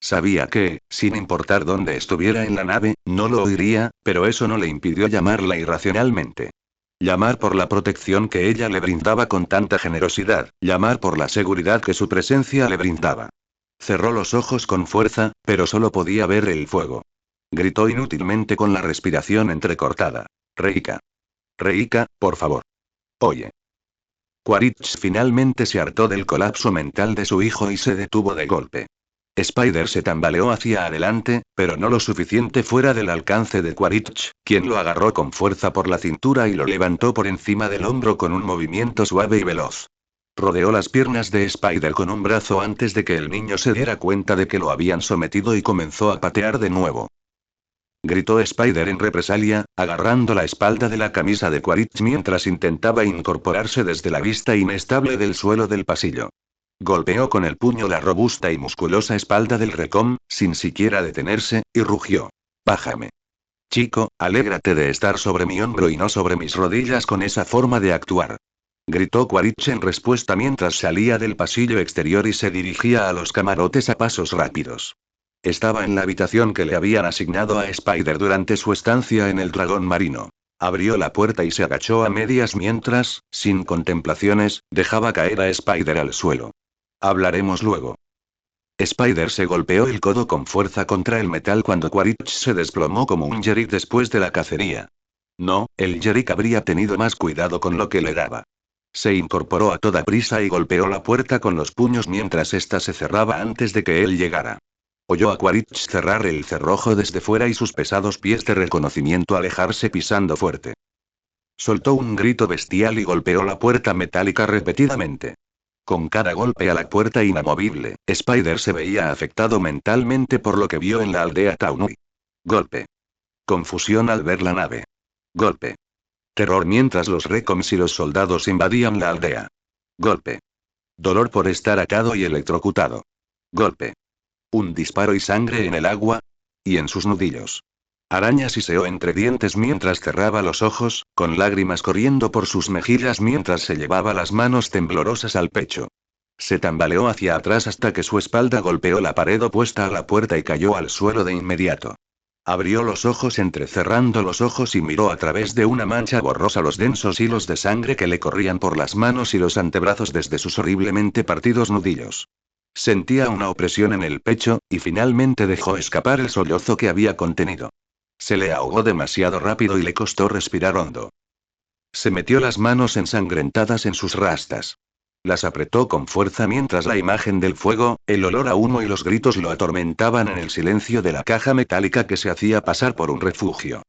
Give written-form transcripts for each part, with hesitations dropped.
Sabía que, sin importar dónde estuviera en la nave, no lo oiría, pero eso no le impidió llamarla irracionalmente. Llamar por la protección que ella le brindaba con tanta generosidad, llamar por la seguridad que su presencia le brindaba. Cerró los ojos con fuerza, pero solo podía ver el fuego. Gritó inútilmente con la respiración entrecortada. Reika. Reika, por favor. Oye. Quaritch finalmente se hartó del colapso mental de su hijo y se detuvo de golpe. Spider se tambaleó hacia adelante, pero no lo suficiente fuera del alcance de Quaritch, quien lo agarró con fuerza por la cintura y lo levantó por encima del hombro con un movimiento suave y veloz. Rodeó las piernas de Spider con un brazo antes de que el niño se diera cuenta de que lo habían sometido y comenzó a patear de nuevo. Gritó Spider en represalia, agarrando la espalda de la camisa de Quaritch mientras intentaba incorporarse desde la vista inestable del suelo del pasillo. Golpeó con el puño la robusta y musculosa espalda del Recom, sin siquiera detenerse, y rugió. Bájame. Chico, alégrate de estar sobre mi hombro y no sobre mis rodillas con esa forma de actuar. Gritó Quaritch en respuesta mientras salía del pasillo exterior y se dirigía a los camarotes a pasos rápidos. Estaba en la habitación que le habían asignado a Spider durante su estancia en el dragón marino. Abrió la puerta y se agachó a medias mientras, sin contemplaciones, dejaba caer a Spider al suelo. Hablaremos luego. Spider se golpeó el codo con fuerza contra el metal cuando Quaritch se desplomó como un Yerick después de la cacería. No, el Yerick habría tenido más cuidado con lo que le daba. Se incorporó a toda prisa y golpeó la puerta con los puños mientras ésta se cerraba antes de que él llegara. Oyó a Quaritch cerrar el cerrojo desde fuera y sus pesados pies de reconocimiento alejarse pisando fuerte. Soltó un grito bestial y golpeó la puerta metálica repetidamente. Con cada golpe a la puerta inamovible, Spider se veía afectado mentalmente por lo que vio en la aldea Taunui. Golpe. Confusión al ver la nave. Golpe. Terror mientras los Recoms y los soldados invadían la aldea. Golpe. Dolor por estar atado y electrocutado. Golpe. Un disparo y sangre en el agua. Y en sus nudillos. Araña siseó entre dientes mientras cerraba los ojos, con lágrimas corriendo por sus mejillas mientras se llevaba las manos temblorosas al pecho. Se tambaleó hacia atrás hasta que su espalda golpeó la pared opuesta a la puerta y cayó al suelo de inmediato. Abrió los ojos entrecerrando los ojos y miró a través de una mancha borrosa los densos hilos de sangre que le corrían por las manos y los antebrazos desde sus horriblemente partidos nudillos. Sentía una opresión en el pecho, y finalmente dejó escapar el sollozo que había contenido. Se le ahogó demasiado rápido y le costó respirar hondo. Se metió las manos ensangrentadas en sus rastas. Las apretó con fuerza mientras la imagen del fuego, el olor a humo y los gritos lo atormentaban en el silencio de la caja metálica que se hacía pasar por un refugio.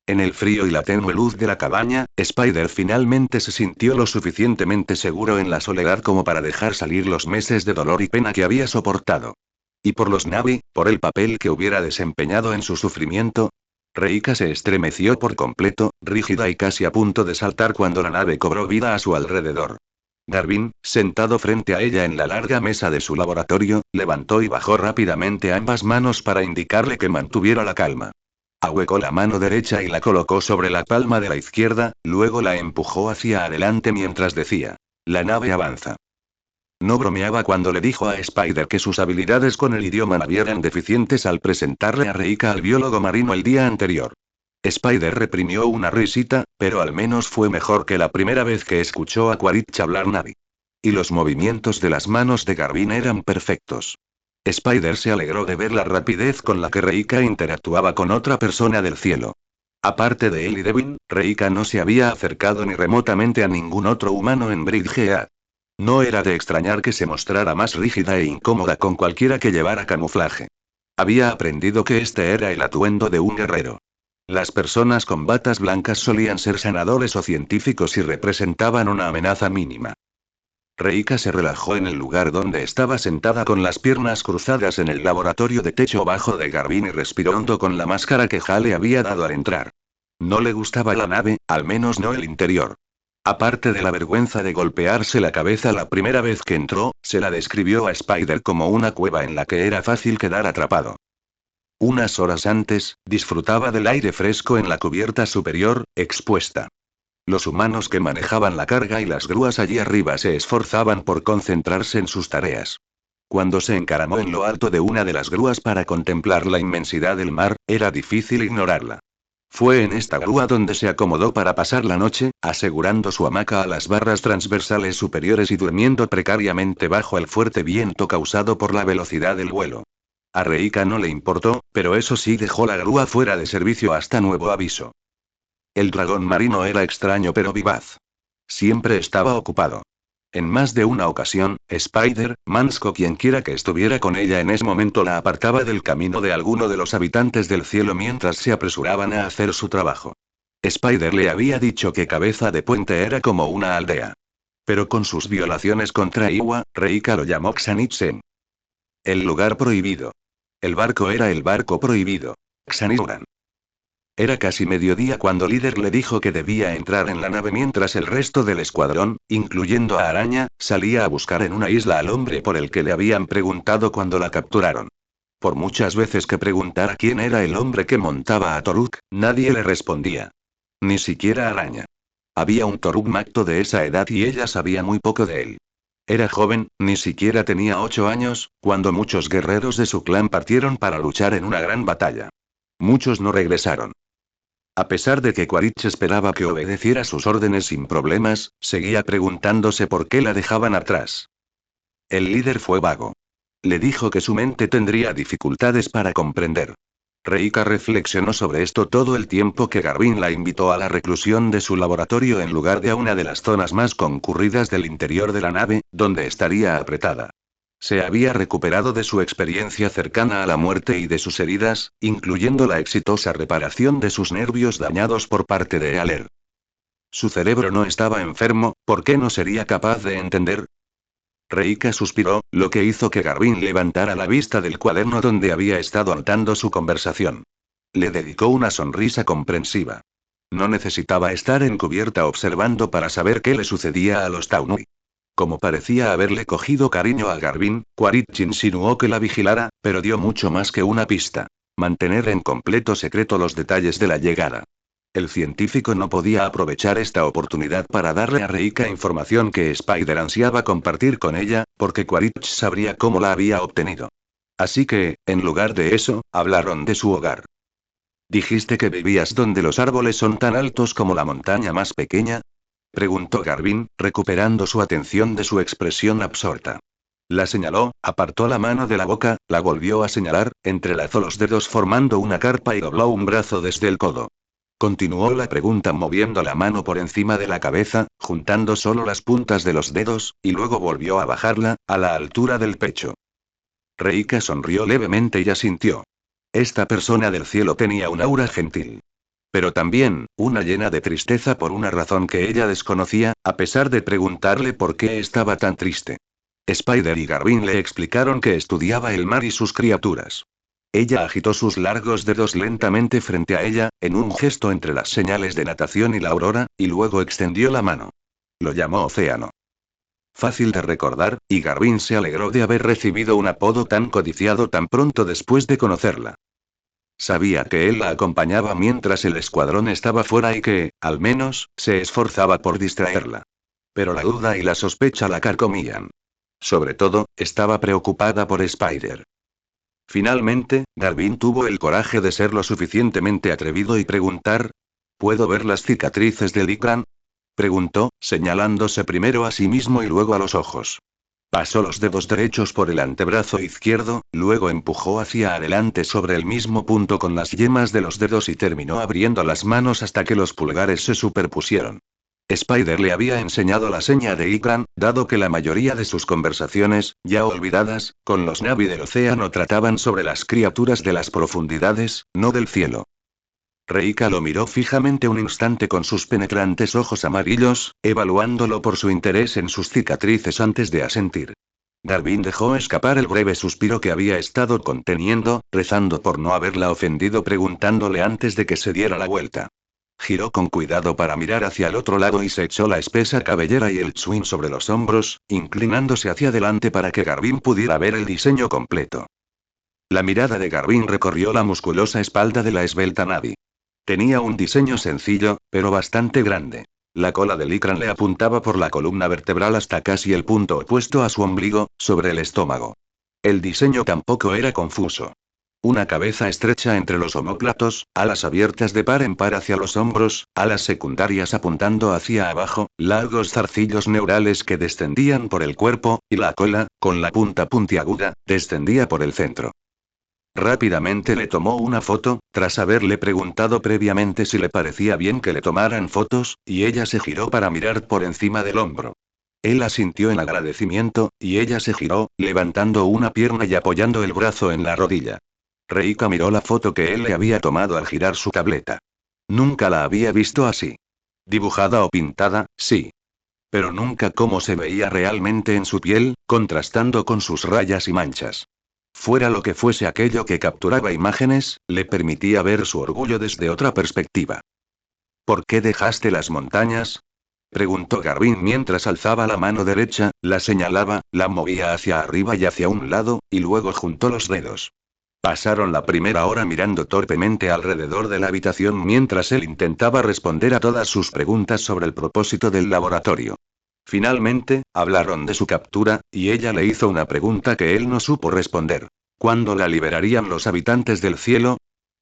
En el frío y la tenue luz de la cabaña, Spider finalmente se sintió lo suficientemente seguro en la soledad como para dejar salir los meses de dolor y pena que había soportado. Y por los Navi, por el papel que hubiera desempeñado en su sufrimiento. Reika se estremeció por completo, rígida y casi a punto de saltar cuando la nave cobró vida a su alrededor. Garvin, sentado frente a ella en la larga mesa de su laboratorio, levantó y bajó rápidamente ambas manos para indicarle que mantuviera la calma. Ahuecó la mano derecha y la colocó sobre la palma de la izquierda, luego la empujó hacia adelante mientras decía: la nave avanza. No bromeaba cuando le dijo a Spider que sus habilidades con el idioma navi eran deficientes al presentarle a Reika al biólogo marino el día anterior. Spider reprimió una risita, pero al menos fue mejor que la primera vez que escuchó a Quaritch hablar navi. Y los movimientos de las manos de Garvin eran perfectos. Spider se alegró de ver la rapidez con la que Reika interactuaba con otra persona del cielo. Aparte de él y Devin, Reika no se había acercado ni remotamente a ningún otro humano en Bridgehead. No era de extrañar que se mostrara más rígida e incómoda con cualquiera que llevara camuflaje. Había aprendido que este era el atuendo de un guerrero. Las personas con batas blancas solían ser sanadores o científicos y representaban una amenaza mínima. Reika se relajó en el lugar donde estaba sentada con las piernas cruzadas en el laboratorio de techo bajo de Garvin y respiró hondo con la máscara que Hale había dado al entrar. No le gustaba la nave, al menos no el interior. Aparte de la vergüenza de golpearse la cabeza la primera vez que entró, se la describió a Spider como una cueva en la que era fácil quedar atrapado. Unas horas antes, disfrutaba del aire fresco en la cubierta superior, expuesta. Los humanos que manejaban la carga y las grúas allí arriba se esforzaban por concentrarse en sus tareas. Cuando se encaramó en lo alto de una de las grúas para contemplar la inmensidad del mar, era difícil ignorarla. Fue en esta grúa donde se acomodó para pasar la noche, asegurando su hamaca a las barras transversales superiores y durmiendo precariamente bajo el fuerte viento causado por la velocidad del vuelo. A Reika no le importó, pero eso sí dejó la grúa fuera de servicio hasta nuevo aviso. El dragón marino era extraño pero vivaz. Siempre estaba ocupado. En más de una ocasión, Spider-Man o quienquiera que estuviera con ella en ese momento la apartaba del camino de alguno de los habitantes del cielo mientras se apresuraban a hacer su trabajo. Spider le había dicho que Cabeza de Puente era como una aldea. Pero con sus violaciones contra Iwa, Reika lo llamó Xanitsen. El lugar prohibido. El barco era el barco prohibido. Xaniuran. Era casi mediodía cuando Líder le dijo que debía entrar en la nave mientras el resto del escuadrón, incluyendo a Araña, salía a buscar en una isla al hombre por el que le habían preguntado cuando la capturaron. Por muchas veces que preguntara quién era el hombre que montaba a Toruk, nadie le respondía. Ni siquiera Araña. Había un Toruk Macto de esa edad y ella sabía muy poco de él. Era joven, ni siquiera tenía 8 años, cuando muchos guerreros de su clan partieron para luchar en una gran batalla. Muchos no regresaron. A pesar de que Quaritch esperaba que obedeciera sus órdenes sin problemas, seguía preguntándose por qué la dejaban atrás. El líder fue vago. Le dijo que su mente tendría dificultades para comprender. Reika reflexionó sobre esto todo el tiempo que Garvin la invitó a la reclusión de su laboratorio en lugar de a una de las zonas más concurridas del interior de la nave, donde estaría apretada. Se había recuperado de su experiencia cercana a la muerte y de sus heridas, incluyendo la exitosa reparación de sus nervios dañados por parte de Ealer. Su cerebro no estaba enfermo, ¿por qué no sería capaz de entender? Reika suspiró, lo que hizo que Garvin levantara la vista del cuaderno donde había estado anotando su conversación. Le dedicó una sonrisa comprensiva. No necesitaba estar encubierta observando para saber qué le sucedía a los Taunui. Como parecía haberle cogido cariño a Garvin, Quaritch insinuó que la vigilara, pero dio mucho más que una pista. Mantener en completo secreto los detalles de la llegada. El científico no podía aprovechar esta oportunidad para darle a Reika información que Spider ansiaba compartir con ella, porque Quaritch sabría cómo la había obtenido. Así que, en lugar de eso, hablaron de su hogar. ¿Dijiste que vivías donde los árboles son tan altos como la montaña más pequeña? Preguntó Garvin, recuperando su atención de su expresión absorta. La señaló, apartó la mano de la boca, la volvió a señalar, entrelazó los dedos formando una carpa y dobló un brazo desde el codo. Continuó la pregunta moviendo la mano por encima de la cabeza, juntando solo las puntas de los dedos, y luego volvió a bajarla, a la altura del pecho. Reika sonrió levemente y asintió. Esta persona del cielo tenía un aura gentil. Pero también, una llena de tristeza por una razón que ella desconocía, a pesar de preguntarle por qué estaba tan triste. Spider y Garvin le explicaron que estudiaba el mar y sus criaturas. Ella agitó sus largos dedos lentamente frente a ella, en un gesto entre las señales de natación y la aurora, y luego extendió la mano. Lo llamó océano. Fácil de recordar, y Garvin se alegró de haber recibido un apodo tan codiciado tan pronto después de conocerla. Sabía que él la acompañaba mientras el escuadrón estaba fuera y que, al menos, se esforzaba por distraerla. Pero la duda y la sospecha la carcomían. Sobre todo, estaba preocupada por Spider. Finalmente, Garvin tuvo el coraje de ser lo suficientemente atrevido y preguntar: ¿Puedo ver las cicatrices de Likran? Preguntó, señalándose primero a sí mismo y luego a los ojos. Pasó los dedos derechos por el antebrazo izquierdo, luego empujó hacia adelante sobre el mismo punto con las yemas de los dedos y terminó abriendo las manos hasta que los pulgares se superpusieron. Spider le había enseñado la seña de Ikran, dado que la mayoría de sus conversaciones, ya olvidadas, con los Navi del océano trataban sobre las criaturas de las profundidades, no del cielo. Reika lo miró fijamente un instante con sus penetrantes ojos amarillos, evaluándolo por su interés en sus cicatrices antes de asentir. Garvin dejó escapar el breve suspiro que había estado conteniendo, rezando por no haberla ofendido preguntándole antes de que se diera la vuelta. Giró con cuidado para mirar hacia el otro lado y se echó la espesa cabellera y el swing sobre los hombros, inclinándose hacia adelante para que Garvin pudiera ver el diseño completo. La mirada de Garvin recorrió la musculosa espalda de la esbelta Navi. Tenía un diseño sencillo, pero bastante grande. La cola de Likran le apuntaba por la columna vertebral hasta casi el punto opuesto a su ombligo, sobre el estómago. El diseño tampoco era confuso. Una cabeza estrecha entre los omóplatos, alas abiertas de par en par hacia los hombros, alas secundarias apuntando hacia abajo, largos zarcillos neurales que descendían por el cuerpo, y la cola, con la punta puntiaguda, descendía por el centro. Rápidamente le tomó una foto, tras haberle preguntado previamente si le parecía bien que le tomaran fotos, y ella se giró para mirar por encima del hombro. Él asintió en agradecimiento, y ella se giró, levantando una pierna y apoyando el brazo en la rodilla. Reika miró la foto que él le había tomado al girar su tableta. Nunca la había visto así. Dibujada o pintada, sí. Pero nunca cómo se veía realmente en su piel, contrastando con sus rayas y manchas. Fuera lo que fuese aquello que capturaba imágenes, le permitía ver su orgullo desde otra perspectiva. ¿Por qué dejaste las montañas? Preguntó Garvin mientras alzaba la mano derecha, la señalaba, la movía hacia arriba y hacia un lado, y luego juntó los dedos. Pasaron la primera hora mirando torpemente alrededor de la habitación mientras él intentaba responder a todas sus preguntas sobre el propósito del laboratorio. Finalmente, hablaron de su captura, y ella le hizo una pregunta que él no supo responder. ¿Cuándo la liberarían los habitantes del cielo?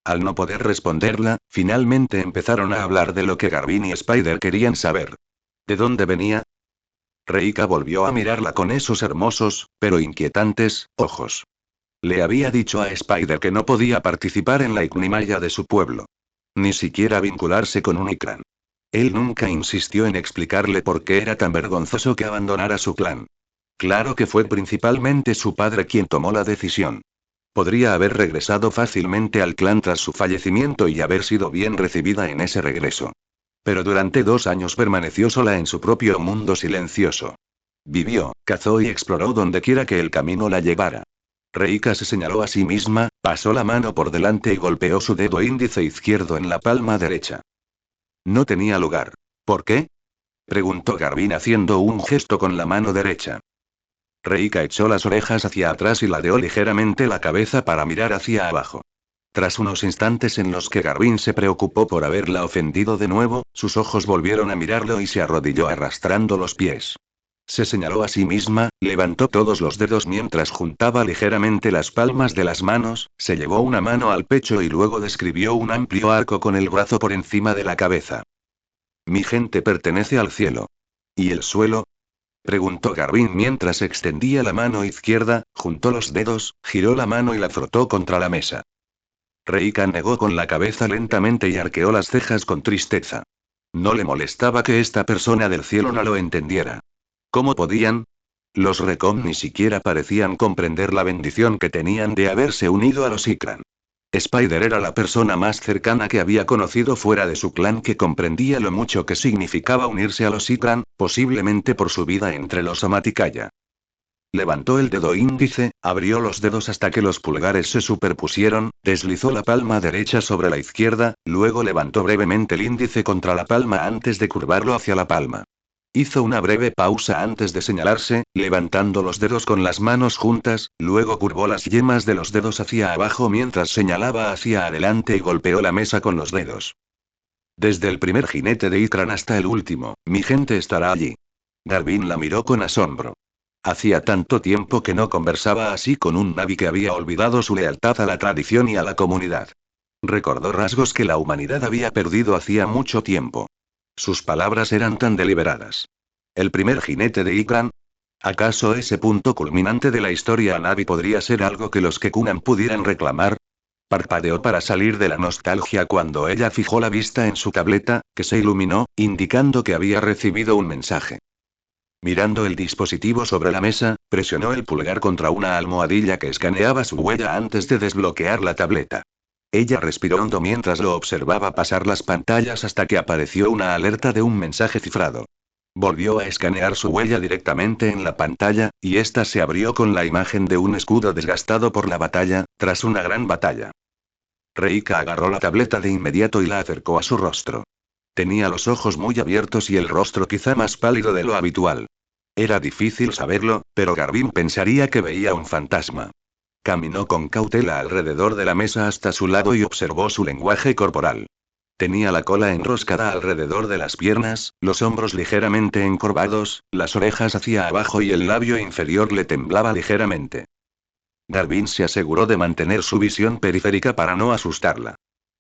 Al no poder responderla, finalmente empezaron a hablar de lo que Garvin y Spider querían saber. ¿De dónde venía? Reika volvió a mirarla con esos hermosos, pero inquietantes, ojos. Le había dicho a Spider que no podía participar en la Ignimaya de su pueblo. Ni siquiera vincularse con un Ikran. Él nunca insistió en explicarle por qué era tan vergonzoso que abandonara su clan. Claro que fue principalmente su padre quien tomó la decisión. Podría haber regresado fácilmente al clan tras su fallecimiento y haber sido bien recibida en ese regreso. Pero durante 2 años permaneció sola en su propio mundo silencioso. Vivió, cazó y exploró donde quiera que el camino la llevara. Reika se señaló a sí misma, pasó la mano por delante y golpeó su dedo índice izquierdo en la palma derecha. No tenía lugar. ¿Por qué? Preguntó Garvin haciendo un gesto con la mano derecha. Reika echó las orejas hacia atrás y ladeó ligeramente la cabeza para mirar hacia abajo. Tras unos instantes en los que Garvin se preocupó por haberla ofendido de nuevo, sus ojos volvieron a mirarlo y se arrodilló arrastrando los pies. Se señaló a sí misma, levantó todos los dedos mientras juntaba ligeramente las palmas de las manos, se llevó una mano al pecho y luego describió un amplio arco con el brazo por encima de la cabeza. Mi gente pertenece al cielo. ¿Y el suelo? Preguntó Garvin mientras extendía la mano izquierda, juntó los dedos, giró la mano y la frotó contra la mesa. Reika negó con la cabeza lentamente y arqueó las cejas con tristeza. No le molestaba que esta persona del cielo no lo entendiera. ¿Cómo podían? Los Recom ni siquiera parecían comprender la bendición que tenían de haberse unido a los Ikran. Spider era la persona más cercana que había conocido fuera de su clan que comprendía lo mucho que significaba unirse a los Ikran, posiblemente por su vida entre los Amaticaya. Levantó el dedo índice, abrió los dedos hasta que los pulgares se superpusieron, deslizó la palma derecha sobre la izquierda, luego levantó brevemente el índice contra la palma antes de curvarlo hacia la palma. Hizo una breve pausa antes de señalarse, levantando los dedos con las manos juntas, luego curvó las yemas de los dedos hacia abajo mientras señalaba hacia adelante y golpeó la mesa con los dedos. Desde el primer jinete de Ikran hasta el último, mi gente estará allí. Garvin la miró con asombro. Hacía tanto tiempo que no conversaba así con un Navi que había olvidado su lealtad a la tradición y a la comunidad. Recordó rasgos que la humanidad había perdido hacía mucho tiempo. Sus palabras eran tan deliberadas. ¿El primer jinete de Ikran? ¿Acaso ese punto culminante de la historia Navi podría ser algo que los Kekunan pudieran reclamar? Parpadeó para salir de la nostalgia cuando ella fijó la vista en su tableta, que se iluminó, indicando que había recibido un mensaje. Mirando el dispositivo sobre la mesa, presionó el pulgar contra una almohadilla que escaneaba su huella antes de desbloquear la tableta. Ella respiró hondo mientras lo observaba pasar las pantallas hasta que apareció una alerta de un mensaje cifrado. Volvió a escanear su huella directamente en la pantalla, y esta se abrió con la imagen de un escudo desgastado por la batalla, tras una gran batalla. Reika agarró la tableta de inmediato y la acercó a su rostro. Tenía los ojos muy abiertos y el rostro quizá más pálido de lo habitual. Era difícil saberlo, pero Garvin pensaría que veía un fantasma. Caminó con cautela alrededor de la mesa hasta su lado y observó su lenguaje corporal. Tenía la cola enroscada alrededor de las piernas, los hombros ligeramente encorvados, las orejas hacia abajo y el labio inferior le temblaba ligeramente. Garvin se aseguró de mantener su visión periférica para no asustarla.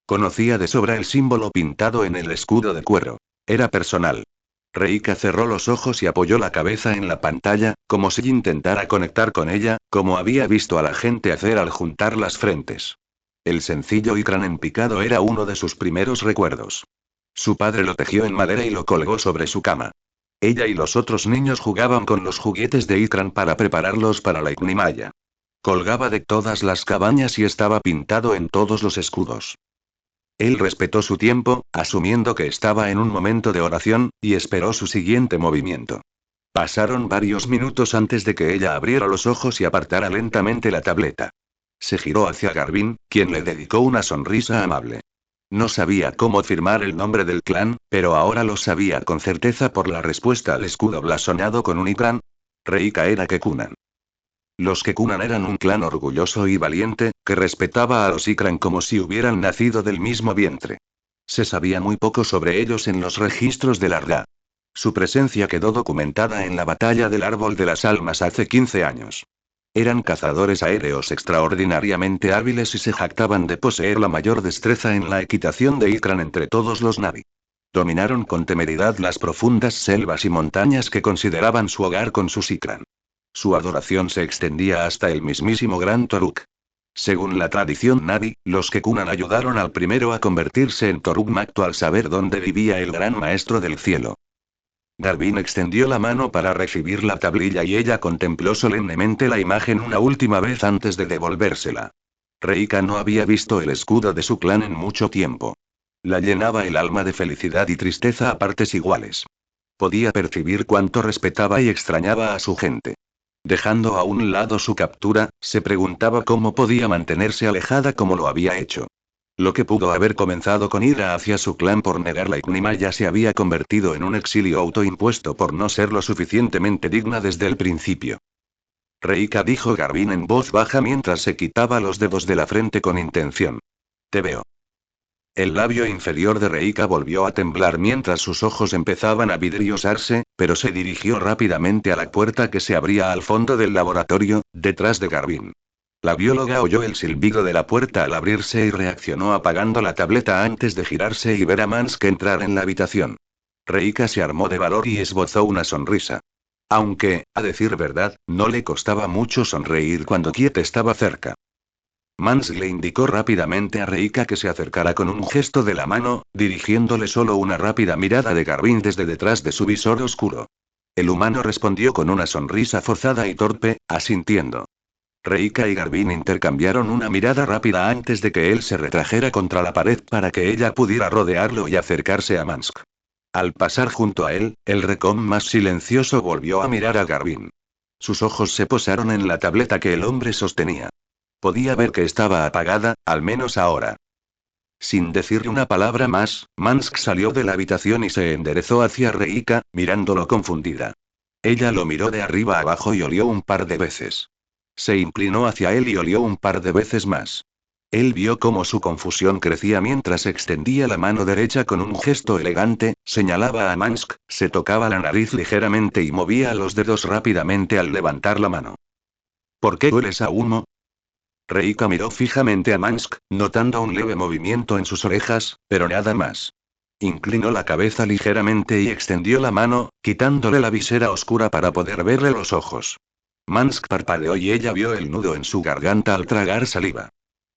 Conocía de sobra el símbolo pintado en el escudo de cuero. Era personal. Reika cerró los ojos y apoyó la cabeza en la pantalla, como si intentara conectar con ella, como había visto a la gente hacer al juntar las frentes. El sencillo Ikran en picado era uno de sus primeros recuerdos. Su padre lo tejió en madera y lo colgó sobre su cama. Ella y los otros niños jugaban con los juguetes de Ikran para prepararlos para la Ignimaya. Colgaba de todas las cabañas y estaba pintado en todos los escudos. Él respetó su tiempo, asumiendo que estaba en un momento de oración, y esperó su siguiente movimiento. Pasaron varios minutos antes de que ella abriera los ojos y apartara lentamente la tableta. Se giró hacia Garvin, quien le dedicó una sonrisa amable. No sabía cómo firmar el nombre del clan, pero ahora lo sabía con certeza por la respuesta al escudo blasonado con un Ikran. Reika era Kekunan. Los Kekunan eran un clan orgulloso y valiente, que respetaba a los Ikran como si hubieran nacido del mismo vientre. Se sabía muy poco sobre ellos en los registros de Larga. Su presencia quedó documentada en la batalla del Árbol de las Almas hace 15 años. Eran cazadores aéreos extraordinariamente hábiles y se jactaban de poseer la mayor destreza en la equitación de Ikran entre todos los Navi. Dominaron con temeridad las profundas selvas y montañas que consideraban su hogar con sus Ikran. Su adoración se extendía hasta el mismísimo Gran Toruk. Según la tradición Navi, los Kekunan ayudaron al primero a convertirse en Toruk Makto al saber dónde vivía el gran maestro del cielo. Garvin extendió la mano para recibir la tablilla y ella contempló solemnemente la imagen una última vez antes de devolvérsela. Reika no había visto el escudo de su clan en mucho tiempo. La llenaba el alma de felicidad y tristeza a partes iguales. Podía percibir cuánto respetaba y extrañaba a su gente. Dejando a un lado su captura, se preguntaba cómo podía mantenerse alejada como lo había hecho. Lo que pudo haber comenzado con ira hacia su clan por negar la Ignimaya se había convertido en un exilio autoimpuesto por no ser lo suficientemente digna desde el principio. Reika, dijo Garvin en voz baja mientras se quitaba los dedos de la frente con intención. Te veo. El labio inferior de Reika volvió a temblar mientras sus ojos empezaban a vidriosarse, pero se dirigió rápidamente a la puerta que se abría al fondo del laboratorio, detrás de Garvin. La bióloga oyó el silbido de la puerta al abrirse y reaccionó apagando la tableta antes de girarse y ver a Mansk entrar en la habitación. Reika se armó de valor y esbozó una sonrisa. Aunque, a decir verdad, no le costaba mucho sonreír cuando Kiet estaba cerca. Mansk le indicó rápidamente a Reika que se acercara con un gesto de la mano, dirigiéndole solo una rápida mirada de Garvin desde detrás de su visor oscuro. El humano respondió con una sonrisa forzada y torpe, asintiendo. Reika y Garvin intercambiaron una mirada rápida antes de que él se retrajera contra la pared para que ella pudiera rodearlo y acercarse a Mansk. Al pasar junto a él, el recon más silencioso volvió a mirar a Garvin. Sus ojos se posaron en la tableta que el hombre sostenía. Podía ver que estaba apagada, al menos ahora. Sin decirle una palabra más, Mansk salió de la habitación y se enderezó hacia Reika, mirándolo confundida. Ella lo miró de arriba a abajo y olió un par de veces. Se inclinó hacia él y olió un par de veces más. Él vio cómo su confusión crecía mientras extendía la mano derecha con un gesto elegante, señalaba a Mansk, se tocaba la nariz ligeramente y movía los dedos rápidamente al levantar la mano. ¿Por qué hueles a humo? Reika miró fijamente a Mansk, notando un leve movimiento en sus orejas, pero nada más. Inclinó la cabeza ligeramente y extendió la mano, quitándole la visera oscura para poder verle los ojos. Mansk parpadeó y ella vio el nudo en su garganta al tragar saliva.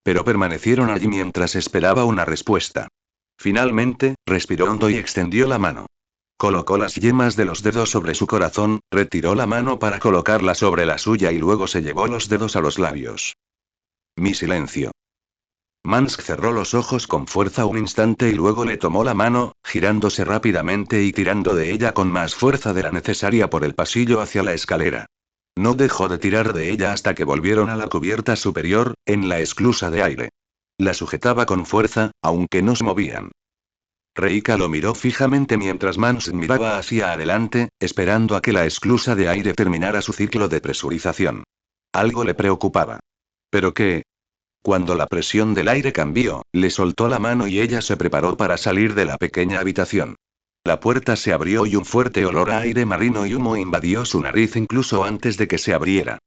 Pero permanecieron allí mientras esperaba una respuesta. Finalmente, respiró hondo y extendió la mano. Colocó las yemas de los dedos sobre su corazón, retiró la mano para colocarla sobre la suya y luego se llevó los dedos a los labios. Mi silencio. Mansk cerró los ojos con fuerza un instante y luego le tomó la mano, girándose rápidamente y tirando de ella con más fuerza de la necesaria por el pasillo hacia la escalera. No dejó de tirar de ella hasta que volvieron a la cubierta superior, en la esclusa de aire. La sujetaba con fuerza, aunque no se movían. Reika lo miró fijamente mientras Mansk miraba hacia adelante, esperando a que la esclusa de aire terminara su ciclo de presurización. Algo le preocupaba. ¿Pero qué? Cuando la presión del aire cambió, le soltó la mano y ella se preparó para salir de la pequeña habitación. La puerta se abrió y un fuerte olor a aire marino y humo invadió su nariz incluso antes de que se abriera.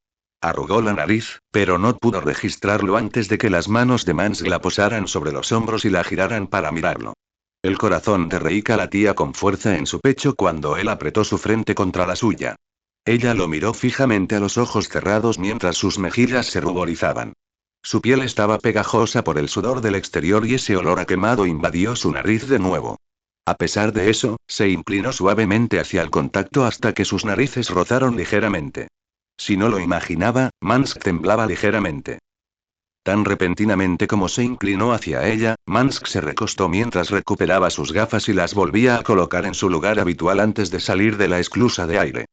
Arrugó la nariz, pero no pudo registrarlo antes de que las manos de Mans la posaran sobre los hombros y la giraran para mirarlo. El corazón de Reika latía con fuerza en su pecho cuando él apretó su frente contra la suya. Ella lo miró fijamente a los ojos cerrados mientras sus mejillas se ruborizaban. Su piel estaba pegajosa por el sudor del exterior y ese olor a quemado invadió su nariz de nuevo. A pesar de eso, se inclinó suavemente hacia el contacto hasta que sus narices rozaron ligeramente. Si no lo imaginaba, Mansk temblaba ligeramente. Tan repentinamente como se inclinó hacia ella, Mansk se recostó mientras recuperaba sus gafas y las volvía a colocar en su lugar habitual antes de salir de la esclusa de aire.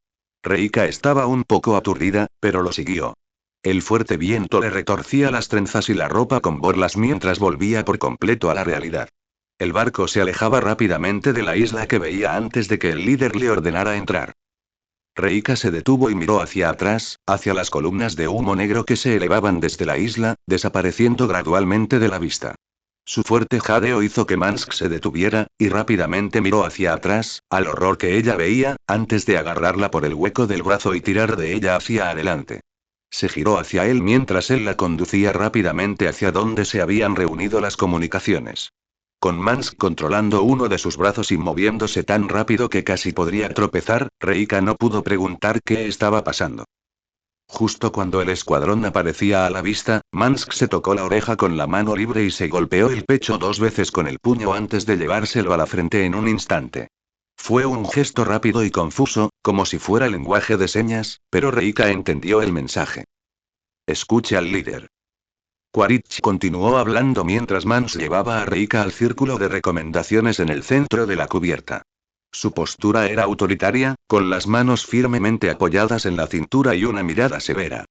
Reika estaba un poco aturdida, pero lo siguió. El fuerte viento le retorcía las trenzas y la ropa con borlas mientras volvía por completo a la realidad. El barco se alejaba rápidamente de la isla que veía antes de que el líder le ordenara entrar. Reika se detuvo y miró hacia atrás, hacia las columnas de humo negro que se elevaban desde la isla, desapareciendo gradualmente de la vista. Su fuerte jadeo hizo que Mansk se detuviera, y rápidamente miró hacia atrás, al horror que ella veía, antes de agarrarla por el hueco del brazo y tirar de ella hacia adelante. Se giró hacia él mientras él la conducía rápidamente hacia donde se habían reunido las comunicaciones. Con Mansk controlando uno de sus brazos y moviéndose tan rápido que casi podría tropezar, Reika no pudo preguntar qué estaba pasando. Justo cuando el escuadrón aparecía a la vista, Mansk se tocó la oreja con la mano libre y se golpeó el pecho 2 veces con el puño antes de llevárselo a la frente en un instante. Fue un gesto rápido y confuso, como si fuera lenguaje de señas, pero Reika entendió el mensaje. Escuche al líder. Quaritch continuó hablando mientras Mans llevaba a Reika al círculo de recomendaciones en el centro de la cubierta. Su postura era autoritaria, con las manos firmemente apoyadas en la cintura y una mirada severa.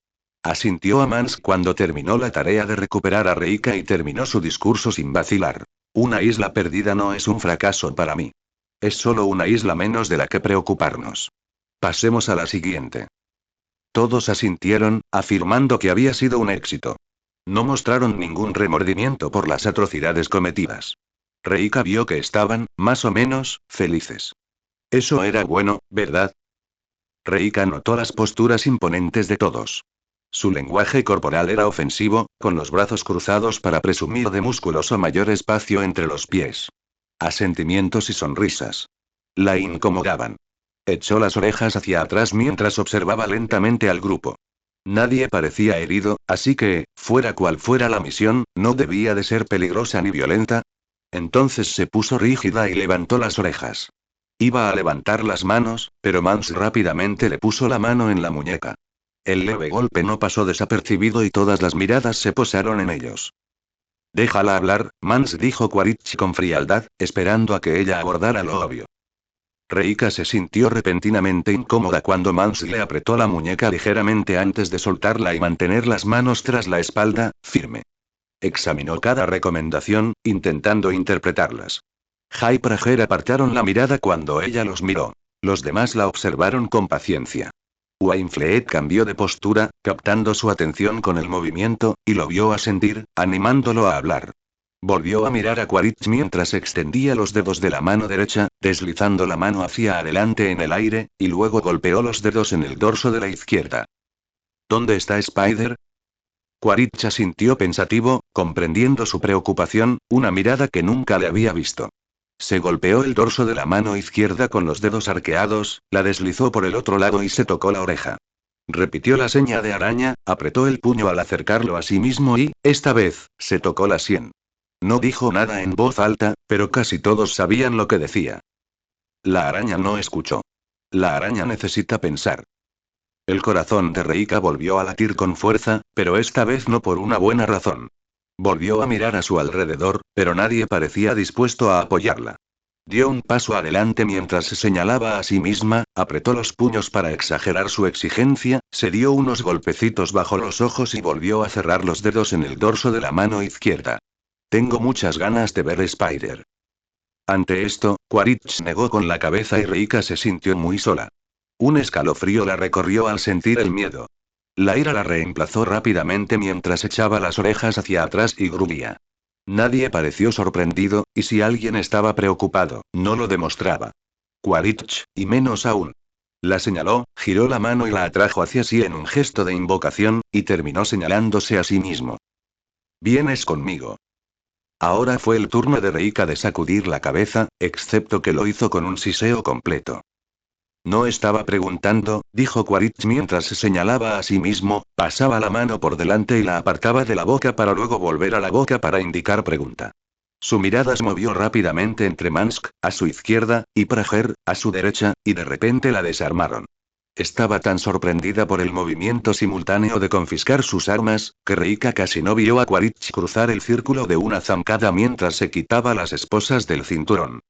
Asintió a Mans cuando terminó la tarea de recuperar a Reika y terminó su discurso sin vacilar. Una isla perdida no es un fracaso para mí. Es solo una isla menos de la que preocuparnos. Pasemos a la siguiente. Todos asintieron, afirmando que había sido un éxito. No mostraron ningún remordimiento por las atrocidades cometidas. Reika vio que estaban, más o menos, felices. Eso era bueno, ¿verdad? Reika notó las posturas imponentes de todos. Su lenguaje corporal era ofensivo, con los brazos cruzados para presumir de músculos o mayor espacio entre los pies. Asentimientos y sonrisas. La incomodaban. Echó las orejas hacia atrás mientras observaba lentamente al grupo. Nadie parecía herido, así que, fuera cual fuera la misión, no debía de ser peligrosa ni violenta. Entonces se puso rígida y levantó las orejas. Iba a levantar las manos, pero Mans rápidamente le puso la mano en la muñeca. El leve golpe no pasó desapercibido y todas las miradas se posaron en ellos. Déjala hablar, Mans dijo Quaritch con frialdad, esperando a que ella abordara lo obvio. Reika se sintió repentinamente incómoda cuando Mans le apretó la muñeca ligeramente antes de soltarla y mantener las manos tras la espalda, firme. Examinó cada recomendación, intentando interpretarlas. Jai y Prajer apartaron la mirada cuando ella los miró. Los demás la observaron con paciencia. Wainfleet cambió de postura, captando su atención con el movimiento, y lo vio asentir, animándolo a hablar. Volvió a mirar a Quaritch mientras extendía los dedos de la mano derecha, deslizando la mano hacia adelante en el aire, y luego golpeó los dedos en el dorso de la izquierda. ¿Dónde está Spider? Quaritch asintió pensativo, comprendiendo su preocupación, una mirada que nunca le había visto. Se golpeó el dorso de la mano izquierda con los dedos arqueados, la deslizó por el otro lado y se tocó la oreja. Repitió la seña de araña, apretó el puño al acercarlo a sí mismo y, esta vez, se tocó la sien. No dijo nada en voz alta, pero casi todos sabían lo que decía. La araña no escuchó. La araña necesita pensar. El corazón de Reika volvió a latir con fuerza, pero esta vez no por una buena razón. Volvió a mirar a su alrededor, pero nadie parecía dispuesto a apoyarla. Dio un paso adelante mientras se señalaba a sí misma, apretó los puños para exagerar su exigencia, se dio unos golpecitos bajo los ojos y volvió a cerrar los dedos en el dorso de la mano izquierda. Tengo muchas ganas de ver Spider. Ante esto, Quaritch negó con la cabeza y Reika se sintió muy sola. Un escalofrío la recorrió al sentir el miedo. La ira la reemplazó rápidamente mientras echaba las orejas hacia atrás y gruñía. Nadie pareció sorprendido, y si alguien estaba preocupado, no lo demostraba. Quaritch, y menos aún. La señaló, giró la mano y la atrajo hacia sí en un gesto de invocación, y terminó señalándose a sí mismo. Vienes conmigo. Ahora fue el turno de Reika de sacudir la cabeza, excepto que lo hizo con un siseo completo. No estaba preguntando, dijo Quaritch mientras se señalaba a sí mismo, pasaba la mano por delante y la apartaba de la boca para luego volver a la boca para indicar pregunta. Su mirada se movió rápidamente entre Mansk, a su izquierda, y Prager, a su derecha, y de repente la desarmaron. Estaba tan sorprendida por el movimiento simultáneo de confiscar sus armas, que Reika casi no vio a Quaritch cruzar el círculo de una zancada mientras se quitaba las esposas del cinturón.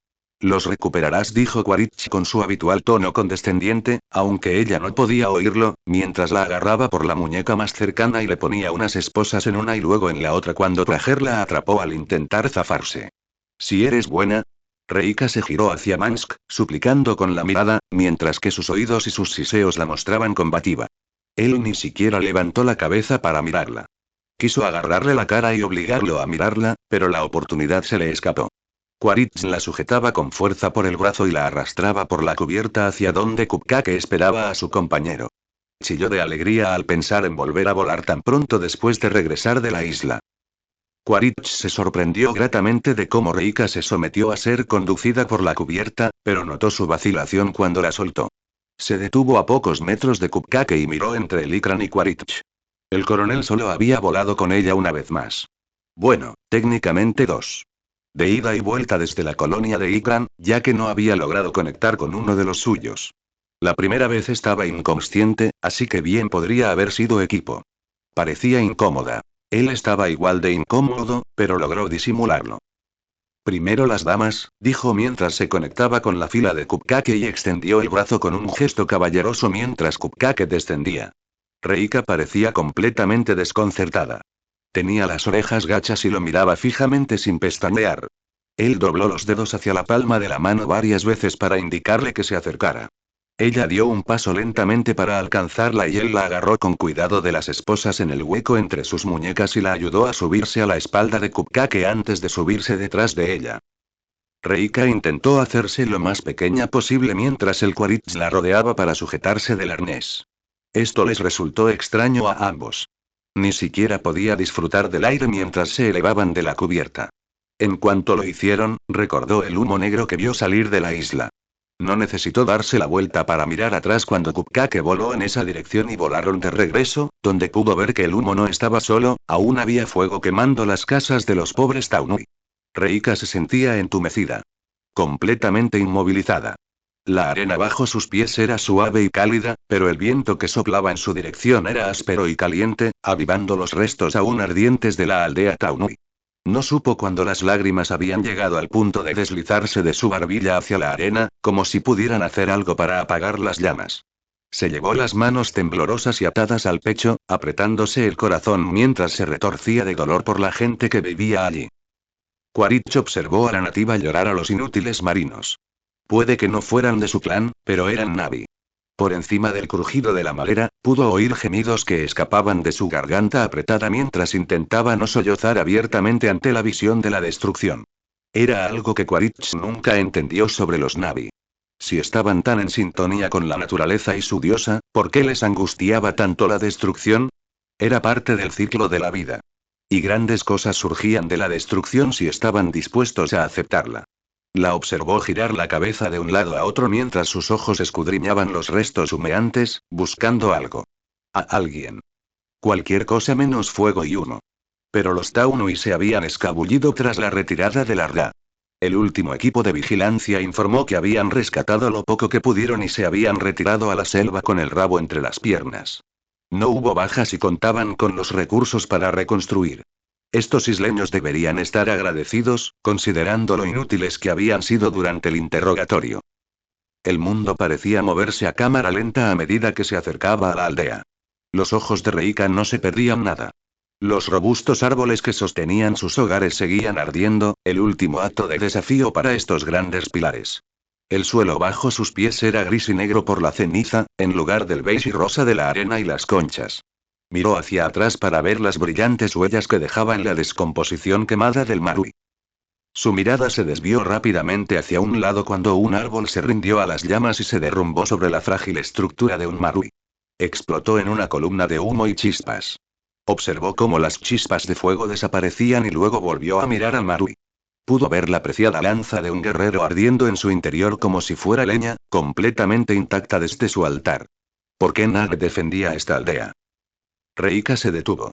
Los recuperarás, dijo Quaritch con su habitual tono condescendiente, aunque ella no podía oírlo, mientras la agarraba por la muñeca más cercana y le ponía unas esposas en una y luego en la otra cuando Prager la atrapó al intentar zafarse. Si eres buena. Reika se giró hacia Mansk, suplicando con la mirada, mientras que sus oídos y sus siseos la mostraban combativa. Él ni siquiera levantó la cabeza para mirarla. Quiso agarrarle la cara y obligarlo a mirarla, pero la oportunidad se le escapó. Quaritch la sujetaba con fuerza por el brazo y la arrastraba por la cubierta hacia donde Cupcake esperaba a su compañero. Chilló de alegría al pensar en volver a volar tan pronto después de regresar de la isla. Quaritch se sorprendió gratamente de cómo Reika se sometió a ser conducida por la cubierta, pero notó su vacilación cuando la soltó. Se detuvo a pocos metros de Cupcake y miró entre Likran y Quaritch. El coronel solo había volado con ella una vez más. Bueno, técnicamente dos. De ida y vuelta desde la colonia de Ikran, ya que no había logrado conectar con uno de los suyos. La primera vez estaba inconsciente, así que bien podría haber sido equipo. Parecía incómoda. Él estaba igual de incómodo, pero logró disimularlo. Primero las damas, dijo mientras se conectaba con la fila de Cupcake y extendió el brazo con un gesto caballeroso mientras Cupcake descendía. Reika parecía completamente desconcertada. Tenía las orejas gachas y lo miraba fijamente sin pestañear. Él dobló los dedos hacia la palma de la mano varias veces para indicarle que se acercara. Ella dio un paso lentamente para alcanzarla y él la agarró con cuidado de las esposas en el hueco entre sus muñecas y la ayudó a subirse a la espalda de Cupcake antes de subirse detrás de ella. Reika intentó hacerse lo más pequeña posible mientras el Quaritch la rodeaba para sujetarse del arnés. Esto les resultó extraño a ambos. Ni siquiera podía disfrutar del aire mientras se elevaban de la cubierta. En cuanto lo hicieron, recordó el humo negro que vio salir de la isla. No necesitó darse la vuelta para mirar atrás cuando Cupcake voló en esa dirección y volaron de regreso, donde pudo ver que el humo no estaba solo, aún había fuego quemando las casas de los pobres Taunui. Reika se sentía entumecida. Completamente inmovilizada. La arena bajo sus pies era suave y cálida, pero el viento que soplaba en su dirección era áspero y caliente, avivando los restos aún ardientes de la aldea Taunui. No supo cuándo las lágrimas habían llegado al punto de deslizarse de su barbilla hacia la arena, como si pudieran hacer algo para apagar las llamas. Se llevó las manos temblorosas y atadas al pecho, apretándose el corazón mientras se retorcía de dolor por la gente que vivía allí. Quaritch observó a la nativa llorar a los inútiles marinos. Puede que no fueran de su clan, pero eran Navi. Por encima del crujido de la madera, pudo oír gemidos que escapaban de su garganta apretada mientras intentaba no sollozar abiertamente ante la visión de la destrucción. Era algo que Quaritch nunca entendió sobre los Navi. Si estaban tan en sintonía con la naturaleza y su diosa, ¿por qué les angustiaba tanto la destrucción? Era parte del ciclo de la vida. Y grandes cosas surgían de la destrucción si estaban dispuestos a aceptarla. La observó girar la cabeza de un lado a otro mientras sus ojos escudriñaban los restos humeantes, buscando algo. A alguien. Cualquier cosa menos fuego y humo. Pero los Taunui se habían escabullido tras la retirada de Larga. El último equipo de vigilancia informó que habían rescatado lo poco que pudieron y se habían retirado a la selva con el rabo entre las piernas. No hubo bajas y contaban con los recursos para reconstruir. Estos isleños deberían estar agradecidos, considerando lo inútiles que habían sido durante el interrogatorio. El mundo parecía moverse a cámara lenta a medida que se acercaba a la aldea. Los ojos de Reika no se perdían nada. Los robustos árboles que sostenían sus hogares seguían ardiendo, el último acto de desafío para estos grandes pilares. El suelo bajo sus pies era gris y negro por la ceniza, en lugar del beige y rosa de la arena y las conchas. Miró hacia atrás para ver las brillantes huellas que dejaba en la descomposición quemada del Marui. Su mirada se desvió rápidamente hacia un lado cuando un árbol se rindió a las llamas y se derrumbó sobre la frágil estructura de un marui. Explotó en una columna de humo y chispas. Observó cómo las chispas de fuego desaparecían y luego volvió a mirar al marui. Pudo ver la preciada lanza de un guerrero ardiendo en su interior como si fuera leña, completamente intacta desde su altar. ¿Por qué Nag defendía esta aldea? Reika se detuvo.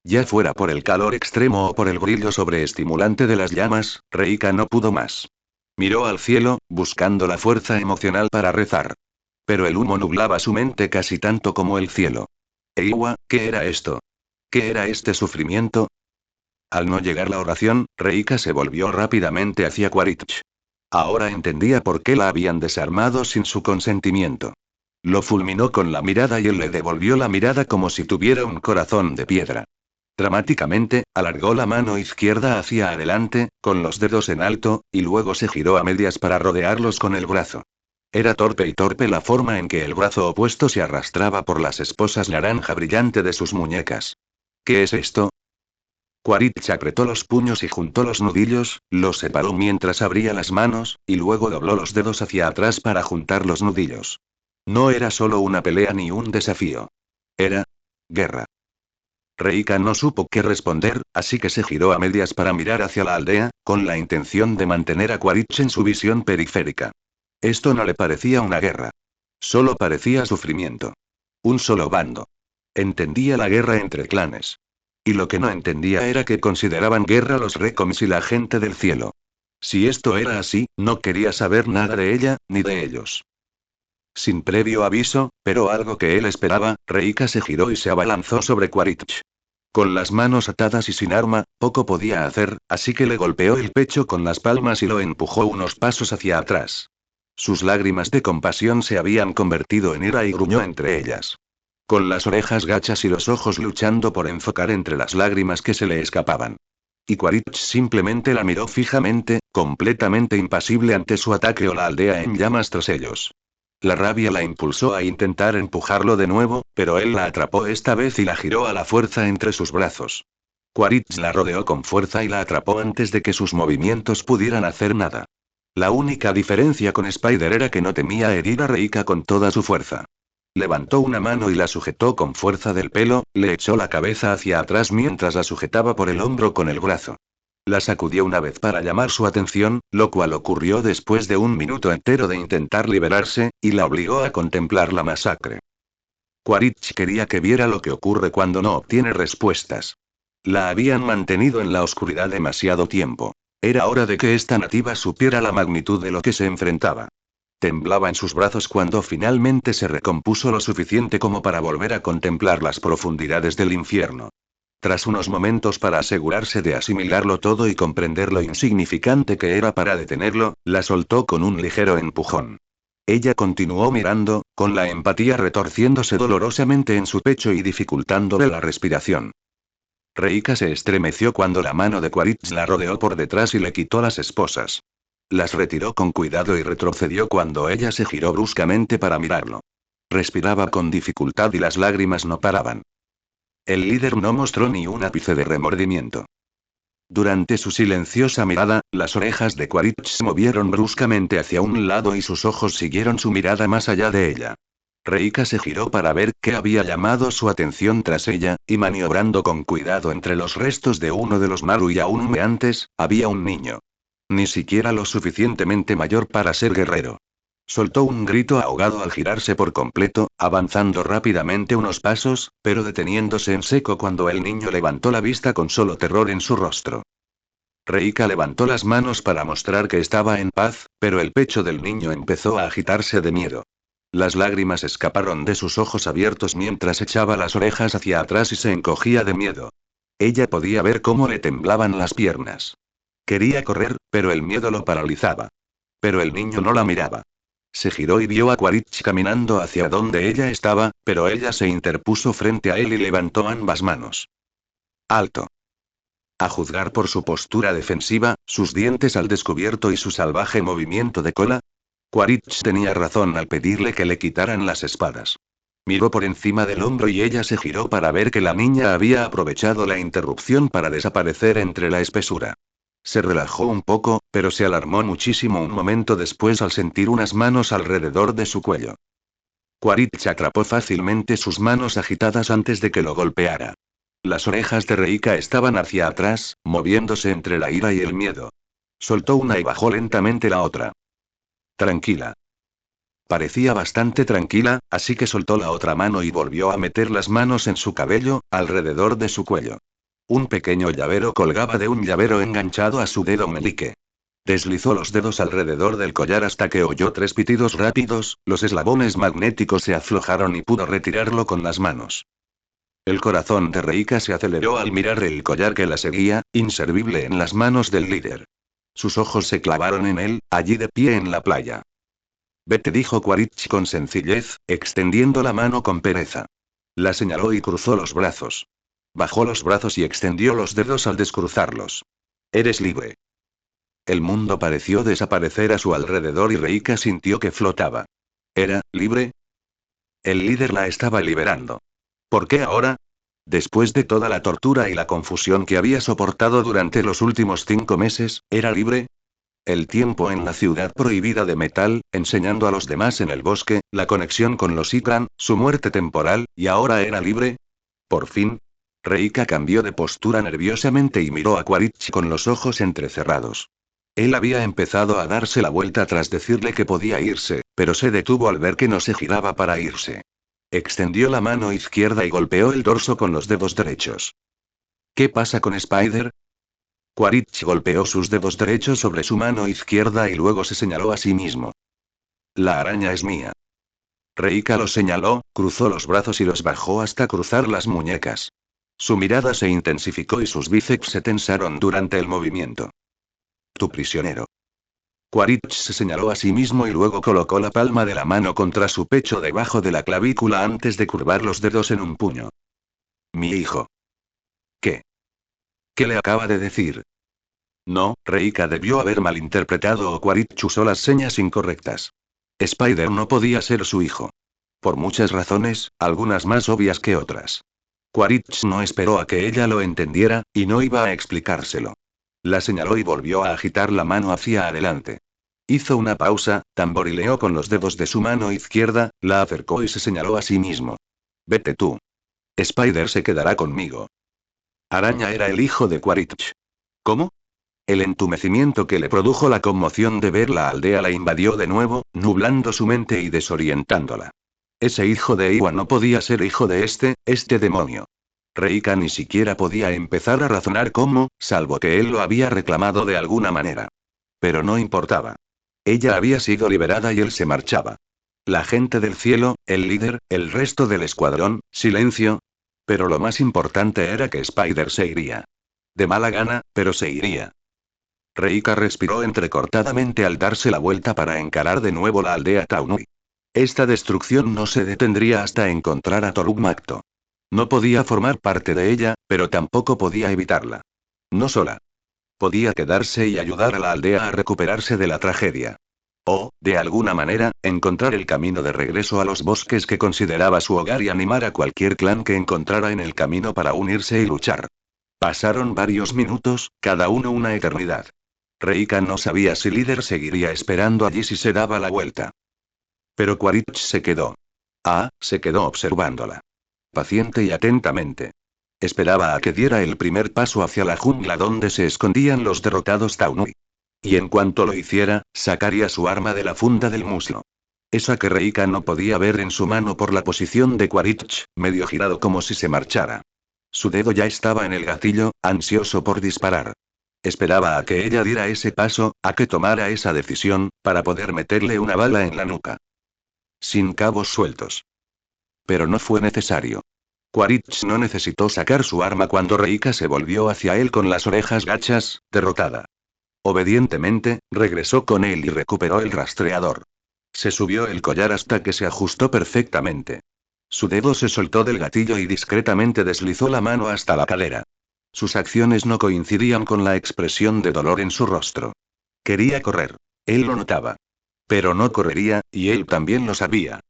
Ya fuera por el calor extremo o por el brillo sobreestimulante de las llamas, Reika no pudo más. Miró al cielo, buscando la fuerza emocional para rezar. Pero el humo nublaba su mente casi tanto como el cielo. Eiwa, ¿qué era esto? ¿Qué era este sufrimiento? Al no llegar la oración, Reika se volvió rápidamente hacia Quaritch. Ahora entendía por qué la habían desarmado sin su consentimiento. Lo fulminó con la mirada y él le devolvió la mirada como si tuviera un corazón de piedra. Dramáticamente, alargó la mano izquierda hacia adelante, con los dedos en alto, y luego se giró a medias para rodearlos con el brazo. Era torpe y torpe la forma en que el brazo opuesto se arrastraba por las esposas naranja brillante de sus muñecas. ¿Qué es esto? Quaritch apretó los puños y juntó los nudillos, los separó mientras abría las manos, y luego dobló los dedos hacia atrás para juntar los nudillos. No era solo una pelea ni un desafío. Era guerra. Reika no supo qué responder, así que se giró a medias para mirar hacia la aldea, con la intención de mantener a Quaritch en su visión periférica. Esto no le parecía una guerra. Solo parecía sufrimiento. Un solo bando. Entendía la guerra entre clanes. Y lo que no entendía era que consideraban guerra los Recoms y la gente del cielo. Si esto era así, no quería saber nada de ella, ni de ellos. Sin previo aviso, pero algo que él esperaba, Reika se giró y se abalanzó sobre Quaritch. Con las manos atadas y sin arma, poco podía hacer, así que le golpeó el pecho con las palmas y lo empujó unos pasos hacia atrás. Sus lágrimas de compasión se habían convertido en ira y gruñó entre ellas. Con las orejas gachas y los ojos luchando por enfocar entre las lágrimas que se le escapaban. Y Quaritch simplemente la miró fijamente, completamente impasible ante su ataque o la aldea en llamas tras ellos. La rabia la impulsó a intentar empujarlo de nuevo, pero él la atrapó esta vez y la giró a la fuerza entre sus brazos. Quaritch la rodeó con fuerza y la atrapó antes de que sus movimientos pudieran hacer nada. La única diferencia con Spider era que no temía herir a Reika con toda su fuerza. Levantó una mano y la sujetó con fuerza del pelo, le echó la cabeza hacia atrás mientras la sujetaba por el hombro con el brazo. La sacudió una vez para llamar su atención, lo cual ocurrió después de un minuto entero de intentar liberarse, y la obligó a contemplar la masacre. Quaritch quería que viera lo que ocurre cuando no obtiene respuestas. La habían mantenido en la oscuridad demasiado tiempo. Era hora de que esta nativa supiera la magnitud de lo que se enfrentaba. Temblaba en sus brazos cuando finalmente se recompuso lo suficiente como para volver a contemplar las profundidades del infierno. Tras unos momentos para asegurarse de asimilarlo todo y comprender lo insignificante que era para detenerlo, la soltó con un ligero empujón. Ella continuó mirando, con la empatía retorciéndose dolorosamente en su pecho y dificultándole la respiración. Reika se estremeció cuando la mano de Quaritch la rodeó por detrás y le quitó las esposas. Las retiró con cuidado y retrocedió cuando ella se giró bruscamente para mirarlo. Respiraba con dificultad y las lágrimas no paraban. El líder no mostró ni un ápice de remordimiento. Durante su silenciosa mirada, las orejas de Quaritch se movieron bruscamente hacia un lado y sus ojos siguieron su mirada más allá de ella. Reika se giró para ver qué había llamado su atención tras ella, y maniobrando con cuidado entre los restos de uno de los Maru y aún humeantes, había un niño. Ni siquiera lo suficientemente mayor para ser guerrero. Soltó un grito ahogado al girarse por completo, avanzando rápidamente unos pasos, pero deteniéndose en seco cuando el niño levantó la vista con solo terror en su rostro. Reika levantó las manos para mostrar que estaba en paz, pero el pecho del niño empezó a agitarse de miedo. Las lágrimas escaparon de sus ojos abiertos mientras echaba las orejas hacia atrás y se encogía de miedo. Ella podía ver cómo le temblaban las piernas. Quería correr, pero el miedo lo paralizaba. Pero el niño no la miraba. Se giró y vio a Quaritch caminando hacia donde ella estaba, pero ella se interpuso frente a él y levantó ambas manos. Alto. A juzgar por su postura defensiva, sus dientes al descubierto y su salvaje movimiento de cola, Quaritch tenía razón al pedirle que le quitaran las espadas. Miró por encima del hombro y ella se giró para ver que la niña había aprovechado la interrupción para desaparecer entre la espesura. Se relajó un poco, pero se alarmó muchísimo un momento después al sentir unas manos alrededor de su cuello. Quaritch atrapó fácilmente sus manos agitadas antes de que lo golpeara. Las orejas de Reika estaban hacia atrás, moviéndose entre la ira y el miedo. Soltó una y bajó lentamente la otra. Tranquila. Parecía bastante tranquila, así que soltó la otra mano y volvió a meter las manos en su cabello, alrededor de su cuello. Un pequeño llavero colgaba de un llavero enganchado a su dedo meñique. Deslizó los dedos alrededor del collar hasta que oyó 3 pitidos rápidos, los eslabones magnéticos se aflojaron y pudo retirarlo con las manos. El corazón de Reika se aceleró al mirar el collar que la seguía, inservible en las manos del líder. Sus ojos se clavaron en él, allí de pie en la playa. Vete, dijo Quaritch con sencillez, extendiendo la mano con pereza. La señaló y cruzó los brazos. Bajó los brazos y extendió los dedos al descruzarlos. Eres libre. El mundo pareció desaparecer a su alrededor y Reika sintió que flotaba. ¿Era libre? El líder la estaba liberando. ¿Por qué ahora? Después de toda la tortura y la confusión que había soportado durante los últimos 5 meses, ¿era libre? El tiempo en la ciudad prohibida de metal, enseñando a los demás en el bosque, la conexión con los Ikran, su muerte temporal, ¿y ahora era libre? Por fin. Reika cambió de postura nerviosamente y miró a Quaritch con los ojos entrecerrados. Él había empezado a darse la vuelta tras decirle que podía irse, pero se detuvo al ver que no se giraba para irse. Extendió la mano izquierda y golpeó el dorso con los dedos derechos. ¿Qué pasa con Spider? Quaritch golpeó sus dedos derechos sobre su mano izquierda y luego se señaló a sí mismo. La araña es mía. Reika lo señaló, cruzó los brazos y los bajó hasta cruzar las muñecas. Su mirada se intensificó y sus bíceps se tensaron durante el movimiento. Tu prisionero. Quaritch se señaló a sí mismo y luego colocó la palma de la mano contra su pecho debajo de la clavícula antes de curvar los dedos en un puño. Mi hijo. ¿Qué? ¿Qué le acaba de decir? No, Reika debió haber malinterpretado o Quaritch usó las señas incorrectas. Spider no podía ser su hijo. Por muchas razones, algunas más obvias que otras. Quaritch no esperó a que ella lo entendiera, y no iba a explicárselo. La señaló y volvió a agitar la mano hacia adelante. Hizo una pausa, tamborileó con los dedos de su mano izquierda, la acercó y se señaló a sí mismo. Vete tú. Spider se quedará conmigo. Araña era el hijo de Quaritch. ¿Cómo? El entumecimiento que le produjo la conmoción de ver la aldea la invadió de nuevo, nublando su mente y desorientándola. Ese hijo de Iwa no podía ser hijo de este demonio. Reika ni siquiera podía empezar a razonar cómo, salvo que él lo había reclamado de alguna manera. Pero no importaba. Ella había sido liberada y él se marchaba. La gente del cielo, el líder, el resto del escuadrón, silencio. Pero lo más importante era que Spider se iría. De mala gana, pero se iría. Reika respiró entrecortadamente al darse la vuelta para encarar de nuevo la aldea Taunui. Esta destrucción no se detendría hasta encontrar a Toruk Makto. No podía formar parte de ella, pero tampoco podía evitarla. No sola. Podía quedarse y ayudar a la aldea a recuperarse de la tragedia. O, de alguna manera, encontrar el camino de regreso a los bosques que consideraba su hogar y animar a cualquier clan que encontrara en el camino para unirse y luchar. Pasaron varios minutos, cada uno una eternidad. Reika no sabía si líder seguiría esperando allí si se daba la vuelta. Pero Quaritch se quedó. Se quedó observándola. Paciente y atentamente. Esperaba a que diera el primer paso hacia la jungla donde se escondían los derrotados Taunui. Y en cuanto lo hiciera, sacaría su arma de la funda del muslo. Esa que Reika no podía ver en su mano por la posición de Quaritch, medio girado como si se marchara. Su dedo ya estaba en el gatillo, ansioso por disparar. Esperaba a que ella diera ese paso, a que tomara esa decisión, para poder meterle una bala en la nuca. Sin cabos sueltos. Pero no fue necesario. Quaritch no necesitó sacar su arma cuando Reika se volvió hacia él con las orejas gachas, derrotada. Obedientemente, regresó con él y recuperó el rastreador. Se subió el collar hasta que se ajustó perfectamente. Su dedo se soltó del gatillo y discretamente deslizó la mano hasta la cadera. Sus acciones no coincidían con la expresión de dolor en su rostro. Quería correr. Él lo notaba. Pero no correría, y él también lo sabía.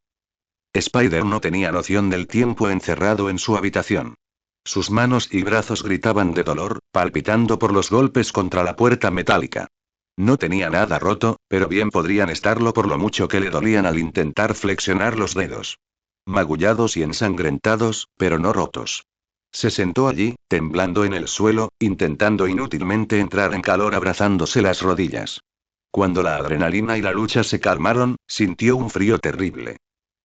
Spider no tenía noción del tiempo encerrado en su habitación. Sus manos y brazos gritaban de dolor, palpitando por los golpes contra la puerta metálica. No tenía nada roto, pero bien podrían estarlo por lo mucho que le dolían al intentar flexionar los dedos. Magullados y ensangrentados, pero no rotos. Se sentó allí, temblando en el suelo, intentando inútilmente entrar en calor abrazándose las rodillas. Cuando la adrenalina y la lucha se calmaron, sintió un frío terrible.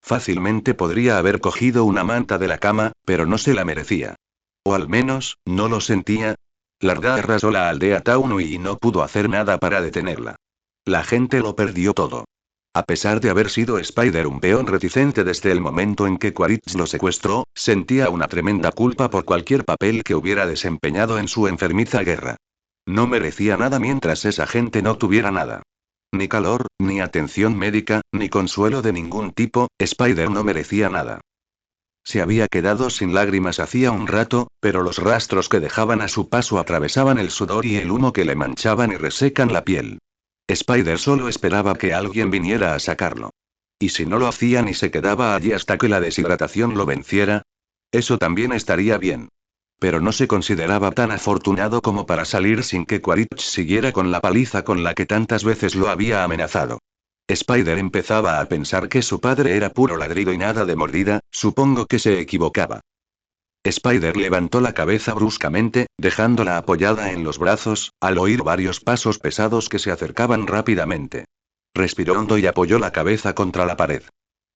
Fácilmente podría haber cogido una manta de la cama, pero no se la merecía. O al menos, no lo sentía. Larda arrasó la aldea Taunui y no pudo hacer nada para detenerla. La gente lo perdió todo. A pesar de haber sido Spider un peón reticente desde el momento en que Quaritch lo secuestró, sentía una tremenda culpa por cualquier papel que hubiera desempeñado en su enfermiza guerra. No merecía nada mientras esa gente no tuviera nada. Ni calor, ni atención médica, ni consuelo de ningún tipo, Spider no merecía nada. Se había quedado sin lágrimas hacía un rato, pero los rastros que dejaban a su paso atravesaban el sudor y el humo que le manchaban y resecan la piel. Spider solo esperaba que alguien viniera a sacarlo. ¿Y si no lo hacían y se quedaba allí hasta que la deshidratación lo venciera? Eso también estaría bien. Pero no se consideraba tan afortunado como para salir sin que Quaritch siguiera con la paliza con la que tantas veces lo había amenazado. Spider empezaba a pensar que su padre era puro ladrido y nada de mordida, supongo que se equivocaba. Spider levantó la cabeza bruscamente, dejándola apoyada en los brazos, al oír varios pasos pesados que se acercaban rápidamente. Respiró hondo y apoyó la cabeza contra la pared.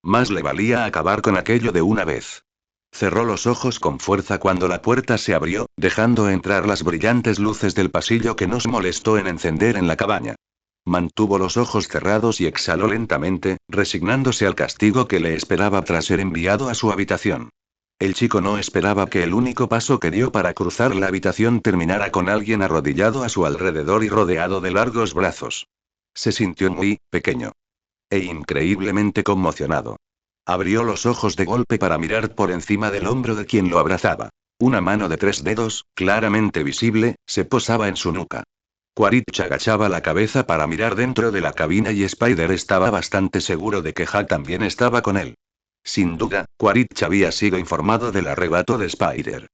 Más le valía acabar con aquello de una vez. Cerró los ojos con fuerza cuando la puerta se abrió, dejando entrar las brillantes luces del pasillo que no se molestó en encender en la cabaña. Mantuvo los ojos cerrados y exhaló lentamente, resignándose al castigo que le esperaba tras ser enviado a su habitación. El chico no esperaba que el único paso que dio para cruzar la habitación terminara con alguien arrodillado a su alrededor y rodeado de largos brazos. Se sintió muy pequeño. E increíblemente conmocionado. Abrió los ojos de golpe para mirar por encima del hombro de quien lo abrazaba. Una mano de 3 dedos, claramente visible, se posaba en su nuca. Quaritch agachaba la cabeza para mirar dentro de la cabina y Spider estaba bastante seguro de que Jack también estaba con él. Sin duda, Quaritch había sido informado del arrebato de Spider.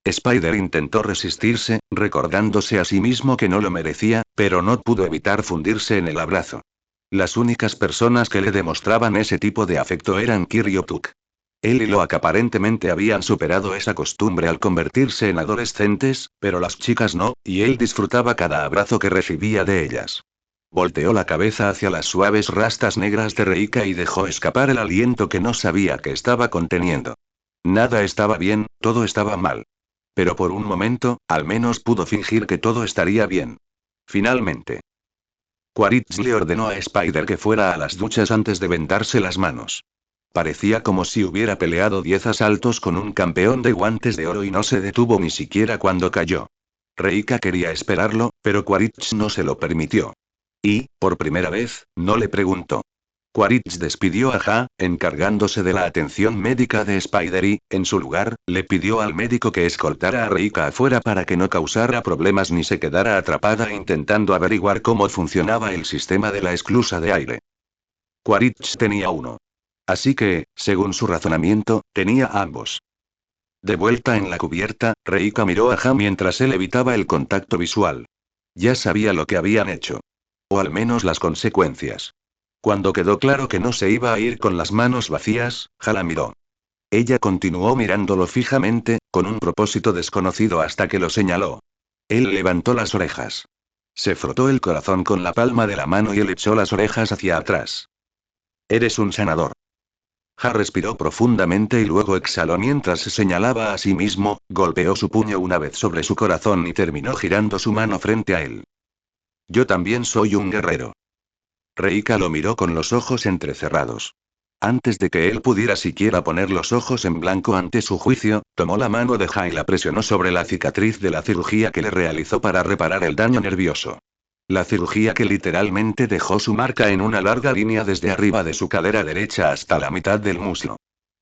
Spider intentó resistirse, recordándose a sí mismo que no lo merecía, pero no pudo evitar fundirse en el abrazo. Las únicas personas que le demostraban ese tipo de afecto eran Kiryu Tuk. Él y Loak aparentemente habían superado esa costumbre al convertirse en adolescentes, pero las chicas no, y él disfrutaba cada abrazo que recibía de ellas. Volteó la cabeza hacia las suaves rastas negras de Reika y dejó escapar el aliento que no sabía que estaba conteniendo. Nada estaba bien, todo estaba mal. Pero por un momento, al menos pudo fingir que todo estaría bien. Finalmente. Quaritch le ordenó a Spider que fuera a las duchas antes de vendarse las manos. Parecía como si hubiera peleado 10 asaltos con un campeón de guantes de oro y no se detuvo ni siquiera cuando cayó. Reika quería esperarlo, pero Quaritch no se lo permitió. Y, por primera vez, no le preguntó. Quaritch despidió a Ja, encargándose de la atención médica de Spider y, en su lugar, le pidió al médico que escoltara a Reika afuera para que no causara problemas ni se quedara atrapada intentando averiguar cómo funcionaba el sistema de la esclusa de aire. Quaritch tenía uno. Así que, según su razonamiento, tenía ambos. De vuelta en la cubierta, Reika miró a Ja mientras él evitaba el contacto visual. Ya sabía lo que habían hecho. O al menos las consecuencias. Cuando quedó claro que no se iba a ir con las manos vacías, Ja la miró. Ella continuó mirándolo fijamente, con un propósito desconocido hasta que lo señaló. Él levantó las orejas. Se frotó el corazón con la palma de la mano y él echó las orejas hacia atrás. Eres un sanador. Ja respiró profundamente y luego exhaló mientras se señalaba a sí mismo, golpeó su puño una vez sobre su corazón y terminó girando su mano frente a él. Yo también soy un guerrero. Reika lo miró con los ojos entrecerrados. Antes de que él pudiera siquiera poner los ojos en blanco ante su juicio, tomó la mano de Ja y la presionó sobre la cicatriz de la cirugía que le realizó para reparar el daño nervioso. La cirugía que literalmente dejó su marca en una larga línea desde arriba de su cadera derecha hasta la mitad del muslo.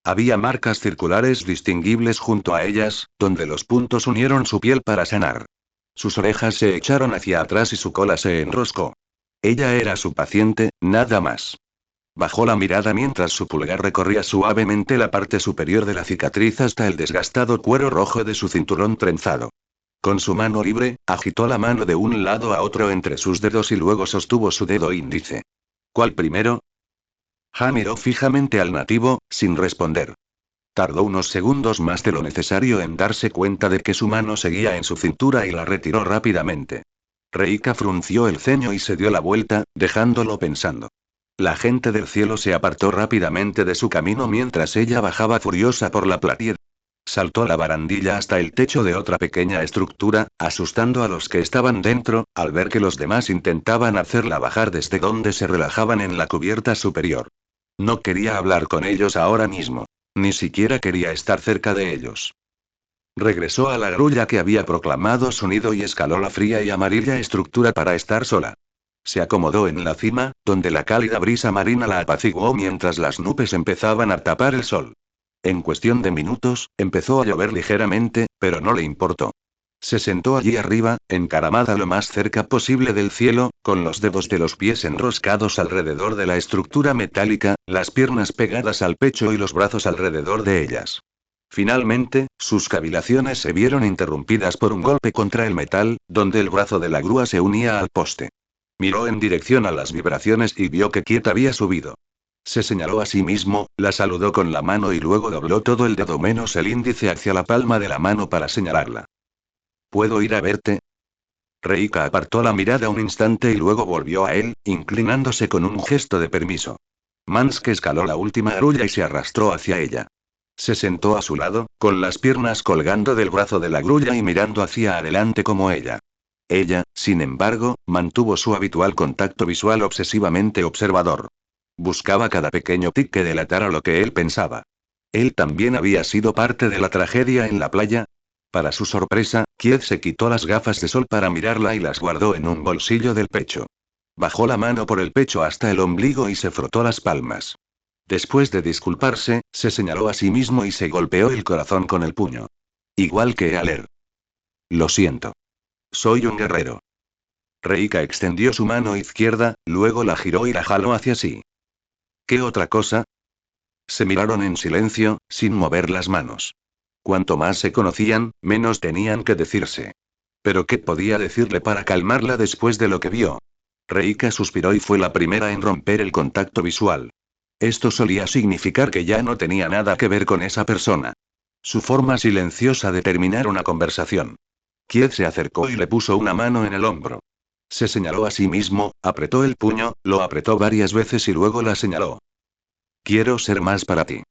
Había marcas circulares distinguibles junto a ellas, donde los puntos unieron su piel para sanar. Sus orejas se echaron hacia atrás y su cola se enroscó. Ella era su paciente, nada más. Bajó la mirada mientras su pulgar recorría suavemente la parte superior de la cicatriz hasta el desgastado cuero rojo de su cinturón trenzado. Con su mano libre, agitó la mano de un lado a otro entre sus dedos y luego sostuvo su dedo índice. ¿Cuál primero? Han miró fijamente al nativo, sin responder. Tardó unos segundos más de lo necesario en darse cuenta de que su mano seguía en su cintura y la retiró rápidamente. Reika frunció el ceño y se dio la vuelta, dejándolo pensando. La gente del cielo se apartó rápidamente de su camino mientras ella bajaba furiosa por la platier. Saltó la barandilla hasta el techo de otra pequeña estructura, asustando a los que estaban dentro, al ver que los demás intentaban hacerla bajar desde donde se relajaban en la cubierta superior. No quería hablar con ellos ahora mismo. Ni siquiera quería estar cerca de ellos. Regresó a la grulla que había proclamado su nido y escaló la fría y amarilla estructura para estar sola. Se acomodó en la cima, donde la cálida brisa marina la apaciguó mientras las nubes empezaban a tapar el sol. En cuestión de minutos, empezó a llover ligeramente, pero no le importó. Se sentó allí arriba, encaramada lo más cerca posible del cielo, con los dedos de los pies enroscados alrededor de la estructura metálica, las piernas pegadas al pecho y los brazos alrededor de ellas. Finalmente, sus cavilaciones se vieron interrumpidas por un golpe contra el metal, donde el brazo de la grúa se unía al poste. Miró en dirección a las vibraciones y vio que Kiet había subido. Se señaló a sí mismo, la saludó con la mano y luego dobló todo el dedo menos el índice hacia la palma de la mano para señalarla. ¿Puedo ir a verte? Reika apartó la mirada un instante y luego volvió a él, inclinándose con un gesto de permiso. Manske escaló la última grulla y se arrastró hacia ella. Se sentó a su lado, con las piernas colgando del brazo de la grulla y mirando hacia adelante como ella. Ella, sin embargo, mantuvo su habitual contacto visual obsesivamente observador. Buscaba cada pequeño tic que delatara lo que él pensaba. Él también había sido parte de la tragedia en la playa. Para su sorpresa, Kiet se quitó las gafas de sol para mirarla y las guardó en un bolsillo del pecho. Bajó la mano por el pecho hasta el ombligo y se frotó las palmas. Después de disculparse, se señaló a sí mismo y se golpeó el corazón con el puño. Igual que Aler. Lo siento. Soy un guerrero. Reika extendió su mano izquierda, luego la giró y la jaló hacia sí. ¿Qué otra cosa? Se miraron en silencio, sin mover las manos. Cuanto más se conocían, menos tenían que decirse. Pero ¿qué podía decirle para calmarla después de lo que vio? Reika suspiró y fue la primera en romper el contacto visual. Esto solía significar que ya no tenía nada que ver con esa persona. Su forma silenciosa de terminar una conversación. Kiet se acercó y le puso una mano en el hombro. Se señaló a sí mismo, apretó el puño, lo apretó varias veces y luego la señaló. Quiero ser más para ti.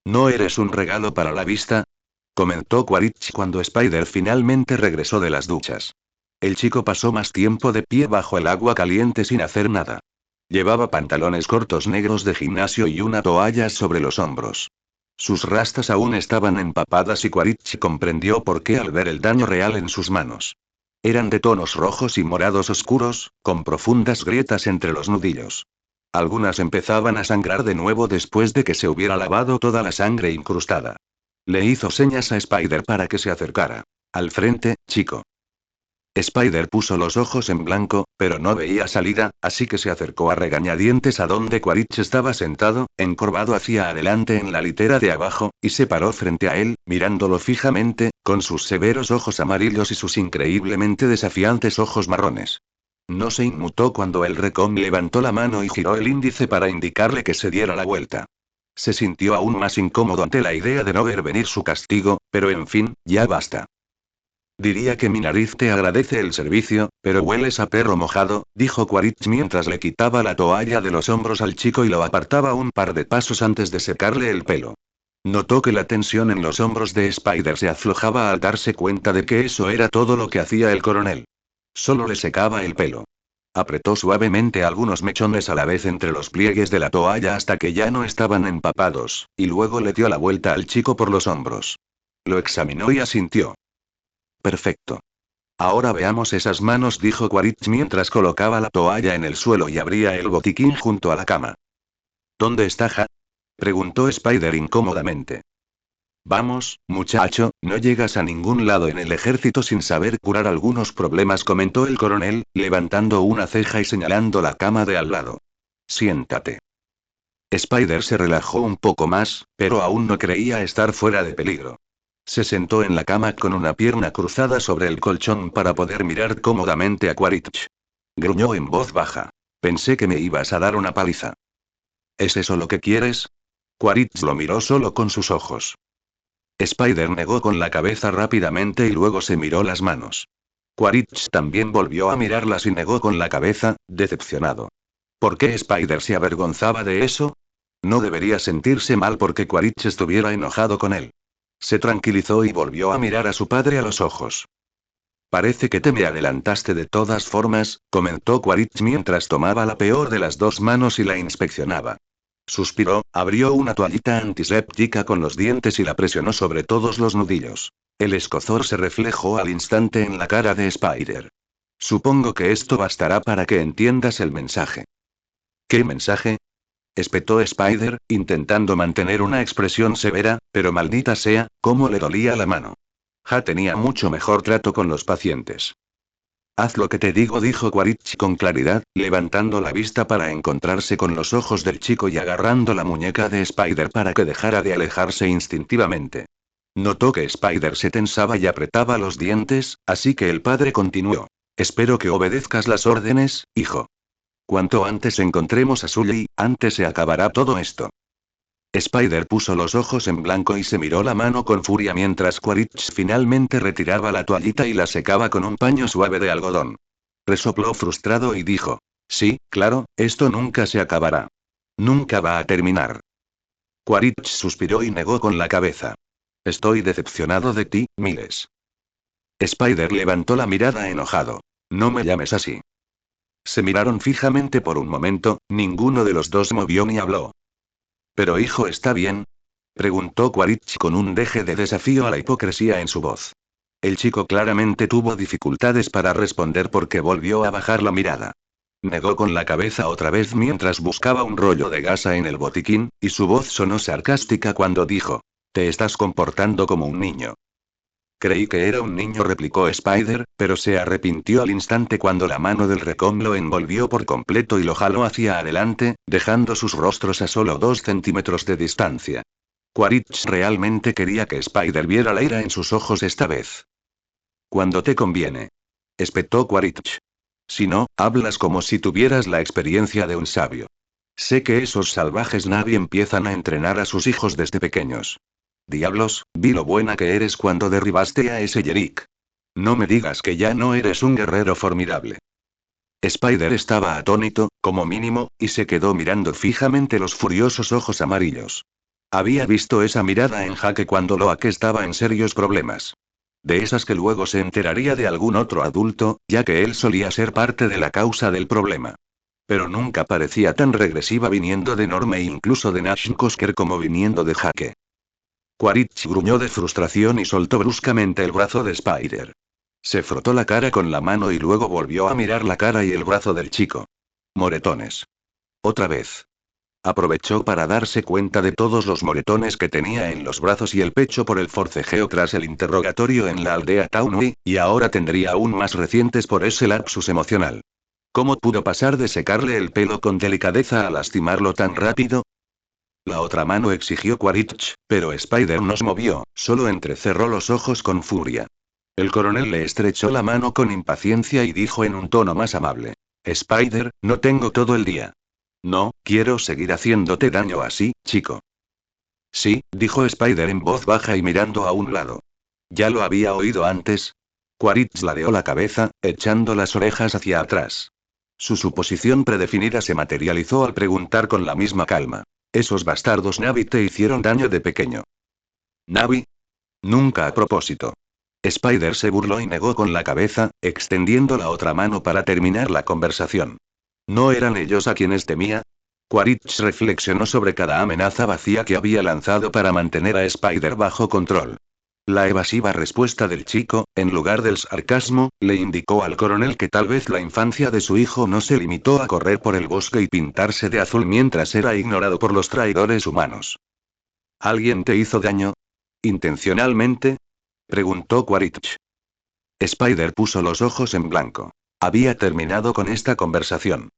¿No eres un regalo para la vista? Comentó Quaritch cuando Spider finalmente regresó de las duchas. El chico pasó más tiempo de pie bajo el agua caliente sin hacer nada. Llevaba pantalones cortos negros de gimnasio y una toalla sobre los hombros. Sus rastas aún estaban empapadas y Quaritch comprendió por qué al ver el daño real en sus manos. Eran de tonos rojos y morados oscuros, con profundas grietas entre los nudillos. Algunas empezaban a sangrar de nuevo después de que se hubiera lavado toda la sangre incrustada. Le hizo señas a Spider para que se acercara. Al frente, chico. Spider puso los ojos en blanco, pero no veía salida, así que se acercó a regañadientes a donde Quaritch estaba sentado, encorvado hacia adelante en la litera de abajo, y se paró frente a él, mirándolo fijamente, con sus severos ojos amarillos y sus increíblemente desafiantes ojos marrones. No se inmutó cuando el Recom levantó la mano y giró el índice para indicarle que se diera la vuelta. Se sintió aún más incómodo ante la idea de no ver venir su castigo, pero en fin, ya basta. Diría que mi nariz te agradece el servicio, pero hueles a perro mojado, dijo Quaritch mientras le quitaba la toalla de los hombros al chico y lo apartaba un par de pasos antes de secarle el pelo. Notó que la tensión en los hombros de Spider se aflojaba al darse cuenta de que eso era todo lo que hacía el coronel. Solo le secaba el pelo. Apretó suavemente algunos mechones a la vez entre los pliegues de la toalla hasta que ya no estaban empapados, y luego le dio la vuelta al chico por los hombros. Lo examinó y asintió. Perfecto. Ahora veamos esas manos, dijo Quaritch mientras colocaba la toalla en el suelo y abría el botiquín junto a la cama. ¿Dónde está Ja? Preguntó Spider incómodamente. Vamos, muchacho, no llegas a ningún lado en el ejército sin saber curar algunos problemas, comentó el coronel, levantando una ceja y señalando la cama de al lado. Siéntate. Spider se relajó un poco más, pero aún no creía estar fuera de peligro. Se sentó en la cama con una pierna cruzada sobre el colchón para poder mirar cómodamente a Quaritch. Gruñó en voz baja. Pensé que me ibas a dar una paliza. ¿Es eso lo que quieres? Quaritch lo miró solo con sus ojos. Spider negó con la cabeza rápidamente y luego se miró las manos. Quaritch también volvió a mirarlas y negó con la cabeza, decepcionado. ¿Por qué Spider se avergonzaba de eso? No debería sentirse mal porque Quaritch estuviera enojado con él. Se tranquilizó y volvió a mirar a su padre a los ojos. Parece que te me adelantaste de todas formas, comentó Quaritch mientras tomaba la peor de las dos manos y la inspeccionaba. Suspiró, abrió una toallita antiséptica con los dientes y la presionó sobre todos los nudillos. El escozor se reflejó al instante en la cara de Spider. Supongo que esto bastará para que entiendas el mensaje. ¿Qué mensaje? Espetó Spider, intentando mantener una expresión severa, pero maldita sea, cómo le dolía la mano. Ja tenía mucho mejor trato con los pacientes. Haz lo que te digo, dijo Quaritch con claridad, levantando la vista para encontrarse con los ojos del chico y agarrando la muñeca de Spider para que dejara de alejarse instintivamente. Notó que Spider se tensaba y apretaba los dientes, así que el padre continuó. Espero que obedezcas las órdenes, hijo. Cuanto antes encontremos a Sully, antes se acabará todo esto. Spider puso los ojos en blanco y se miró la mano con furia mientras Quaritch finalmente retiraba la toallita y la secaba con un paño suave de algodón. Resopló frustrado y dijo: Sí, claro, esto nunca se acabará. Nunca va a terminar. Quaritch suspiró y negó con la cabeza. Estoy decepcionado de ti, Miles. Spider levantó la mirada enojado. No me llames así. Se miraron fijamente por un momento, ninguno de los dos movió ni habló. ¿Pero hijo está bien? Preguntó Quaritch con un deje de desafío a la hipocresía en su voz. El chico claramente tuvo dificultades para responder porque volvió a bajar la mirada. Negó con la cabeza otra vez mientras buscaba un rollo de gasa en el botiquín, y su voz sonó sarcástica cuando dijo: Te estás comportando como un niño. Creí que era un niño, replicó Spider, pero se arrepintió al instante cuando la mano del Recom lo envolvió por completo y lo jaló hacia adelante, dejando sus rostros a solo 2 centímetros de distancia. Quaritch realmente quería que Spider viera la ira en sus ojos esta vez. Cuando te conviene. Espetó Quaritch. Si no, hablas como si tuvieras la experiencia de un sabio. Sé que esos salvajes Navi empiezan a entrenar a sus hijos desde pequeños. Diablos, vi lo buena que eres cuando derribaste a ese Yerick. No me digas que ya no eres un guerrero formidable. Spider estaba atónito, como mínimo, y se quedó mirando fijamente los furiosos ojos amarillos. Había visto esa mirada en Jaque cuando Loak estaba en serios problemas. De esas que luego se enteraría de algún otro adulto, ya que él solía ser parte de la causa del problema. Pero nunca parecía tan regresiva viniendo de Norm e incluso de Nash Kosker como viniendo de Jaque. Quaritch gruñó de frustración y soltó bruscamente el brazo de Spider. Se frotó la cara con la mano y luego volvió a mirar la cara y el brazo del chico. Moretones. Otra vez. Aprovechó para darse cuenta de todos los moretones que tenía en los brazos y el pecho por el forcejeo tras el interrogatorio en la aldea Taunui, y ahora tendría aún más recientes por ese lapsus emocional. ¿Cómo pudo pasar de secarle el pelo con delicadeza a lastimarlo tan rápido? La otra mano, exigió Quaritch, pero Spider no se movió, solo entrecerró los ojos con furia. El coronel le estrechó la mano con impaciencia y dijo en un tono más amable: Spider, no tengo todo el día. No, quiero seguir haciéndote daño así, chico. Sí, dijo Spider en voz baja y mirando a un lado. Ya lo había oído antes. Quaritch ladeó la cabeza, echando las orejas hacia atrás. Su suposición predefinida se materializó al preguntar con la misma calma. Esos bastardos Navi te hicieron daño de pequeño. ¿Navi? Nunca a propósito. Spider se burló y negó con la cabeza, extendiendo la otra mano para terminar la conversación. ¿No eran ellos a quienes temía? Quaritch reflexionó sobre cada amenaza vacía que había lanzado para mantener a Spider bajo control. La evasiva respuesta del chico, en lugar del sarcasmo, le indicó al coronel que tal vez la infancia de su hijo no se limitó a correr por el bosque y pintarse de azul mientras era ignorado por los traidores humanos. ¿Alguien te hizo daño? ¿Intencionalmente? Preguntó Quaritch. Spider puso los ojos en blanco. Había terminado con esta conversación.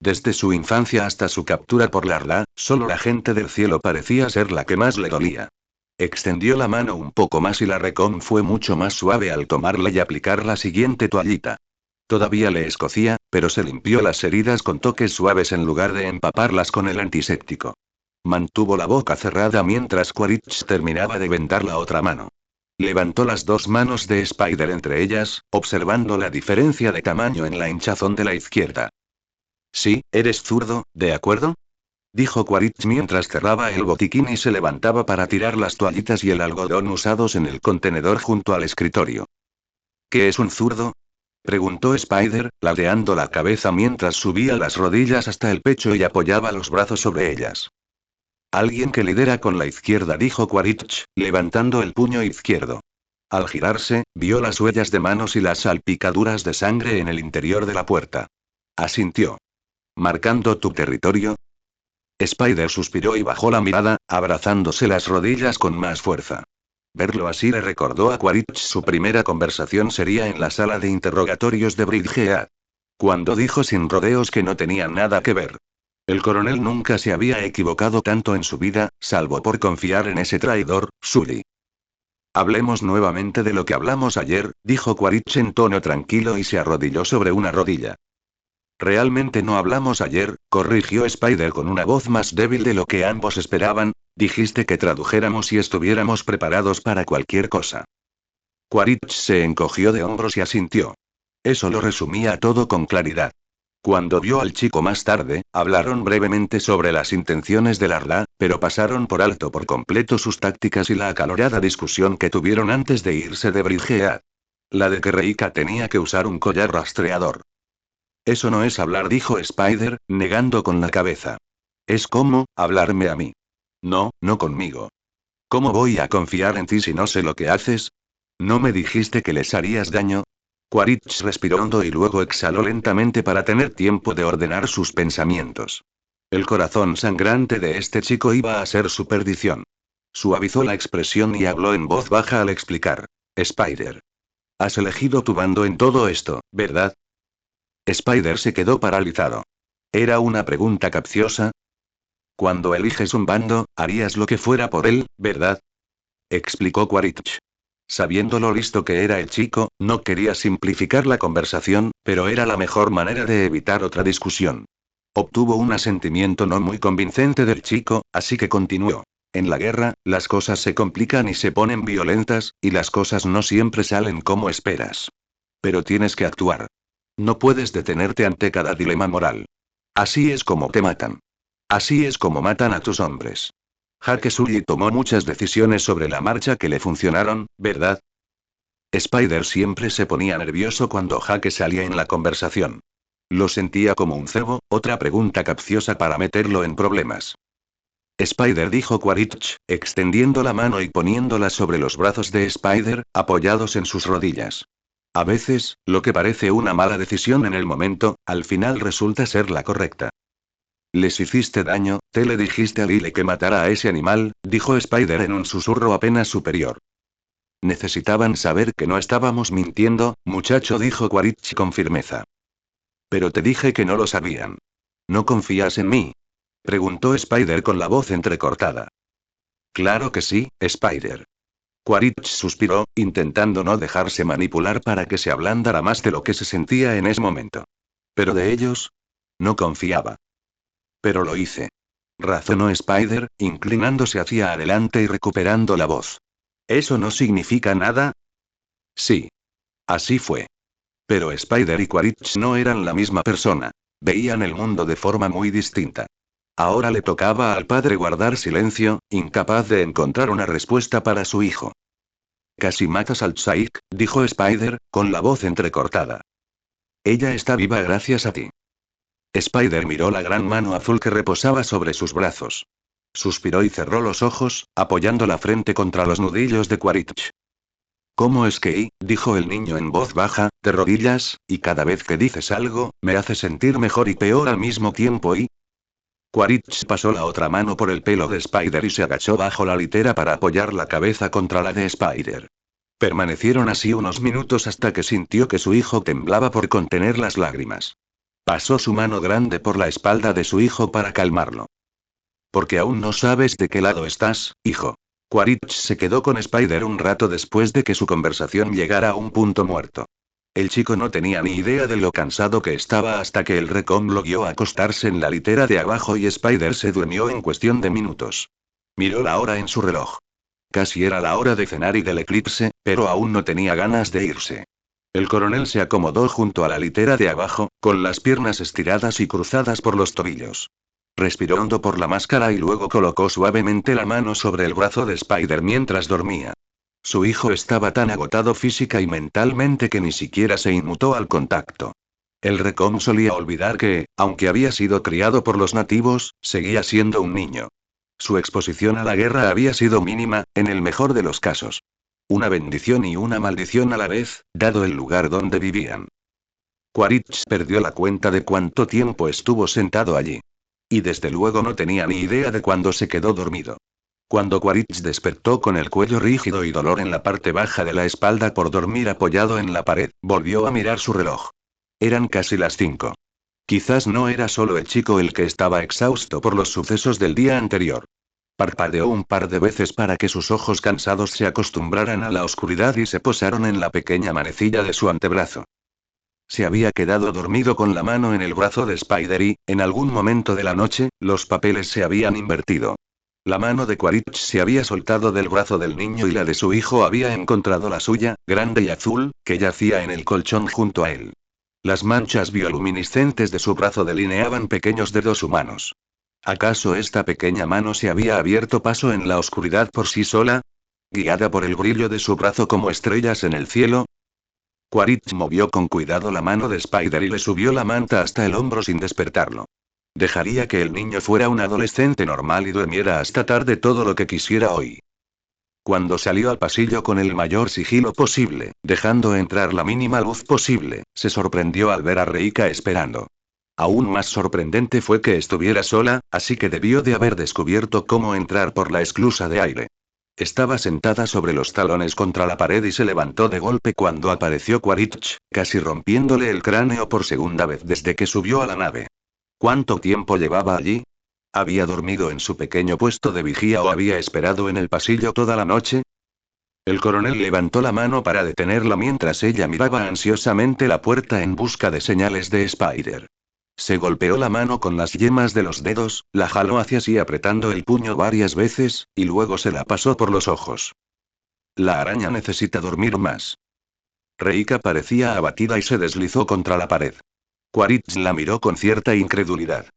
Desde su infancia hasta su captura por la Rla, solo la gente del cielo parecía ser la que más le dolía. Extendió la mano un poco más y la recón fue mucho más suave al tomarla y aplicar la siguiente toallita. Todavía le escocía, pero se limpió las heridas con toques suaves en lugar de empaparlas con el antiséptico. Mantuvo la boca cerrada mientras Quaritch terminaba de vendar la otra mano. Levantó las dos manos de Spider entre ellas, observando la diferencia de tamaño en la hinchazón de la izquierda. Sí, eres zurdo, ¿de acuerdo? Dijo Quaritch mientras cerraba el botiquín y se levantaba para tirar las toallitas y el algodón usados en el contenedor junto al escritorio. ¿Qué es un zurdo? Preguntó Spider, ladeando la cabeza mientras subía las rodillas hasta el pecho y apoyaba los brazos sobre ellas. Alguien que lidera con la izquierda, dijo Quaritch, levantando el puño izquierdo. Al girarse, vio las huellas de manos y las salpicaduras de sangre en el interior de la puerta. Asintió. ¿Marcando tu territorio? Spider suspiró y bajó la mirada, abrazándose las rodillas con más fuerza. Verlo así le recordó a Quaritch su primera conversación sería en la sala de interrogatorios de Bridgehead. Cuando dijo sin rodeos que no tenía nada que ver. El coronel nunca se había equivocado tanto en su vida, salvo por confiar en ese traidor, Sully. Hablemos nuevamente de lo que hablamos ayer, dijo Quaritch en tono tranquilo y se arrodilló sobre una rodilla. Realmente no hablamos ayer, corrigió Spider con una voz más débil de lo que ambos esperaban, dijiste que tradujéramos y estuviéramos preparados para cualquier cosa. Quaritch se encogió de hombros y asintió. Eso lo resumía todo con claridad. Cuando vio al chico más tarde, hablaron brevemente sobre las intenciones de la Rla, pero pasaron por alto por completo sus tácticas y la acalorada discusión que tuvieron antes de irse de Bridgehead. La de que Reika tenía que usar un collar rastreador. Eso no es hablar, dijo Spider, negando con la cabeza. Es como, hablarme a mí. No, no conmigo. ¿Cómo voy a confiar en ti si no sé lo que haces? ¿No me dijiste que les harías daño? Quaritch respiró hondo y luego exhaló lentamente para tener tiempo de ordenar sus pensamientos. El corazón sangrante de este chico iba a ser su perdición. Suavizó la expresión y habló en voz baja al explicar. Spider. Has elegido tu bando en todo esto, ¿verdad? Spider se quedó paralizado. ¿Era una pregunta capciosa? Cuando eliges un bando, harías lo que fuera por él, ¿verdad? Explicó Quaritch. Sabiendo lo listo que era el chico, no quería simplificar la conversación, pero era la mejor manera de evitar otra discusión. Obtuvo un asentimiento no muy convincente del chico, así que continuó. En la guerra, las cosas se complican y se ponen violentas, y las cosas no siempre salen como esperas. Pero tienes que actuar. No puedes detenerte ante cada dilema moral. Así es como te matan. Así es como matan a tus hombres. Hake Sully tomó muchas decisiones sobre la marcha que le funcionaron, ¿verdad? Spider siempre se ponía nervioso cuando Hake salía en la conversación. Lo sentía como un cebo, otra pregunta capciosa para meterlo en problemas. Spider, dijo Quaritch, extendiendo la mano y poniéndola sobre los brazos de Spider, apoyados en sus rodillas. A veces, lo que parece una mala decisión en el momento, al final resulta ser la correcta. Les hiciste daño, te le dijiste a Lyle que matara a ese animal, dijo Spider en un susurro apenas superior. Necesitaban saber que no estábamos mintiendo, muchacho, dijo Quaritch con firmeza. Pero te dije que no lo sabían. ¿No confías en mí? Preguntó Spider con la voz entrecortada. Claro que sí, Spider. Quaritch suspiró, intentando no dejarse manipular para que se ablandara más de lo que se sentía en ese momento. Pero de ellos, no confiaba. Pero lo hice. Razonó Spider, inclinándose hacia adelante y recuperando la voz. ¿Eso no significa nada? Sí. Así fue. Pero Spider y Quaritch no eran la misma persona. Veían el mundo de forma muy distinta. Ahora le tocaba al padre guardar silencio, incapaz de encontrar una respuesta para su hijo. Casi matas al Tsaik, dijo Spider, con la voz entrecortada. Ella está viva gracias a ti. Spider miró la gran mano azul que reposaba sobre sus brazos. Suspiró y cerró los ojos, apoyando la frente contra los nudillos de Quaritch. ¿Cómo es que dijo el niño en voz baja, de rodillas, y cada vez que dices algo, me hace sentir mejor y peor al mismo tiempo Quaritch pasó la otra mano por el pelo de Spider y se agachó bajo la litera para apoyar la cabeza contra la de Spider. Permanecieron así unos minutos hasta que sintió que su hijo temblaba por contener las lágrimas. Pasó su mano grande por la espalda de su hijo para calmarlo. Porque aún no sabes de qué lado estás, hijo. Quaritch se quedó con Spider un rato después de que su conversación llegara a un punto muerto. El chico no tenía ni idea de lo cansado que estaba hasta que el recom lo guió a acostarse en la litera de abajo y Spider se durmió en cuestión de minutos. Miró la hora en su reloj. Casi era la hora de cenar y del eclipse, pero aún no tenía ganas de irse. El coronel se acomodó junto a la litera de abajo, con las piernas estiradas y cruzadas por los tobillos. Respiró hondo por la máscara y luego colocó suavemente la mano sobre el brazo de Spider mientras dormía. Su hijo estaba tan agotado física y mentalmente que ni siquiera se inmutó al contacto. El recom solía olvidar que, aunque había sido criado por los nativos, seguía siendo un niño. Su exposición a la guerra había sido mínima, en el mejor de los casos. Una bendición y una maldición a la vez, dado el lugar donde vivían. Quaritch perdió la cuenta de cuánto tiempo estuvo sentado allí. Y desde luego no tenía ni idea de cuándo se quedó dormido. Cuando Quaritch despertó con el cuello rígido y dolor en la parte baja de la espalda por dormir apoyado en la pared, volvió a mirar su reloj. Eran casi las 5. Quizás no era solo el chico el que estaba exhausto por los sucesos del día anterior. Parpadeó un par de veces para que sus ojos cansados se acostumbraran a la oscuridad y se posaron en la pequeña manecilla de su antebrazo. Se había quedado dormido con la mano en el brazo de Spider y, en algún momento de la noche, los papeles se habían invertido. La mano de Quaritch se había soltado del brazo del niño y la de su hijo había encontrado la suya, grande y azul, que yacía en el colchón junto a él. Las manchas bioluminiscentes de su brazo delineaban pequeños dedos humanos. ¿Acaso esta pequeña mano se había abierto paso en la oscuridad por sí sola? ¿Guiada por el brillo de su brazo como estrellas en el cielo? Quaritch movió con cuidado la mano de Spider y le subió la manta hasta el hombro sin despertarlo. Dejaría que el niño fuera un adolescente normal y durmiera hasta tarde todo lo que quisiera hoy. Cuando salió al pasillo con el mayor sigilo posible, dejando entrar la mínima luz posible, se sorprendió al ver a Reika esperando. Aún más sorprendente fue que estuviera sola, así que debió de haber descubierto cómo entrar por la esclusa de aire. Estaba sentada sobre los talones contra la pared y se levantó de golpe cuando apareció Quaritch, casi rompiéndole el cráneo por segunda vez desde que subió a la nave. ¿Cuánto tiempo llevaba allí? ¿Había dormido en su pequeño puesto de vigía o había esperado en el pasillo toda la noche? El coronel levantó la mano para detenerla mientras ella miraba ansiosamente la puerta en busca de señales de Spider. Se golpeó la mano con las yemas de los dedos, la jaló hacia sí apretando el puño varias veces, y luego se la pasó por los ojos. La araña necesita dormir más. Reika parecía abatida y se deslizó contra la pared. Quaritch la miró con cierta incredulidad.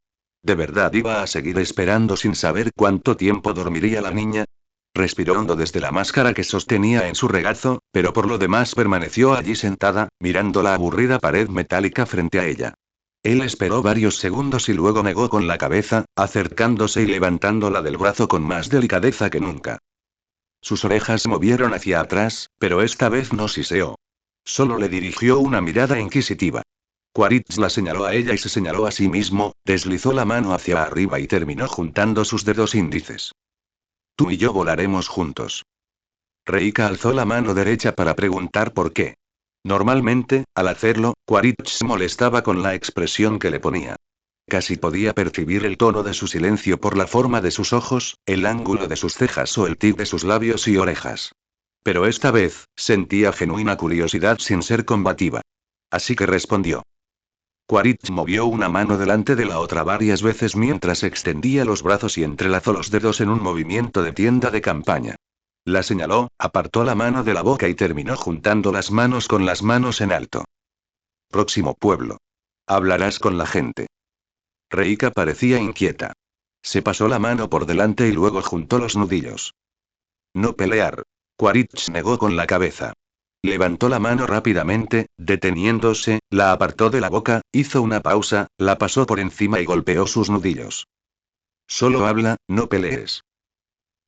¿De verdad iba a seguir esperando sin saber cuánto tiempo dormiría la niña? Respiró hondo desde la máscara que sostenía en su regazo, pero por lo demás permaneció allí sentada, mirando la aburrida pared metálica frente a ella. Él esperó varios segundos y luego negó con la cabeza, acercándose y levantándola del brazo con más delicadeza que nunca. Sus orejas se movieron hacia atrás, pero esta vez no siseó. Solo le dirigió una mirada inquisitiva. Quaritch la señaló a ella y se señaló a sí mismo, deslizó la mano hacia arriba y terminó juntando sus dedos índices. Tú y yo volaremos juntos. Reika alzó la mano derecha para preguntar por qué. Normalmente, al hacerlo, Quaritch se molestaba con la expresión que le ponía. Casi podía percibir el tono de su silencio por la forma de sus ojos, el ángulo de sus cejas o el tic de sus labios y orejas. Pero esta vez, sentía genuina curiosidad sin ser combativa. Así que respondió. Quaritch movió una mano delante de la otra varias veces mientras extendía los brazos y entrelazó los dedos en un movimiento de tienda de campaña. La señaló, apartó la mano de la boca y terminó juntando las manos con las manos en alto. Próximo pueblo. Hablarás con la gente. Reika parecía inquieta. Se pasó la mano por delante y luego juntó los nudillos. No pelear. Quaritch negó con la cabeza. Levantó la mano rápidamente, deteniéndose, la apartó de la boca, hizo una pausa, la pasó por encima y golpeó sus nudillos. Solo habla, no pelees.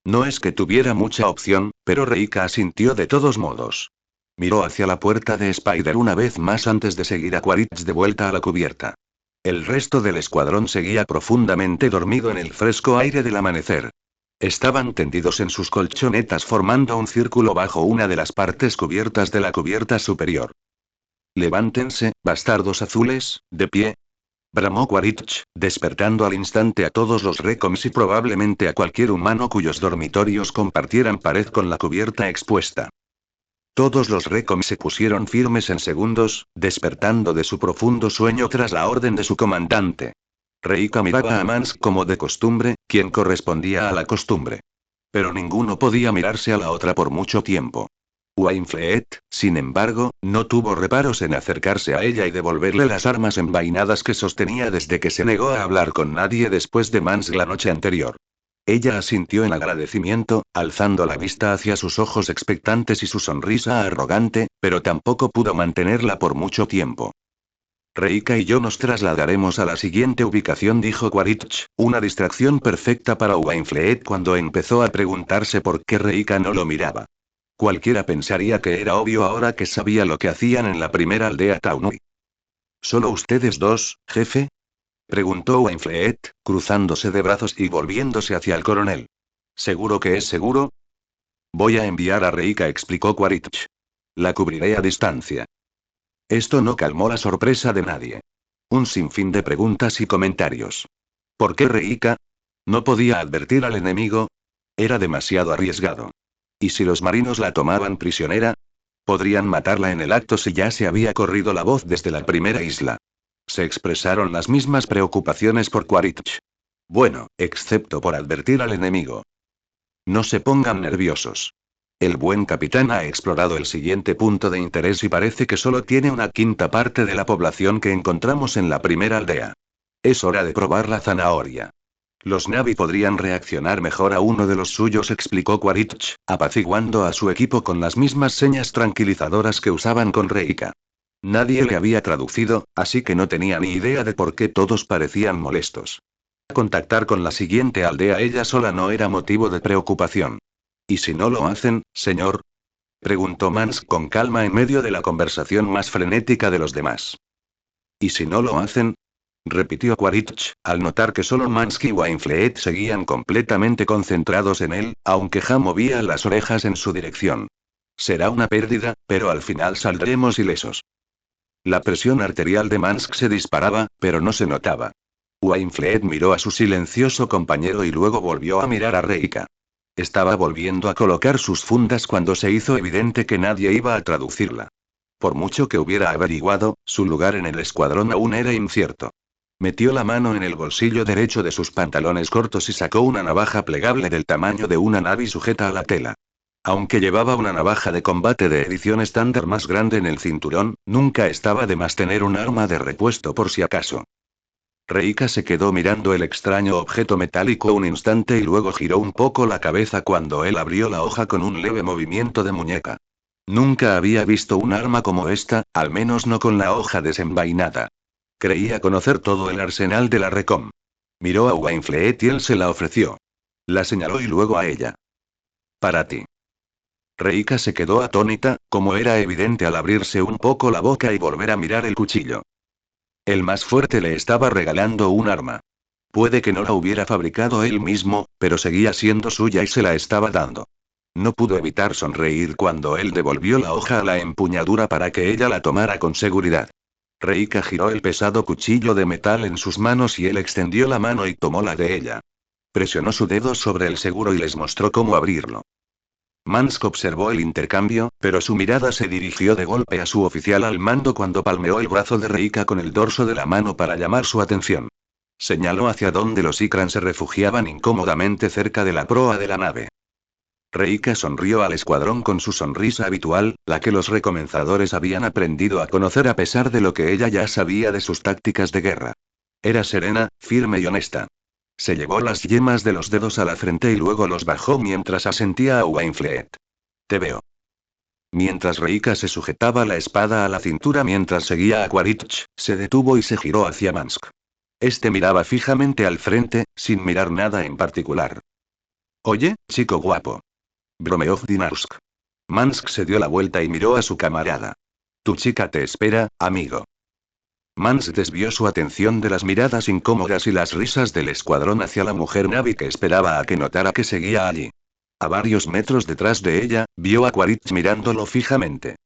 No es que tuviera mucha opción, pero Reika asintió de todos modos. Miró hacia la puerta de Spider una vez más antes de seguir a Quaritch de vuelta a la cubierta. El resto del escuadrón seguía profundamente dormido en el fresco aire del amanecer. Estaban tendidos en sus colchonetas formando un círculo bajo una de las partes cubiertas de la cubierta superior. Levántense, bastardos azules, de pie. bramó Quaritch, despertando al instante a todos los Recoms y probablemente a cualquier humano cuyos dormitorios compartieran pared con la cubierta expuesta. Todos los Recoms se pusieron firmes en segundos, despertando de su profundo sueño tras la orden de su comandante. Reika miraba a Mansk como de costumbre, quien correspondía a la costumbre. Pero ninguno podía mirarse a la otra por mucho tiempo. Wainfleet, sin embargo, no tuvo reparos en acercarse a ella y devolverle las armas envainadas que sostenía desde que se negó a hablar con nadie después de Mansk la noche anterior. Ella asintió en agradecimiento, alzando la vista hacia sus ojos expectantes y su sonrisa arrogante, pero tampoco pudo mantenerla por mucho tiempo. Reika y yo nos trasladaremos a la siguiente ubicación, dijo Quaritch, una distracción perfecta para Wainfleet cuando empezó a preguntarse por qué Reika no lo miraba. Cualquiera pensaría que era obvio ahora que sabía lo que hacían en la primera aldea Taunui. ¿Solo ustedes dos, jefe? Preguntó Wainfleet, cruzándose de brazos y volviéndose hacia el coronel. ¿Seguro que es seguro? Voy a enviar a Reika, explicó Quaritch. La cubriré a distancia. Esto no calmó la sorpresa de nadie. Un sinfín de preguntas y comentarios. ¿Por qué Reika? ¿No podía advertir al enemigo? Era demasiado arriesgado. ¿Y si los marinos la tomaban prisionera? Podrían matarla en el acto si ya se había corrido la voz desde la primera isla. Se expresaron las mismas preocupaciones por Quaritch. Bueno, excepto por advertir al enemigo. No se pongan nerviosos. El buen capitán ha explorado el siguiente punto de interés y parece que solo tiene una quinta parte de la población que encontramos en la primera aldea. Es hora de probar la zanahoria. Los Navi podrían reaccionar mejor a uno de los suyos, explicó Quaritch, apaciguando a su equipo con las mismas señas tranquilizadoras que usaban con Reika. Nadie le había traducido, así que no tenía ni idea de por qué todos parecían molestos. Contactar con la siguiente aldea ella sola no era motivo de preocupación. ¿Y si no lo hacen, señor? Preguntó Mansk con calma en medio de la conversación más frenética de los demás. ¿Y si no lo hacen? Repitió Quaritch, al notar que solo Mansk y Wainfleet seguían completamente concentrados en él, aunque Ja movía las orejas en su dirección. Será una pérdida, pero al final saldremos ilesos. La presión arterial de Mansk se disparaba, pero no se notaba. Wainfleet miró a su silencioso compañero y luego volvió a mirar a Reika. Estaba volviendo a colocar sus fundas cuando se hizo evidente que nadie iba a traducirla. Por mucho que hubiera averiguado, su lugar en el escuadrón aún era incierto. Metió la mano en el bolsillo derecho de sus pantalones cortos y sacó una navaja plegable del tamaño de una Navi sujeta a la tela. Aunque llevaba una navaja de combate de edición estándar más grande en el cinturón, nunca estaba de más tener un arma de repuesto por si acaso. Reika se quedó mirando el extraño objeto metálico un instante y luego giró un poco la cabeza cuando él abrió la hoja con un leve movimiento de muñeca. Nunca había visto un arma como esta, al menos no con la hoja desenvainada. Creía conocer todo el arsenal de la Recom. Miró a Wainfleet y él se la ofreció. La señaló y luego a ella. Para ti. Reika se quedó atónita, como era evidente al abrirse un poco la boca y volver a mirar el cuchillo. El más fuerte le estaba regalando un arma. Puede que no la hubiera fabricado él mismo, pero seguía siendo suya y se la estaba dando. No pudo evitar sonreír cuando él devolvió la hoja a la empuñadura para que ella la tomara con seguridad. Reika giró el pesado cuchillo de metal en sus manos y él extendió la mano y tomó la de ella. Presionó su dedo sobre el seguro y les mostró cómo abrirlo. Mansk observó el intercambio, pero su mirada se dirigió de golpe a su oficial al mando cuando palmeó el brazo de Reika con el dorso de la mano para llamar su atención. Señaló hacia donde los Ikran se refugiaban incómodamente cerca de la proa de la nave. Reika sonrió al escuadrón con su sonrisa habitual, la que los recomenzadores habían aprendido a conocer a pesar de lo que ella ya sabía de sus tácticas de guerra. Era serena, firme y honesta. Se llevó las yemas de los dedos a la frente y luego los bajó mientras asentía a Wainfleet. Te veo. Mientras Reika se sujetaba la espada a la cintura mientras seguía a Quaritch, se detuvo y se giró hacia Mansk. Este miraba fijamente al frente, sin mirar nada en particular. Oye, chico guapo. Bromeó Dinarsk. Mansk se dio la vuelta y miró a su camarada. Tu chica te espera, amigo. Mansk desvió su atención de las miradas incómodas y las risas del escuadrón hacia la mujer Navi que esperaba a que notara que seguía allí. A varios metros detrás de ella, vio a Quaritch mirándolo fijamente.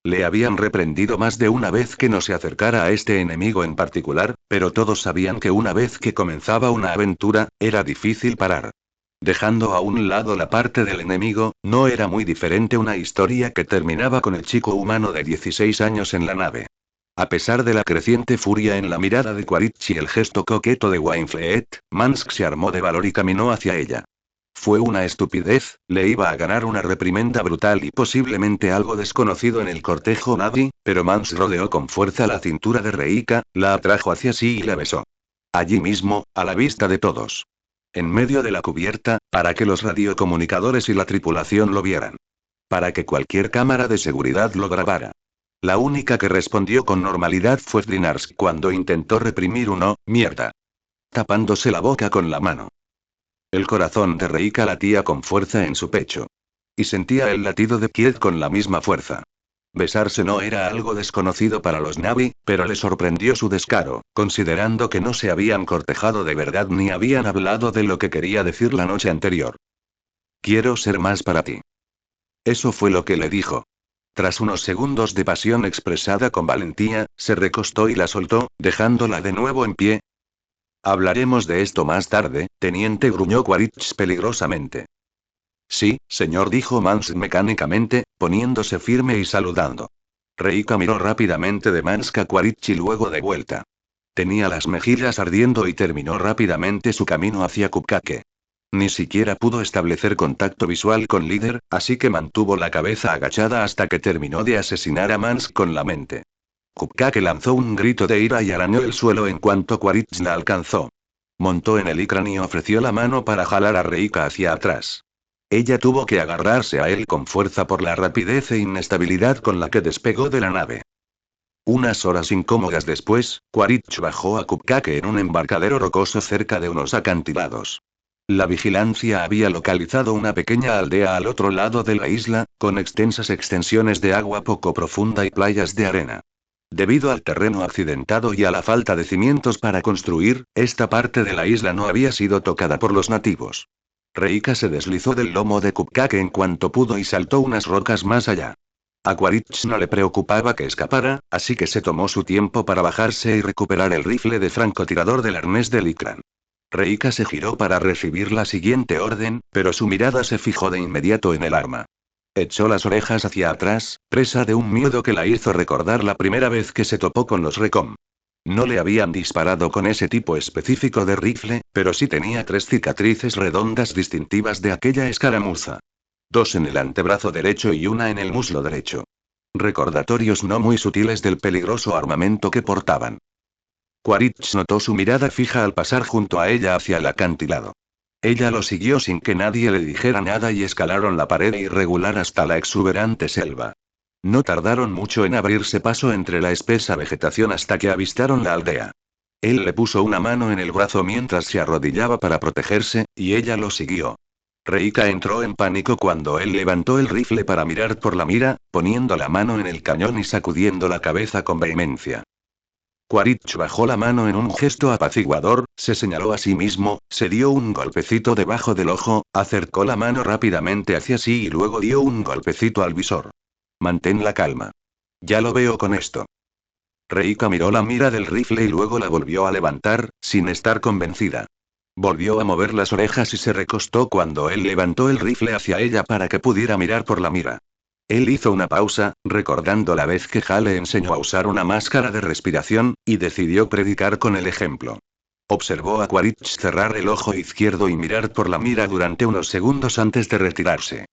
Le habían reprendido más de una vez que no se acercara a este enemigo en particular, pero todos sabían que una vez que comenzaba una aventura, era difícil parar. Dejando a un lado la parte del enemigo, no era muy diferente una historia que terminaba con el chico humano de 16 años en la nave. A pesar de la creciente furia en la mirada de Quaritch y el gesto coqueto de Wainfleet, Mansk se armó de valor y caminó hacia ella. Fue una estupidez, le iba a ganar una reprimenda brutal y posiblemente algo desconocido en el cortejo Navi, pero Mansk rodeó con fuerza la cintura de Reika, la atrajo hacia sí y la besó. Allí mismo, a la vista de todos. En medio de la cubierta, para que los radiocomunicadores y la tripulación lo vieran. Para que cualquier cámara de seguridad lo grabara. La única que respondió con normalidad fue Drinarsk cuando intentó reprimir un "oh, mierda", tapándose la boca con la mano. El corazón de Reika latía con fuerza en su pecho. Y sentía el latido de Kiev con la misma fuerza. Besarse no era algo desconocido para los Navi, pero le sorprendió su descaro, considerando que no se habían cortejado de verdad ni habían hablado de lo que quería decir la noche anterior. Quiero ser más para ti. Eso fue lo que le dijo. Tras unos segundos de pasión expresada con valentía, se recostó y la soltó, dejándola de nuevo en pie. Hablaremos de esto más tarde, teniente, gruñó Quaritch peligrosamente. Sí, señor, dijo Mansk mecánicamente, poniéndose firme y saludando. Reika miró rápidamente de Mansk a Quaritch y luego de vuelta. Tenía las mejillas ardiendo y terminó rápidamente su camino hacia Kupkake. Ni siquiera pudo establecer contacto visual con Líder, así que mantuvo la cabeza agachada hasta que terminó de asesinar a Mansk con la mente. Kupkake lanzó un grito de ira y arañó el suelo en cuanto Quaritch la alcanzó. Montó en el Ikran y ofreció la mano para jalar a Reika hacia atrás. Ella tuvo que agarrarse a él con fuerza por la rapidez e inestabilidad con la que despegó de la nave. Unas horas incómodas después, Quaritch bajó a Kupkake en un embarcadero rocoso cerca de unos acantilados. La vigilancia había localizado una pequeña aldea al otro lado de la isla, con extensas extensiones de agua poco profunda y playas de arena. Debido al terreno accidentado y a la falta de cimientos para construir, esta parte de la isla no había sido tocada por los nativos. Reika se deslizó del lomo de Kupkake en cuanto pudo y saltó unas rocas más allá. A Quaritch no le preocupaba que escapara, así que se tomó su tiempo para bajarse y recuperar el rifle de francotirador del arnés del Ikran. Reika se giró para recibir la siguiente orden, pero su mirada se fijó de inmediato en el arma. Echó las orejas hacia atrás, presa de un miedo que la hizo recordar la primera vez que se topó con los Recom. No le habían disparado con ese tipo específico de rifle, pero sí tenía 3 cicatrices redondas distintivas de aquella escaramuza. 2 en el antebrazo derecho y una en el muslo derecho. Recordatorios no muy sutiles del peligroso armamento que portaban. Quaritch notó su mirada fija al pasar junto a ella hacia el acantilado. Ella lo siguió sin que nadie le dijera nada y escalaron la pared irregular hasta la exuberante selva. No tardaron mucho en abrirse paso entre la espesa vegetación hasta que avistaron la aldea. Él le puso una mano en el brazo mientras se arrodillaba para protegerse, y ella lo siguió. Reika entró en pánico cuando él levantó el rifle para mirar por la mira, poniendo la mano en el cañón y sacudiendo la cabeza con vehemencia. Quaritch bajó la mano en un gesto apaciguador, se señaló a sí mismo, se dio un golpecito debajo del ojo, acercó la mano rápidamente hacia sí y luego dio un golpecito al visor. Mantén la calma. Ya lo veo con esto. Reika miró la mira del rifle y luego la volvió a levantar, sin estar convencida. Volvió a mover las orejas y se recostó cuando él levantó el rifle hacia ella para que pudiera mirar por la mira. Él hizo una pausa, recordando la vez que Hale enseñó a usar una máscara de respiración, y decidió predicar con el ejemplo. Observó a Quaritch cerrar el ojo izquierdo y mirar por la mira durante unos segundos antes de retirarse.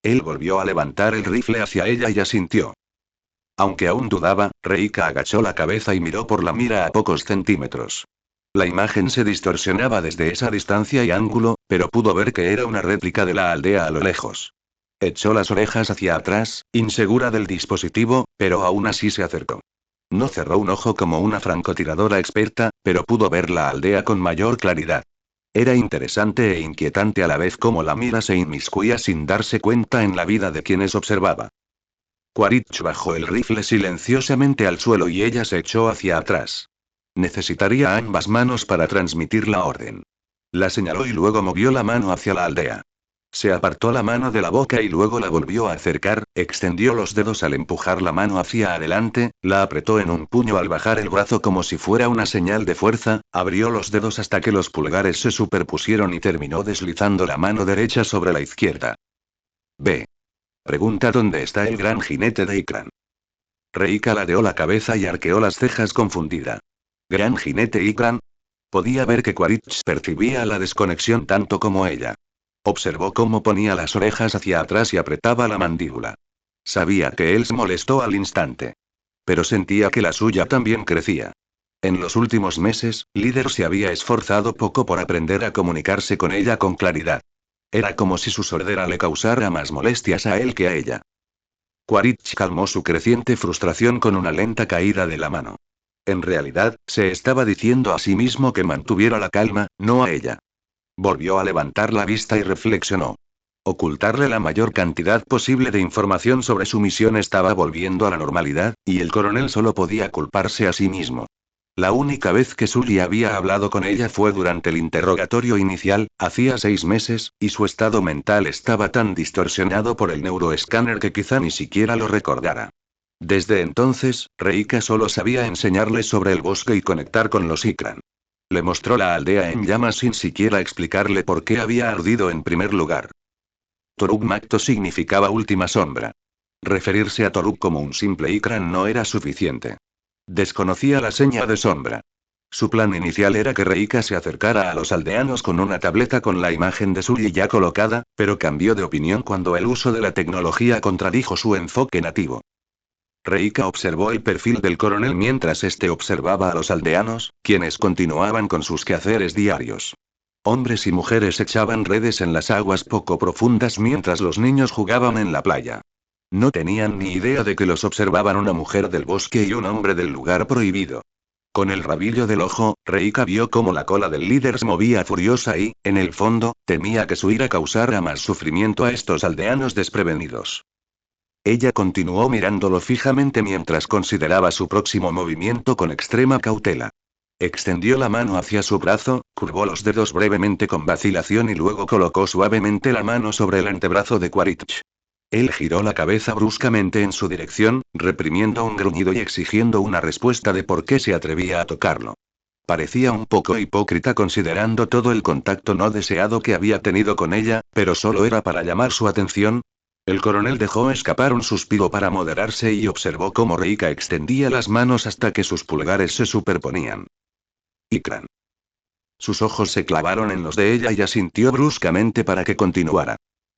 Él volvió a levantar el rifle hacia ella y asintió. Aunque aún dudaba, Reika agachó la cabeza y miró por la mira a pocos centímetros. La imagen se distorsionaba desde esa distancia y ángulo, pero pudo ver que era una réplica de la aldea a lo lejos. Echó las orejas hacia atrás, insegura del dispositivo, pero aún así se acercó. No cerró un ojo como una francotiradora experta, pero pudo ver la aldea con mayor claridad. Era interesante e inquietante a la vez cómo la mira se inmiscuía sin darse cuenta en la vida de quienes observaba. Quaritch bajó el rifle silenciosamente al suelo y ella se echó hacia atrás. Necesitaría ambas manos para transmitir la orden. La señaló y luego movió la mano hacia la aldea. Se apartó la mano de la boca y luego la volvió a acercar, extendió los dedos al empujar la mano hacia adelante, la apretó en un puño al bajar el brazo como si fuera una señal de fuerza, abrió los dedos hasta que los pulgares se superpusieron y terminó deslizando la mano derecha sobre la izquierda. B. Pregunta dónde está el gran jinete de Ikran. Reika ladeó la cabeza y arqueó las cejas confundida. ¿Gran jinete Ikran? Podía ver que Quaritch percibía la desconexión tanto como ella. Observó cómo ponía las orejas hacia atrás y apretaba la mandíbula. Sabía que él se molestó al instante. Pero sentía que la suya también crecía. En los últimos meses, Líder se había esforzado poco por aprender a comunicarse con ella con claridad. Era como si su sordera le causara más molestias a él que a ella. Quaritch calmó su creciente frustración con una lenta caída de la mano. En realidad, se estaba diciendo a sí mismo que mantuviera la calma, no a ella. Volvió a levantar la vista y reflexionó. Ocultarle la mayor cantidad posible de información sobre su misión estaba volviendo a la normalidad, y el coronel solo podía culparse a sí mismo. La única vez que Sully había hablado con ella fue durante el interrogatorio inicial, hacía 6 meses, y su estado mental estaba tan distorsionado por el neuroescáner que quizá ni siquiera lo recordara. Desde entonces, Reika solo sabía enseñarle sobre el bosque y conectar con los Ikran. Le mostró la aldea en llamas sin siquiera explicarle por qué había ardido en primer lugar. Toruk Makto significaba última sombra. Referirse a Toruk como un simple Ikran no era suficiente. Desconocía la seña de sombra. Su plan inicial era que Reika se acercara a los aldeanos con una tableta con la imagen de Sully ya colocada, pero cambió de opinión cuando el uso de la tecnología contradijo su enfoque nativo. Reika observó el perfil del coronel mientras este observaba a los aldeanos, quienes continuaban con sus quehaceres diarios. Hombres y mujeres echaban redes en las aguas poco profundas mientras los niños jugaban en la playa. No tenían ni idea de que los observaban una mujer del bosque y un hombre del lugar prohibido. Con el rabillo del ojo, Reika vio cómo la cola del líder se movía furiosa y, en el fondo, temía que su ira causara más sufrimiento a estos aldeanos desprevenidos. Ella continuó mirándolo fijamente mientras consideraba su próximo movimiento con extrema cautela. Extendió la mano hacia su brazo, curvó los dedos brevemente con vacilación y luego colocó suavemente la mano sobre el antebrazo de Quaritch. Él giró la cabeza bruscamente en su dirección, reprimiendo un gruñido y exigiendo una respuesta de por qué se atrevía a tocarlo. Parecía un poco hipócrita considerando todo el contacto no deseado que había tenido con ella, pero solo era para llamar su atención. El coronel dejó escapar un suspiro para moderarse y observó cómo Reika extendía las manos hasta que sus pulgares se superponían. Ikran. Sus ojos se clavaron en los de ella y asintió bruscamente para que continuara.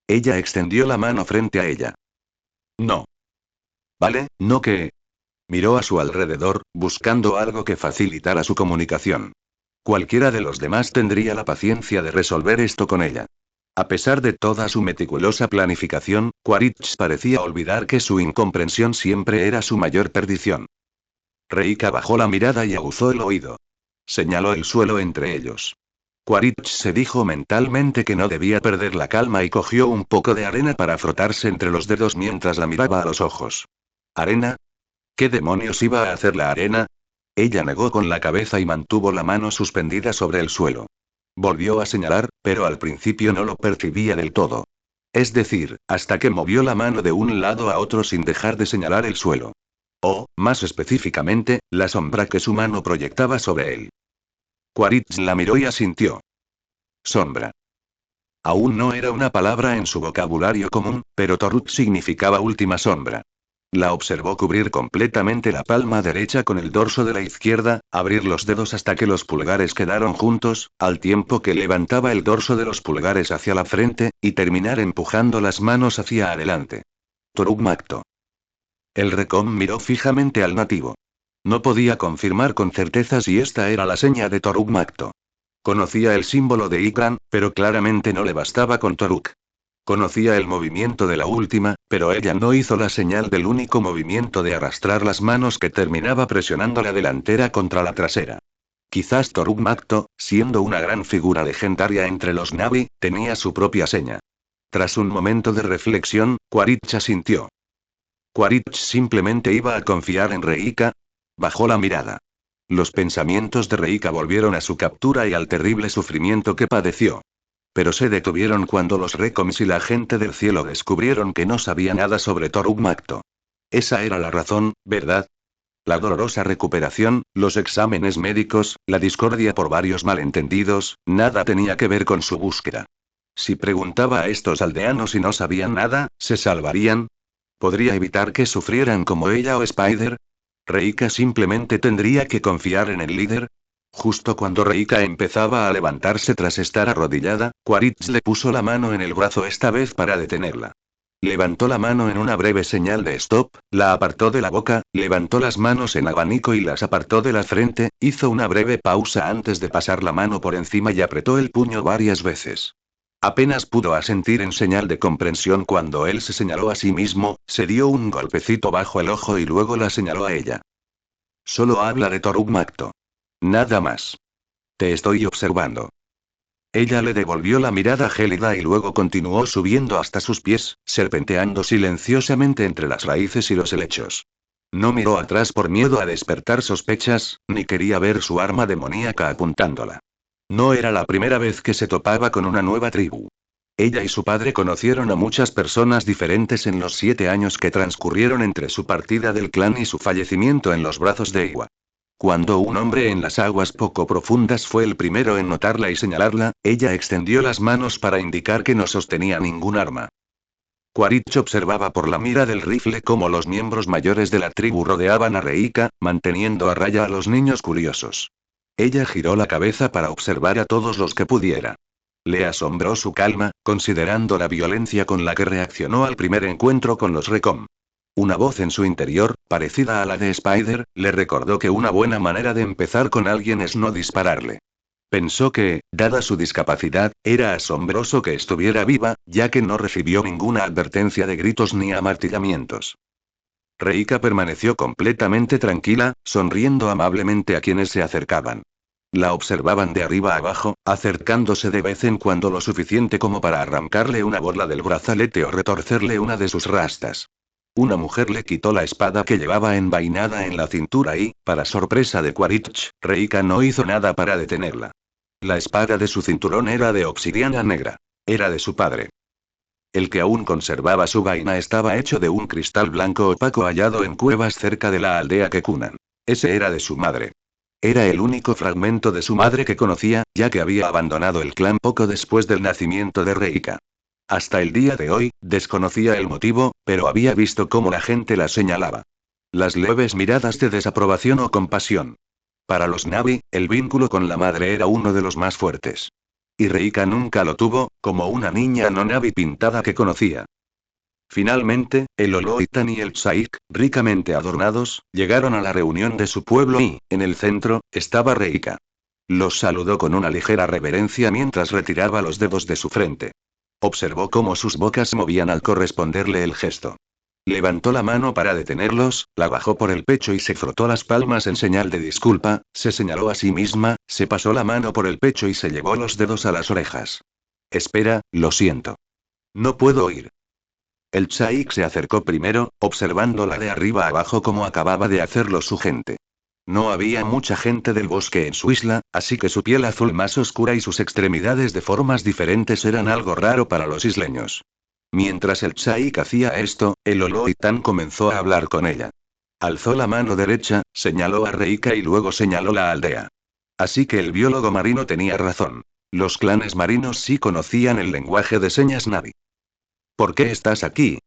Ella extendió la mano frente a ella. No. Vale, no que. Miró a su alrededor, buscando algo que facilitara su comunicación. Cualquiera de los demás tendría la paciencia de resolver esto con ella. A pesar de toda su meticulosa planificación, Quaritch parecía olvidar que su incomprensión siempre era su mayor perdición. Reika bajó la mirada y aguzó el oído. Señaló el suelo entre ellos. Quaritch se dijo mentalmente que no debía perder la calma y cogió un poco de arena para frotarse entre los dedos mientras la miraba a los ojos. ¿Arena? ¿Qué demonios iba a hacer la arena? Ella negó con la cabeza y mantuvo la mano suspendida sobre el suelo. Volvió a señalar, pero al principio no lo percibía del todo. Es decir, hasta que movió la mano de un lado a otro sin dejar de señalar el suelo. O, más específicamente, la sombra que su mano proyectaba sobre él. Quaritch la miró y asintió. Sombra. Aún no era una palabra en su vocabulario común, pero Toruk significaba última sombra. La observó cubrir completamente la palma derecha con el dorso de la izquierda, abrir los dedos hasta que los pulgares quedaron juntos, al tiempo que levantaba el dorso de los pulgares hacia la frente, y terminar empujando las manos hacia adelante. Toruk Makto. El Recon miró fijamente al nativo. No podía confirmar con certeza si esta era la seña de Toruk Makto. Conocía el símbolo de Ikran, pero claramente no le bastaba con Toruk. Conocía el movimiento de la última, pero ella no hizo la señal del único movimiento de arrastrar las manos que terminaba presionando la delantera contra la trasera. Quizás Toruk Makto, siendo una gran figura legendaria entre los Na'vi, tenía su propia seña. Tras un momento de reflexión, Quaritch asintió. Quaritch simplemente iba a confiar en Reika. Bajó la mirada. Los pensamientos de Reika volvieron a su captura y al terrible sufrimiento que padeció. Pero se detuvieron cuando los Recoms y la gente del cielo descubrieron que no sabía nada sobre Toruk Makto. Esa era la razón, ¿verdad? La dolorosa recuperación, los exámenes médicos, la discordia por varios malentendidos, nada tenía que ver con su búsqueda. Si preguntaba a estos aldeanos y no sabían nada, ¿se salvarían? ¿Podría evitar que sufrieran como ella o Spider? ¿Reika simplemente tendría que confiar en el líder? Justo cuando Reika empezaba a levantarse tras estar arrodillada, Quaritch le puso la mano en el brazo esta vez para detenerla. Levantó la mano en una breve señal de stop, la apartó de la boca, levantó las manos en abanico y las apartó de la frente, hizo una breve pausa antes de pasar la mano por encima y apretó el puño varias veces. Apenas pudo asentir en señal de comprensión cuando él se señaló a sí mismo, se dio un golpecito bajo el ojo y luego la señaló a ella. Solo habla de Toruk Makto. Nada más. Te estoy observando. Ella le devolvió la mirada gélida y luego continuó subiendo hasta sus pies, serpenteando silenciosamente entre las raíces y los helechos. No miró atrás por miedo a despertar sospechas, ni quería ver su arma demoníaca apuntándola. No era la primera vez que se topaba con una nueva tribu. Ella y su padre conocieron a muchas personas diferentes en los 7 años que transcurrieron entre su partida del clan y su fallecimiento en los brazos de Iwa. Cuando un hombre en las aguas poco profundas fue el primero en notarla y señalarla, ella extendió las manos para indicar que no sostenía ningún arma. Quaritch observaba por la mira del rifle cómo los miembros mayores de la tribu rodeaban a Reika, manteniendo a raya a los niños curiosos. Ella giró la cabeza para observar a todos los que pudiera. Le asombró su calma, considerando la violencia con la que reaccionó al primer encuentro con los Recom. Una voz en su interior, parecida a la de Spider, le recordó que una buena manera de empezar con alguien es no dispararle. Pensó que, dada su discapacidad, era asombroso que estuviera viva, ya que no recibió ninguna advertencia de gritos ni amartillamientos. Reika permaneció completamente tranquila, sonriendo amablemente a quienes se acercaban. La observaban de arriba abajo, acercándose de vez en cuando lo suficiente como para arrancarle una bola del brazalete o retorcerle una de sus rastas. Una mujer le quitó la espada que llevaba envainada en la cintura y, para sorpresa de Quaritch, Reika no hizo nada para detenerla. La espada de su cinturón era de obsidiana negra. Era de su padre. El que aún conservaba su vaina estaba hecho de un cristal blanco opaco hallado en cuevas cerca de la aldea Kekunan. Ese era de su madre. Era el único fragmento de su madre que conocía, ya que había abandonado el clan poco después del nacimiento de Reika. Hasta el día de hoy, desconocía el motivo, pero había visto cómo la gente la señalaba. Las leves miradas de desaprobación o compasión. Para los Navi, el vínculo con la madre era uno de los más fuertes. Y Reika nunca lo tuvo, como una niña no Navi pintada que conocía. Finalmente, el Oloitan y el Tsaik, ricamente adornados, llegaron a la reunión de su pueblo y, en el centro, estaba Reika. Los saludó con una ligera reverencia mientras retiraba los dedos de su frente. Observó cómo sus bocas se movían al corresponderle el gesto. Levantó la mano para detenerlos, la bajó por el pecho y se frotó las palmas en señal de disculpa, se señaló a sí misma, se pasó la mano por el pecho y se llevó los dedos a las orejas. Espera, lo siento. No puedo oír. El Tsaik se acercó primero, observándola de arriba abajo como acababa de hacerlo su gente. No había mucha gente del bosque en su isla, así que su piel azul más oscura y sus extremidades de formas diferentes eran algo raro para los isleños. Mientras el Tsaik hacía esto, el Oloitan comenzó a hablar con ella. Alzó la mano derecha, señaló a Reika y luego señaló la aldea. Así que el biólogo marino tenía razón. Los clanes marinos sí conocían el lenguaje de señas Navi. ¿Por qué estás aquí?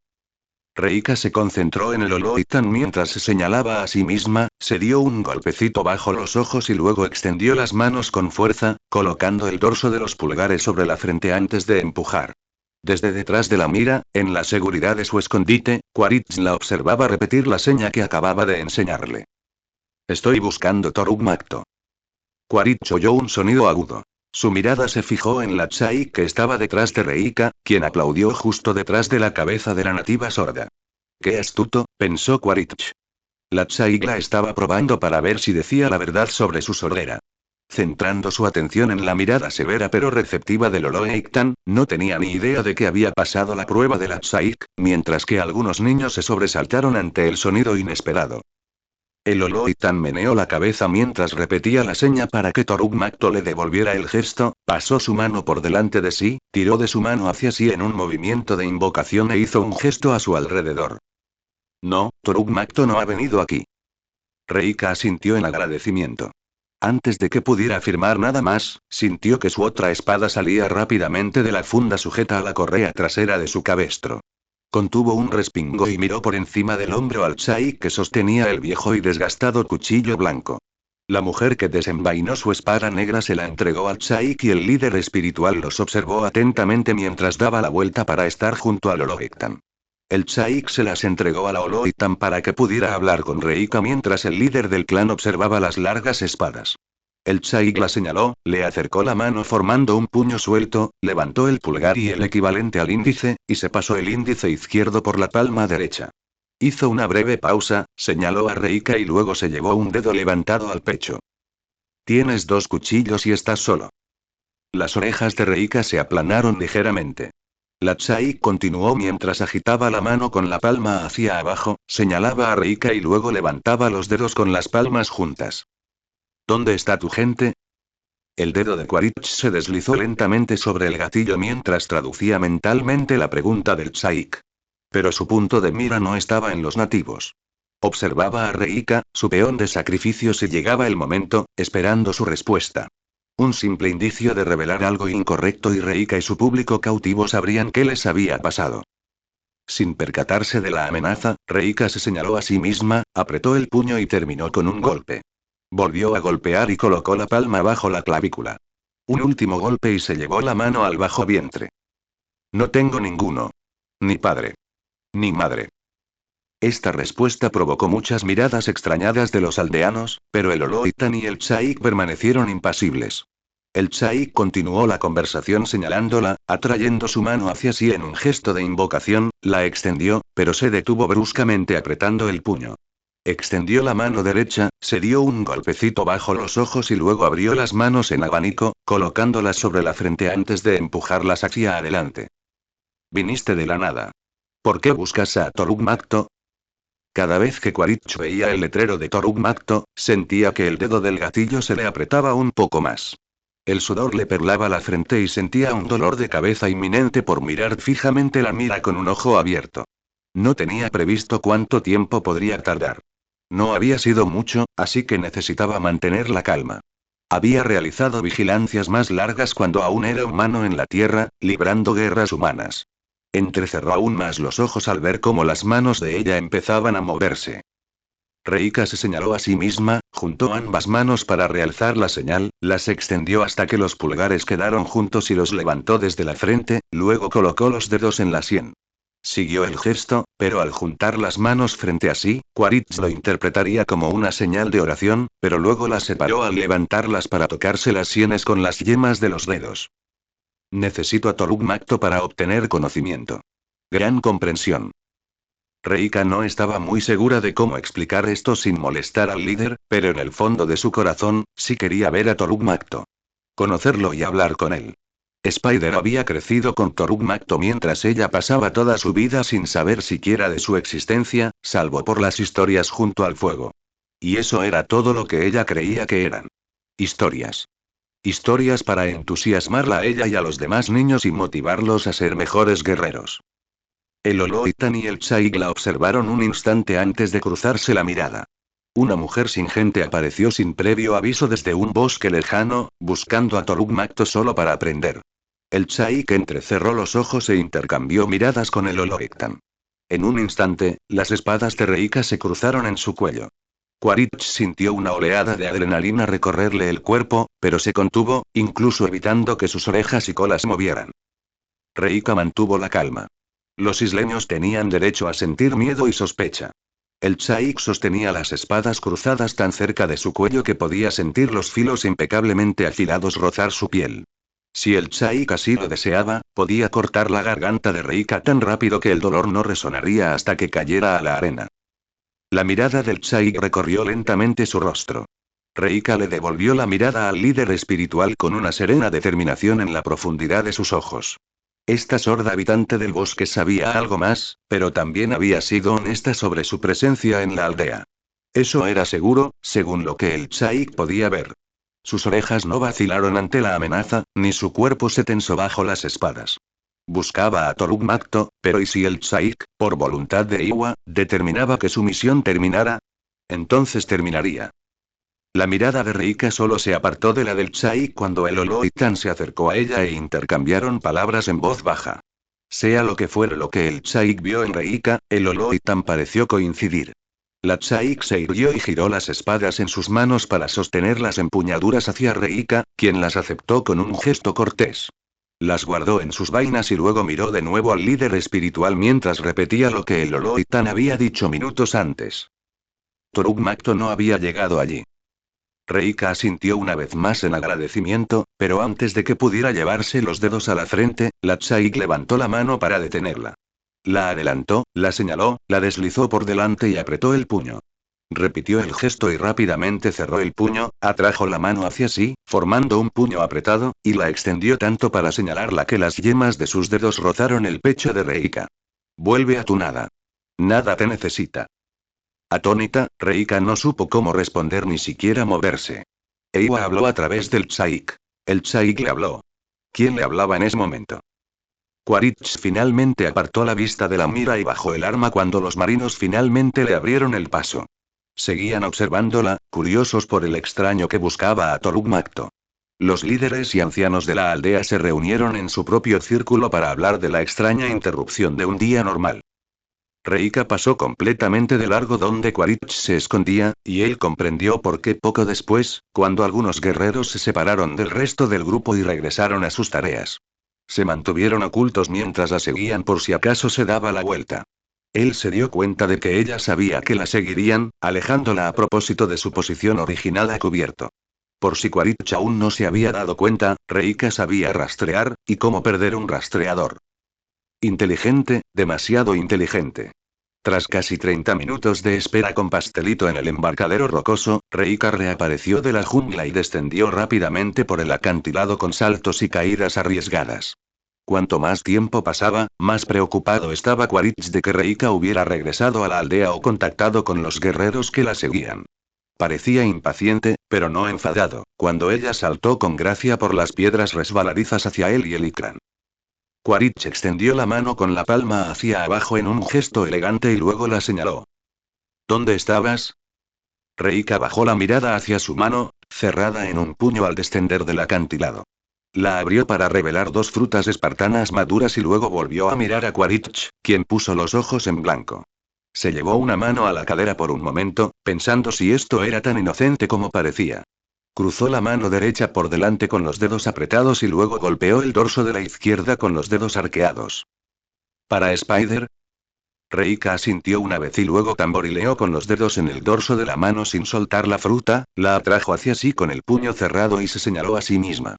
Reika se concentró en el Oloitan mientras se señalaba a sí misma, se dio un golpecito bajo los ojos y luego extendió las manos con fuerza, colocando el dorso de los pulgares sobre la frente antes de empujar. Desde detrás de la mira, en la seguridad de su escondite, Quaritch la observaba repetir la seña que acababa de enseñarle. Estoy buscando Toruk Makto. Quaritch oyó un sonido agudo. Su mirada se fijó en la Tsaik que estaba detrás de Reika, quien aplaudió justo detrás de la cabeza de la nativa sorda. Qué astuto, pensó Quaritch. La Tsaik la estaba probando para ver si decía la verdad sobre su sordera. Centrando su atención en la mirada severa pero receptiva del Oloitan, no tenía ni idea de que había pasado la prueba de la Tsaik, mientras que algunos niños se sobresaltaron ante el sonido inesperado. El Oloitan meneó la cabeza mientras repetía la seña para que Toruk Makto le devolviera el gesto, pasó su mano por delante de sí, tiró de su mano hacia sí en un movimiento de invocación e hizo un gesto a su alrededor. No, Toruk Makto no ha venido aquí. Reika asintió en agradecimiento. Antes de que pudiera afirmar nada más, sintió que su otra espada salía rápidamente de la funda sujeta a la correa trasera de su cabestro. Contuvo un respingo y miró por encima del hombro al Chai que sostenía el viejo y desgastado cuchillo blanco. La mujer que desenvainó su espada negra se la entregó al Chaik y el líder espiritual los observó atentamente mientras daba la vuelta para estar junto al Oloitan. El Chaik se las entregó a la Oloitan para que pudiera hablar con Reika mientras el líder del clan observaba las largas espadas. El Chaik la señaló, le acercó la mano formando un puño suelto, levantó el pulgar y el equivalente al índice, y se pasó el índice izquierdo por la palma derecha. Hizo una breve pausa, señaló a Reika y luego se llevó un dedo levantado al pecho. Tienes 2 cuchillos y estás solo. Las orejas de Reika se aplanaron ligeramente. La Chai continuó mientras agitaba la mano con la palma hacia abajo, señalaba a Reika y luego levantaba los dedos con las palmas juntas. ¿Dónde está tu gente? El dedo de Quaritch se deslizó lentamente sobre el gatillo mientras traducía mentalmente la pregunta del Chaik. Pero su punto de mira no estaba en los nativos. Observaba a Reika, su peón de sacrificio si llegaba el momento, esperando su respuesta. Un simple indicio de revelar algo incorrecto y Reika y su público cautivo sabrían qué les había pasado. Sin percatarse de la amenaza, Reika se señaló a sí misma, apretó el puño y terminó con un golpe. Volvió a golpear y colocó la palma bajo la clavícula. Un último golpe y se llevó la mano al bajo vientre. No tengo ninguno. Ni padre. Ni madre. Esta respuesta provocó muchas miradas extrañadas de los aldeanos, pero el Oloitan y el Chaik permanecieron impasibles. El Chaik continuó la conversación señalándola, atrayendo su mano hacia sí en un gesto de invocación, la extendió, pero se detuvo bruscamente apretando el puño. Extendió la mano derecha, se dio un golpecito bajo los ojos y luego abrió las manos en abanico, colocándolas sobre la frente antes de empujarlas hacia adelante. Viniste de la nada. ¿Por qué buscas a Toruk Makto? Cada vez que Quaritch veía el letrero de Toruk Makto, sentía que el dedo del gatillo se le apretaba un poco más. El sudor le perlaba la frente y sentía un dolor de cabeza inminente por mirar fijamente la mira con un ojo abierto. No tenía previsto cuánto tiempo podría tardar. No había sido mucho, así que necesitaba mantener la calma. Había realizado vigilancias más largas cuando aún era humano en la Tierra, librando guerras humanas. Entrecerró aún más los ojos al ver cómo las manos de ella empezaban a moverse. Reika se señaló a sí misma, juntó ambas manos para realzar la señal, las extendió hasta que los pulgares quedaron juntos y los levantó desde la frente, luego colocó los dedos en la sien. Siguió el gesto, pero al juntar las manos frente a sí, Quaritch lo interpretaría como una señal de oración, pero luego las separó al levantarlas para tocarse las sienes con las yemas de los dedos. Necesito a Toruk Makto para obtener conocimiento. Gran comprensión. Reika no estaba muy segura de cómo explicar esto sin molestar al líder, pero en el fondo de su corazón, sí quería ver a Toruk Makto. Conocerlo y hablar con él. Spider había crecido con Toruk Makto mientras ella pasaba toda su vida sin saber siquiera de su existencia, salvo por las historias junto al fuego. Y eso era todo lo que ella creía que eran. Historias. Historias para entusiasmarla a ella y a los demás niños y motivarlos a ser mejores guerreros. El Oloitan y el Chaik la observaron un instante antes de cruzarse la mirada. Una mujer sin gente apareció sin previo aviso desde un bosque lejano, buscando a Toruk Makto solo para aprender. El Chaik entrecerró los ojos e intercambió miradas con el Oloitan. En un instante, las espadas de Reika se cruzaron en su cuello. Quaritch sintió una oleada de adrenalina recorrerle el cuerpo, pero se contuvo, incluso evitando que sus orejas y colas se movieran. Reika mantuvo la calma. Los isleños tenían derecho a sentir miedo y sospecha. El Chaik sostenía las espadas cruzadas tan cerca de su cuello que podía sentir los filos impecablemente afilados rozar su piel. Si el Chaik así lo deseaba, podía cortar la garganta de Reika tan rápido que el dolor no resonaría hasta que cayera a la arena. La mirada del Chaik recorrió lentamente su rostro. Reika le devolvió la mirada al líder espiritual con una serena determinación en la profundidad de sus ojos. Esta sorda habitante del bosque sabía algo más, pero también había sido honesta sobre su presencia en la aldea. Eso era seguro, según lo que el Chaik podía ver. Sus orejas no vacilaron ante la amenaza, ni su cuerpo se tensó bajo las espadas. Buscaba a Toruk Makto, pero ¿y si el Chaik, por voluntad de Iwa, determinaba que su misión terminara? Entonces terminaría. La mirada de Reika solo se apartó de la del Chaik cuando el Oloitan se acercó a ella e intercambiaron palabras en voz baja. Sea lo que fuera lo que el Chaik vio en Reika, el Oloitan pareció coincidir. La Chaik se irguió y giró las espadas en sus manos para sostener las empuñaduras hacia Reika, quien las aceptó con un gesto cortés. Las guardó en sus vainas y luego miró de nuevo al líder espiritual mientras repetía lo que el Oloitan había dicho minutos antes. Toruk Makto no había llegado allí. Reika asintió una vez más en agradecimiento, pero antes de que pudiera llevarse los dedos a la frente, la Chaik levantó la mano para detenerla. La adelantó, la señaló, la deslizó por delante y apretó el puño. Repitió el gesto y rápidamente cerró el puño, atrajo la mano hacia sí, formando un puño apretado, y la extendió tanto para señalarla que las yemas de sus dedos rozaron el pecho de Reika. Vuelve a tu nada. Nada te necesita. Atónita, Reika no supo cómo responder ni siquiera moverse. Eiwa habló a través del Chaik. El Chaik le habló. ¿Quién le hablaba en ese momento? Quaritch finalmente apartó la vista de la mira y bajó el arma cuando los marinos finalmente le abrieron el paso. Seguían observándola, curiosos por el extraño que buscaba a Toruk Makto. Los líderes y ancianos de la aldea se reunieron en su propio círculo para hablar de la extraña interrupción de un día normal. Reika pasó completamente de largo donde Quaritch se escondía, y él comprendió por qué poco después, cuando algunos guerreros se separaron del resto del grupo y regresaron a sus tareas. Se mantuvieron ocultos mientras la seguían por si acaso se daba la vuelta. Él se dio cuenta de que ella sabía que la seguirían, alejándola a propósito de su posición original a cubierto. Por si Quaritch aún no se había dado cuenta, Reika sabía rastrear, y cómo perder un rastreador. Inteligente, demasiado inteligente. Tras casi 30 minutos de espera con Pastelito en el embarcadero rocoso, Reika reapareció de la jungla y descendió rápidamente por el acantilado con saltos y caídas arriesgadas. Cuanto más tiempo pasaba, más preocupado estaba Quaritch de que Reika hubiera regresado a la aldea o contactado con los guerreros que la seguían. Parecía impaciente, pero no enfadado, cuando ella saltó con gracia por las piedras resbaladizas hacia él y el Ikran. Quaritch extendió la mano con la palma hacia abajo en un gesto elegante y luego la señaló. ¿Dónde estabas? Reika bajó la mirada hacia su mano, cerrada en un puño al descender del acantilado. La abrió para revelar dos frutas espartanas maduras y luego volvió a mirar a Quaritch, quien puso los ojos en blanco. Se llevó una mano a la cadera por un momento, pensando si esto era tan inocente como parecía. Cruzó la mano derecha por delante con los dedos apretados y luego golpeó el dorso de la izquierda con los dedos arqueados. ¿Para Spider? Reika asintió una vez y luego tamborileó con los dedos en el dorso de la mano sin soltar la fruta, la atrajo hacia sí con el puño cerrado y se señaló a sí misma.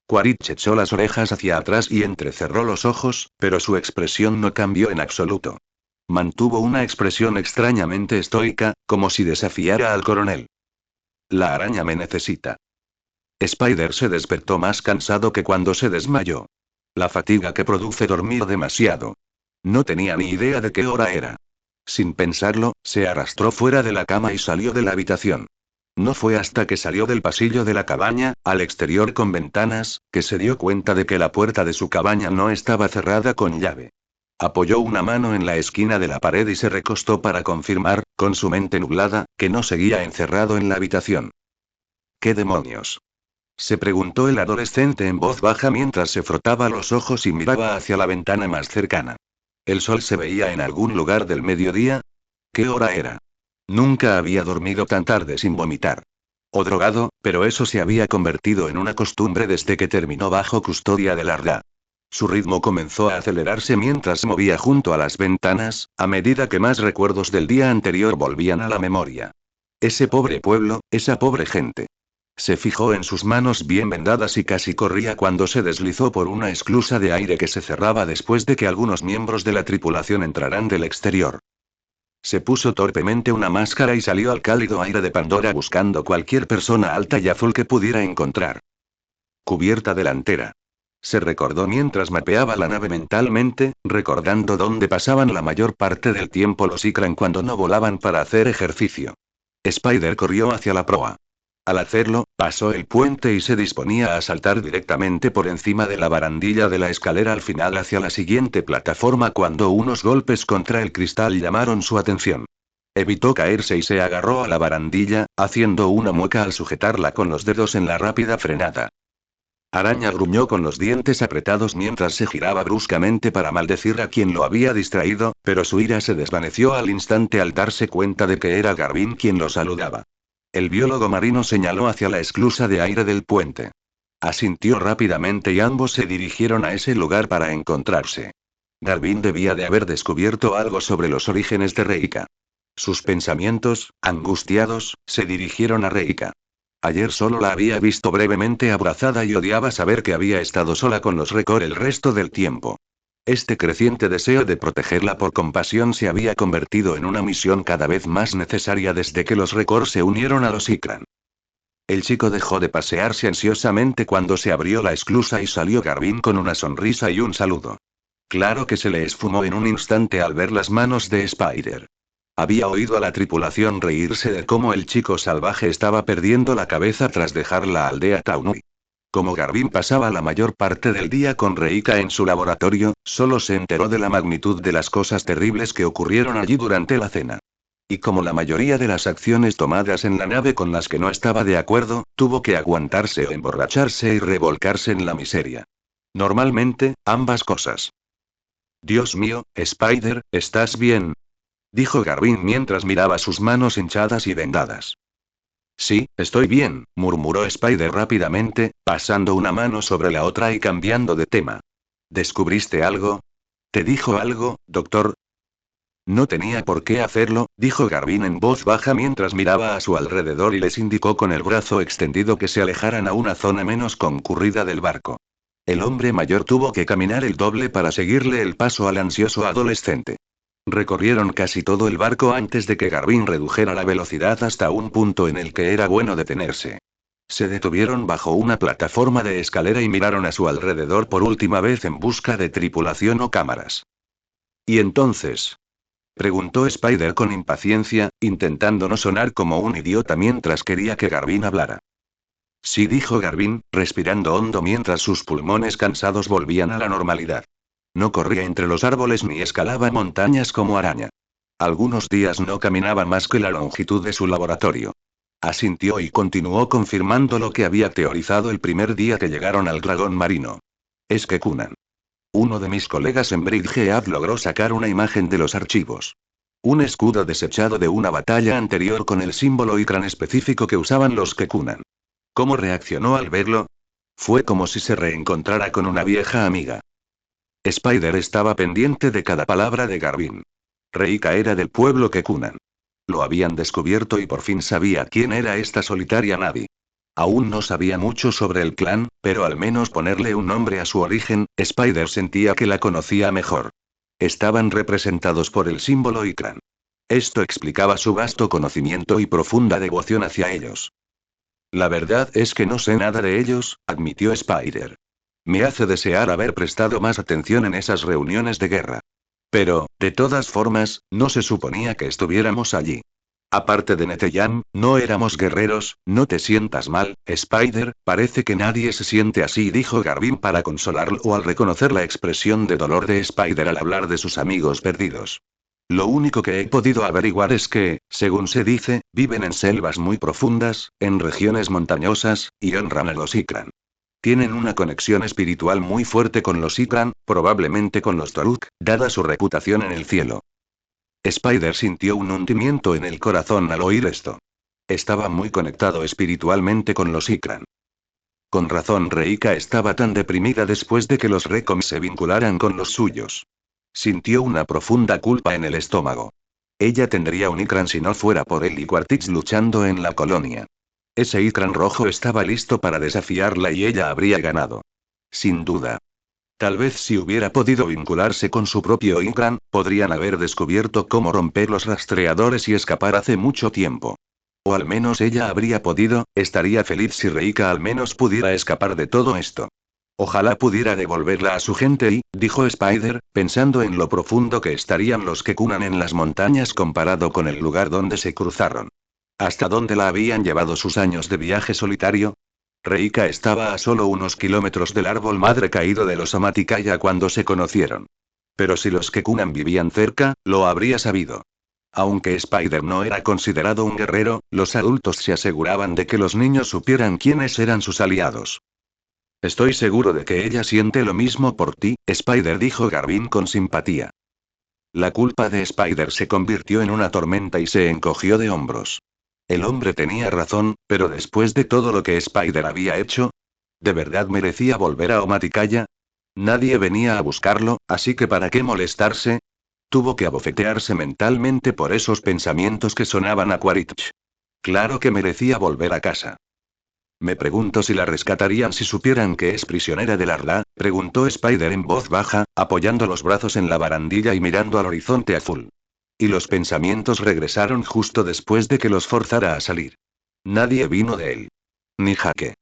Quaritch echó las orejas hacia atrás y entrecerró los ojos, pero su expresión no cambió en absoluto. Mantuvo una expresión extrañamente estoica, como si desafiara al coronel. La araña me necesita. Spider se despertó más cansado que cuando se desmayó. La fatiga que produce dormir demasiado. No tenía ni idea de qué hora era. Sin pensarlo, se arrastró fuera de la cama y salió de la habitación. No fue hasta que salió del pasillo de la cabaña, al exterior con ventanas, que se dio cuenta de que la puerta de su cabaña no estaba cerrada con llave. Apoyó una mano en la esquina de la pared y se recostó para confirmar, con su mente nublada, que no seguía encerrado en la habitación. ¿Qué demonios? Se preguntó el adolescente en voz baja mientras se frotaba los ojos y miraba hacia la ventana más cercana. ¿El sol se veía en algún lugar del mediodía? ¿Qué hora era? Nunca había dormido tan tarde sin vomitar. O drogado, pero eso se había convertido en una costumbre desde que terminó bajo custodia de Larda. Su ritmo comenzó a acelerarse mientras se movía junto a las ventanas, a medida que más recuerdos del día anterior volvían a la memoria. Ese pobre pueblo, esa pobre gente. Se fijó en sus manos bien vendadas y casi corría cuando se deslizó por una esclusa de aire que se cerraba después de que algunos miembros de la tripulación entraran del exterior. Se puso torpemente una máscara y salió al cálido aire de Pandora buscando cualquier persona alta y azul que pudiera encontrar. Cubierta delantera. Se recordó mientras mapeaba la nave mentalmente, recordando dónde pasaban la mayor parte del tiempo los Ikran cuando no volaban para hacer ejercicio. Spider corrió hacia la proa. Al hacerlo, pasó el puente y se disponía a saltar directamente por encima de la barandilla de la escalera al final hacia la siguiente plataforma cuando unos golpes contra el cristal llamaron su atención. Evitó caerse y se agarró a la barandilla, haciendo una mueca al sujetarla con los dedos en la rápida frenada. Araña gruñó con los dientes apretados mientras se giraba bruscamente para maldecir a quien lo había distraído, pero su ira se desvaneció al instante al darse cuenta de que era Garvin quien lo saludaba. El biólogo marino señaló hacia la esclusa de aire del puente. Asintió rápidamente y ambos se dirigieron a ese lugar para encontrarse. Garvin debía de haber descubierto algo sobre los orígenes de Reika. Sus pensamientos, angustiados, se dirigieron a Reika. Ayer solo la había visto brevemente abrazada y odiaba saber que había estado sola con los Record el resto del tiempo. Este creciente deseo de protegerla por compasión se había convertido en una misión cada vez más necesaria desde que los Record se unieron a los Ikran. El chico dejó de pasearse ansiosamente cuando se abrió la esclusa y salió Garvin con una sonrisa y un saludo. Claro que se le esfumó en un instante al ver las manos de Spider. Había oído a la tripulación reírse de cómo el chico salvaje estaba perdiendo la cabeza tras dejar la aldea Taunui. Como Garvin pasaba la mayor parte del día con Reika en su laboratorio, solo se enteró de la magnitud de las cosas terribles que ocurrieron allí durante la cena. Y como la mayoría de las acciones tomadas en la nave con las que no estaba de acuerdo, tuvo que aguantarse o emborracharse y revolcarse en la miseria. Normalmente, ambas cosas. Dios mío, Spider, ¿estás bien?, dijo Garvin mientras miraba sus manos hinchadas y vendadas. Sí, estoy bien, murmuró Spider rápidamente, pasando una mano sobre la otra y cambiando de tema. ¿Descubriste algo? ¿Te dijo algo, doctor? No tenía por qué hacerlo, dijo Garvin en voz baja mientras miraba a su alrededor y les indicó con el brazo extendido que se alejaran a una zona menos concurrida del barco. El hombre mayor tuvo que caminar el doble para seguirle el paso al ansioso adolescente. Recorrieron casi todo el barco antes de que Garvin redujera la velocidad hasta un punto en el que era bueno detenerse. Se detuvieron bajo una plataforma de escalera y miraron a su alrededor por última vez en busca de tripulación o cámaras. ¿Y entonces?, preguntó Spider con impaciencia, intentando no sonar como un idiota mientras quería que Garvin hablara. Sí, dijo Garvin, respirando hondo mientras sus pulmones cansados volvían a la normalidad. No corría entre los árboles ni escalaba montañas como araña. Algunos días no caminaba más que la longitud de su laboratorio. Asintió y continuó confirmando lo que había teorizado el primer día que llegaron al dragón marino. Es que Kunan. Uno de mis colegas en Bridgehead logró sacar una imagen de los archivos. Un escudo desechado de una batalla anterior con el símbolo Ikran específico que usaban los Kekunan. ¿Cómo reaccionó al verlo? Fue como si se reencontrara con una vieja amiga. Spider estaba pendiente de cada palabra de Garvin. Reika era del pueblo Kekunan. Lo habían descubierto y por fin sabía quién era esta solitaria Navi. Aún no sabía mucho sobre el clan, pero al menos ponerle un nombre a su origen, Spider sentía que la conocía mejor. Estaban representados por el símbolo Ikran. Esto explicaba su vasto conocimiento y profunda devoción hacia ellos. La verdad es que no sé nada de ellos, admitió Spider. Me hace desear haber prestado más atención en esas reuniones de guerra. Pero, de todas formas, no se suponía que estuviéramos allí. Aparte de Neteyam, no éramos guerreros, no te sientas mal, Spider, parece que nadie se siente así, dijo Garvin para consolarlo al reconocer la expresión de dolor de Spider al hablar de sus amigos perdidos. Lo único que he podido averiguar es que, según se dice, viven en selvas muy profundas, en regiones montañosas, y honran a los Ikran. Tienen una conexión espiritual muy fuerte con los Ikran, probablemente con los Toruk, dada su reputación en el cielo. Spider sintió un hundimiento en el corazón al oír esto. Estaba muy conectado espiritualmente con los Ikran. Con razón Reika estaba tan deprimida después de que los Recom se vincularan con los suyos. Sintió una profunda culpa en el estómago. Ella tendría un Ikran si no fuera por él y Quartix luchando en la colonia. Ese Ikran rojo estaba listo para desafiarla y ella habría ganado. Sin duda. Tal vez si hubiera podido vincularse con su propio Ikran, podrían haber descubierto cómo romper los rastreadores y escapar hace mucho tiempo. O al menos ella habría podido, estaría feliz si Reika al menos pudiera escapar de todo esto. Ojalá pudiera devolverla a su gente y, dijo Spider, pensando en lo profundo que estarían los Kekunan en las montañas comparado con el lugar donde se cruzaron. ¿Hasta dónde la habían llevado sus años de viaje solitario? Reika estaba a solo unos kilómetros del árbol madre caído de los Amaticaya cuando se conocieron. Pero si los Kekunan vivían cerca, lo habría sabido. Aunque Spider no era considerado un guerrero, los adultos se aseguraban de que los niños supieran quiénes eran sus aliados. Estoy seguro de que ella siente lo mismo por ti, Spider, dijo Garvin con simpatía. La culpa de Spider se convirtió en una tormenta y se encogió de hombros. El hombre tenía razón, pero después de todo lo que Spider había hecho, ¿de verdad merecía volver a Omaticaya? Nadie venía a buscarlo, así que ¿para qué molestarse? Tuvo que abofetearse mentalmente por esos pensamientos que sonaban a Quaritch. Claro que merecía volver a casa. Me pregunto si la rescatarían si supieran que es prisionera de Larla, preguntó Spider en voz baja, apoyando los brazos en la barandilla y mirando al horizonte azul. Y los pensamientos regresaron justo después de que los forzara a salir. Nadie vino de él. Ni Jaque.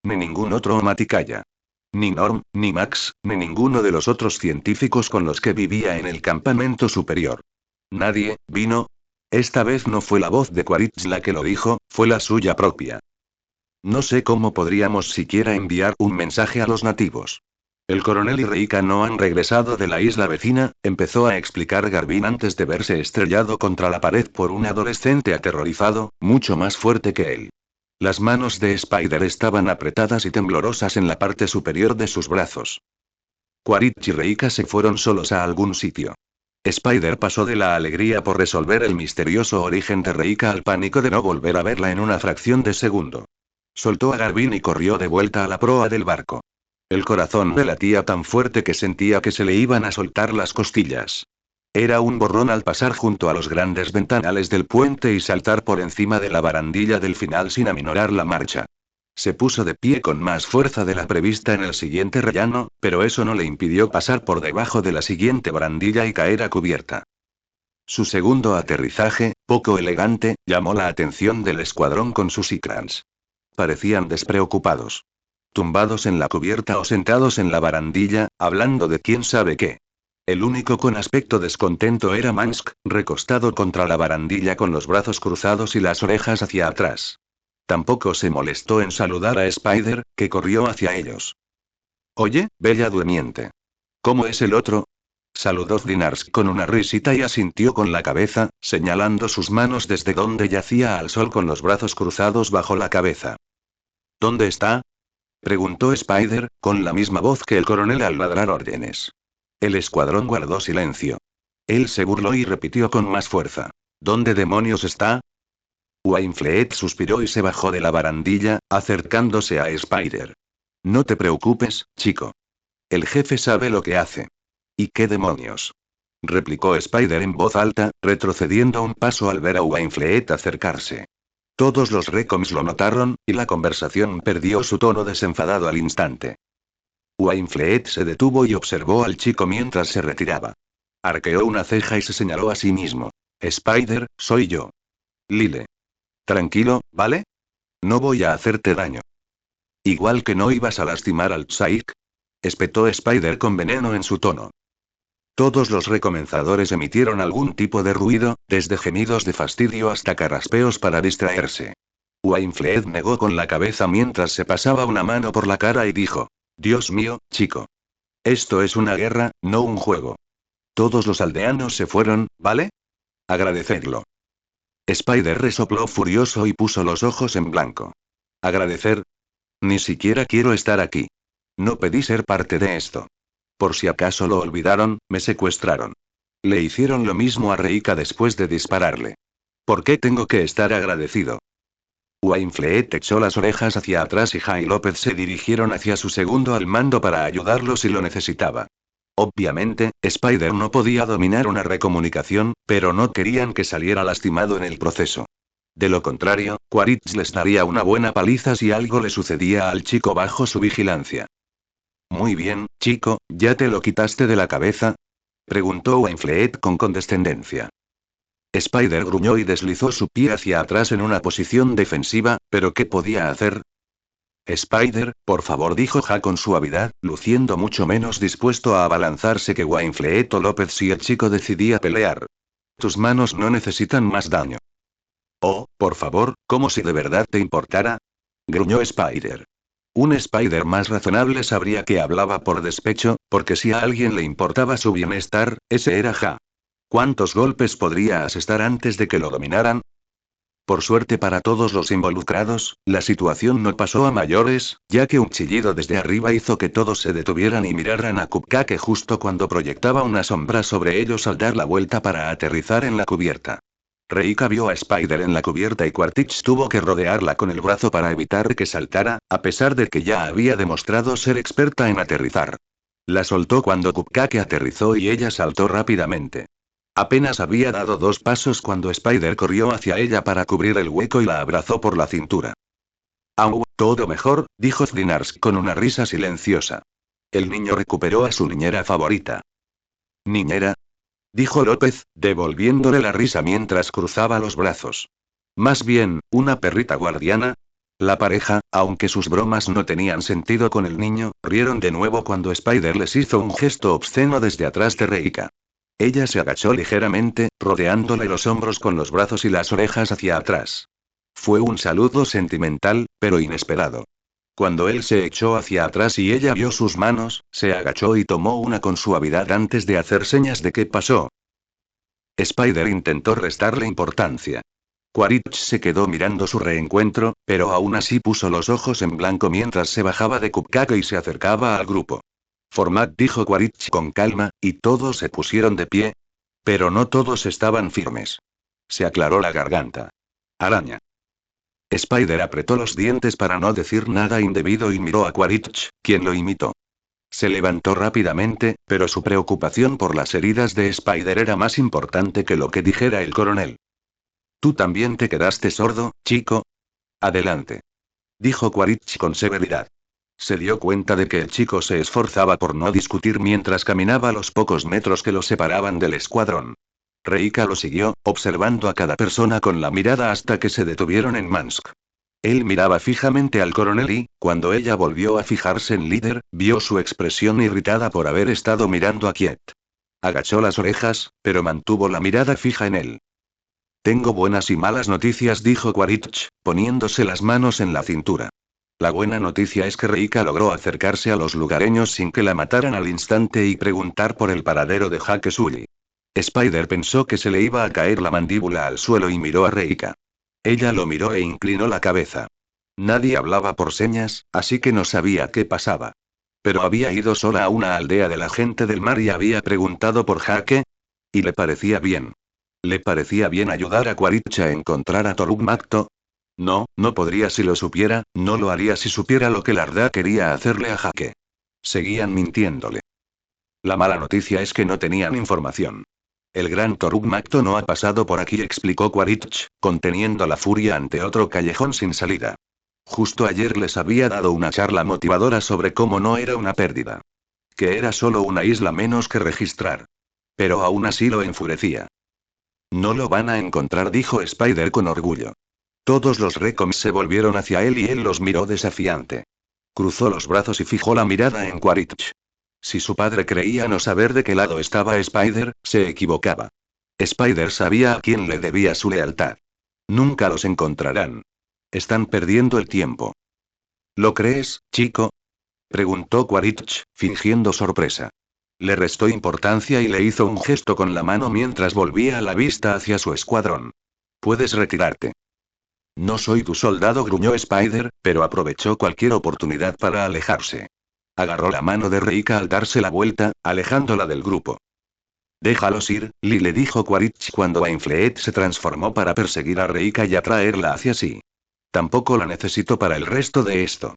Ni ningún otro Omaticaya. Ni Norm, ni Max, ni ninguno de los otros científicos con los que vivía en el campamento superior. Nadie vino. Esta vez no fue la voz de Quaritch la que lo dijo, fue la suya propia. No sé cómo podríamos siquiera enviar un mensaje a los nativos. El coronel y Reika no han regresado de la isla vecina, empezó a explicar Garvin antes de verse estrellado contra la pared por un adolescente aterrorizado, mucho más fuerte que él. Las manos de Spider estaban apretadas y temblorosas en la parte superior de sus brazos. Quaritch y Reika se fueron solos a algún sitio. Spider pasó de la alegría por resolver el misterioso origen de Reika al pánico de no volver a verla en una fracción de segundo. Soltó a Garvin y corrió de vuelta a la proa del barco. El corazón le latía tan fuerte que sentía que se le iban a soltar las costillas. Era un borrón al pasar junto a los grandes ventanales del puente y saltar por encima de la barandilla del final sin aminorar la marcha. Se puso de pie con más fuerza de la prevista en el siguiente rellano, pero eso no le impidió pasar por debajo de la siguiente barandilla y caer a cubierta. Su segundo aterrizaje, poco elegante, llamó la atención del escuadrón con sus Ikrans. Parecían despreocupados. Tumbados en la cubierta o sentados en la barandilla, hablando de quién sabe qué. El único con aspecto descontento era Mansk, recostado contra la barandilla con los brazos cruzados y las orejas hacia atrás. Tampoco se molestó en saludar a Spider, que corrió hacia ellos. Oye, bella durmiente. ¿Cómo es el otro? Saludó Dinarsk con una risita y asintió con la cabeza, señalando sus manos desde donde yacía al sol con los brazos cruzados bajo la cabeza. ¿Dónde está? Preguntó Spider, con la misma voz que el coronel al ladrar órdenes. El escuadrón guardó silencio. Él se burló y repitió con más fuerza. ¿Dónde demonios está? Wainfleet suspiró y se bajó de la barandilla, acercándose a Spider. No te preocupes, chico. El jefe sabe lo que hace. ¿Y qué demonios? Replicó Spider en voz alta, retrocediendo un paso al ver a Wainfleet acercarse. Todos los Recoms lo notaron, y la conversación perdió su tono desenfadado al instante. Wainfleet se detuvo y observó al chico mientras se retiraba. Arqueó una ceja y se señaló a sí mismo. Spider, soy yo. Lile. Tranquilo, ¿vale? No voy a hacerte daño. Igual que no ibas a lastimar al Tsaik. Espetó Spider con veneno en su tono. Todos los recomenzadores emitieron algún tipo de ruido, desde gemidos de fastidio hasta carraspeos para distraerse. Wainfleet negó con la cabeza mientras se pasaba una mano por la cara y dijo: Dios mío, chico. Esto es una guerra, no un juego. Todos los aldeanos se fueron, ¿vale? Agradecedlo. Spider resopló furioso y puso los ojos en blanco. ¿Agradecer? Ni siquiera quiero estar aquí. No pedí ser parte de esto. Por si acaso lo olvidaron, me secuestraron. Le hicieron lo mismo a Reika después de dispararle. ¿Por qué tengo que estar agradecido? Wainfleet echó las orejas hacia atrás y Jai López se dirigieron hacia su segundo al mando para ayudarlo si lo necesitaba. Obviamente, Spider no podía dominar una recomunicación, pero no querían que saliera lastimado en el proceso. De lo contrario, Quaritch les daría una buena paliza si algo le sucedía al chico bajo su vigilancia. Muy bien, chico, ¿ya te lo quitaste de la cabeza? Preguntó Wainfleet con condescendencia. Spider gruñó y deslizó su pie hacia atrás en una posición defensiva, pero ¿qué podía hacer? Spider, por favor, dijo Ja con suavidad, luciendo mucho menos dispuesto a abalanzarse que Wainfleet o López si el chico decidía pelear. Tus manos no necesitan más daño. Oh, por favor, como si de verdad te importara. Gruñó Spider. Un Spider más razonable sabría que hablaba por despecho, porque si a alguien le importaba su bienestar, ese era Ja. ¿Cuántos golpes podría asestar antes de que lo dominaran? Por suerte para todos los involucrados, la situación no pasó a mayores, ya que un chillido desde arriba hizo que todos se detuvieran y miraran a Cupcake justo cuando proyectaba una sombra sobre ellos al dar la vuelta para aterrizar en la cubierta. Reika vio a Spider en la cubierta y Quaritch tuvo que rodearla con el brazo para evitar que saltara, a pesar de que ya había demostrado ser experta en aterrizar. La soltó cuando Cupcake aterrizó y ella saltó rápidamente. Apenas había dado 2 pasos cuando Spider corrió hacia ella para cubrir el hueco y la abrazó por la cintura. Au, todo mejor, dijo Flinars con una risa silenciosa. El niño recuperó a su niñera favorita. ¿Niñera? Dijo López, devolviéndole la risa mientras cruzaba los brazos. Más bien, una perrita guardiana. La pareja, aunque sus bromas no tenían sentido con el niño, rieron de nuevo cuando Spider les hizo un gesto obsceno desde atrás de Reika. Ella se agachó ligeramente, rodeándole los hombros con los brazos y las orejas hacia atrás. Fue un saludo sentimental, pero inesperado. Cuando él se echó hacia atrás y ella vio sus manos, se agachó y tomó una con suavidad antes de hacer señas de qué pasó. Spider intentó restarle importancia. Quaritch se quedó mirando su reencuentro, pero aún así puso los ojos en blanco mientras se bajaba de Cupcake y se acercaba al grupo. Format, dijo Quaritch con calma, y todos se pusieron de pie. Pero no todos estaban firmes. Se aclaró la garganta. Araña. Spider apretó los dientes para no decir nada indebido y miró a Quaritch, quien lo imitó. Se levantó rápidamente, pero su preocupación por las heridas de Spider era más importante que lo que dijera el coronel. ¿Tú también te quedaste sordo, chico? Adelante. Dijo Quaritch con severidad. Se dio cuenta de que el chico se esforzaba por no discutir mientras caminaba los pocos metros que lo separaban del escuadrón. Reika lo siguió, observando a cada persona con la mirada hasta que se detuvieron en Mansk. Él miraba fijamente al coronel y, cuando ella volvió a fijarse en Líder, vio su expresión irritada por haber estado mirando a Kiet. Agachó las orejas, pero mantuvo la mirada fija en él. Tengo buenas y malas noticias, dijo Quaritch, poniéndose las manos en la cintura. La buena noticia es que Reika logró acercarse a los lugareños sin que la mataran al instante y preguntar por el paradero de Jake Sully. Spider pensó que se le iba a caer la mandíbula al suelo y miró a Reika. Ella lo miró e inclinó la cabeza. Nadie hablaba por señas, así que no sabía qué pasaba. Pero había ido sola a una aldea de la gente del mar y había preguntado por Jake. Y le parecía bien. ¿Le parecía bien ayudar a Quaritch a encontrar a Toruk Makto? No, no podría si lo supiera, no lo haría si supiera lo que Larda quería hacerle a Jake. Seguían mintiéndole. La mala noticia es que no tenían información. El gran Toruk Makto no ha pasado por aquí, explicó Quaritch, conteniendo la furia ante otro callejón sin salida. Justo ayer les había dado una charla motivadora sobre cómo no era una pérdida. Que era solo una isla menos que registrar. Pero aún así lo enfurecía. No lo van a encontrar, dijo Spider con orgullo. Todos los Recoms se volvieron hacia él y él los miró desafiante. Cruzó los brazos y fijó la mirada en Quaritch. Si su padre creía no saber de qué lado estaba Spider, se equivocaba. Spider sabía a quién le debía su lealtad. Nunca los encontrarán. Están perdiendo el tiempo. ¿Lo crees, chico? Preguntó Quaritch, fingiendo sorpresa. Le restó importancia y le hizo un gesto con la mano mientras volvía la vista hacia su escuadrón. Puedes retirarte. No soy tu soldado, gruñó Spider, pero aprovechó cualquier oportunidad para alejarse. Agarró la mano de Reika al darse la vuelta, alejándola del grupo. Déjalos ir, Lee, le dijo Quaritch cuando Ainfleet se transformó para perseguir a Reika y atraerla hacia sí. Tampoco la necesito para el resto de esto.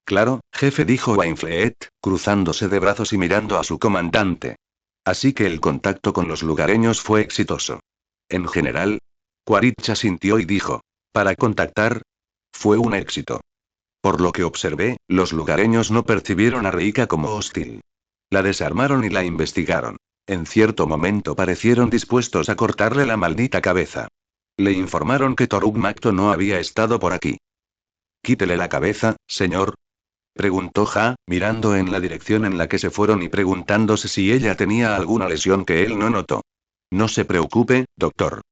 Claro, jefe, dijo Wainfleet, cruzándose de brazos y mirando a su comandante. Así que el contacto con los lugareños fue exitoso. En general, Quaritch asintió y dijo. Para contactar, fue un éxito. Por lo que observé, los lugareños no percibieron a Reika como hostil. La desarmaron y la investigaron. En cierto momento parecieron dispuestos a cortarle la maldita cabeza. Le informaron que Toruk Makto no había estado por aquí. Quítele la cabeza, señor, preguntó Ja, mirando en la dirección en la que se fueron y preguntándose si ella tenía alguna lesión que él no notó. No se preocupe, doctor.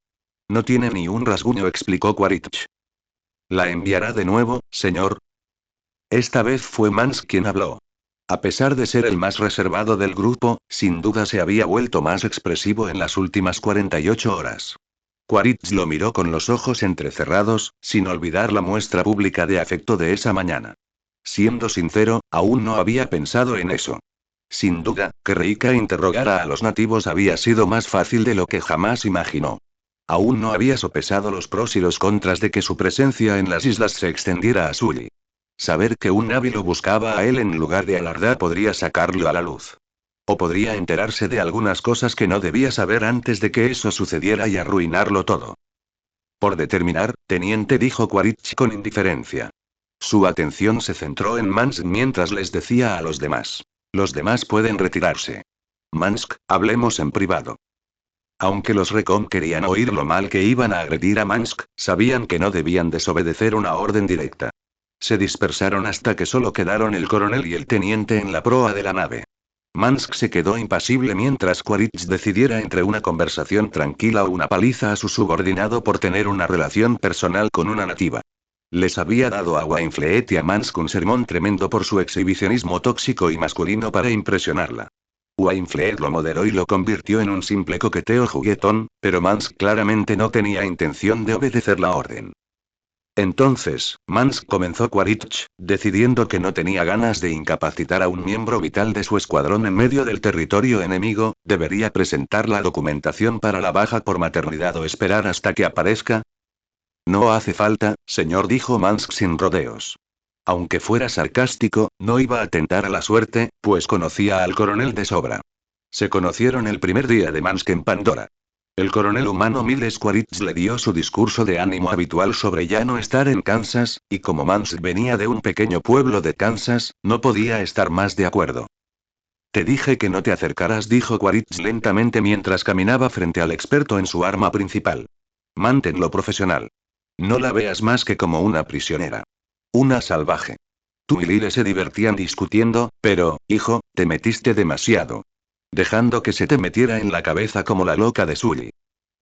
No tiene ni un rasguño, explicó Quaritch. ¿La enviará de nuevo, señor? Esta vez fue Mans quien habló. A pesar de ser el más reservado del grupo, sin duda se había vuelto más expresivo en las últimas 48 horas. Quaritch lo miró con los ojos entrecerrados, sin olvidar la muestra pública de afecto de esa mañana. Siendo sincero, aún no había pensado en eso. Sin duda, que Reika interrogara a los nativos había sido más fácil de lo que jamás imaginó. Aún no había sopesado los pros y los contras de que su presencia en las islas se extendiera a Sully. Saber que un Navi lo buscaba a él en lugar de a Larda podría sacarlo a la luz. O podría enterarse de algunas cosas que no debía saber antes de que eso sucediera y arruinarlo todo. Por determinar, teniente, dijo Quaritch con indiferencia. Su atención se centró en Mans mientras les decía a los demás. Los demás pueden retirarse. Mansk, hablemos en privado. Aunque los Recon querían oír lo mal que iban a agredir a Mansk, sabían que no debían desobedecer una orden directa. Se dispersaron hasta que solo quedaron el coronel y el teniente en la proa de la nave. Mansk se quedó impasible mientras Quaritch decidiera entre una conversación tranquila o una paliza a su subordinado por tener una relación personal con una nativa. Les había dado a Wainfleet y a Mansk un sermón tremendo por su exhibicionismo tóxico y masculino para impresionarla. Wainfleet lo moderó y lo convirtió en un simple coqueteo juguetón, pero Mansk claramente no tenía intención de obedecer la orden. Entonces, Mansk, comenzó Quaritch, decidiendo que no tenía ganas de incapacitar a un miembro vital de su escuadrón en medio del territorio enemigo, ¿debería presentar la documentación para la baja por maternidad o esperar hasta que aparezca? No hace falta, señor, dijo Mansk sin rodeos. Aunque fuera sarcástico, no iba a tentar a la suerte, pues conocía al coronel de sobra. Se conocieron el primer día de Mansk en Pandora. El coronel humano Miles Quaritch le dio su discurso de ánimo habitual sobre ya no estar en Kansas, y como Mansk venía de un pequeño pueblo de Kansas, no podía estar más de acuerdo. Te dije que no te acercaras, dijo Quaritch lentamente mientras caminaba frente al experto en su arma principal. Manténlo profesional. No la veas más que como una prisionera. Una salvaje. Tú y Lyle se divertían discutiendo, pero, hijo, te metiste demasiado. Dejando que se te metiera en la cabeza como la loca de Sully.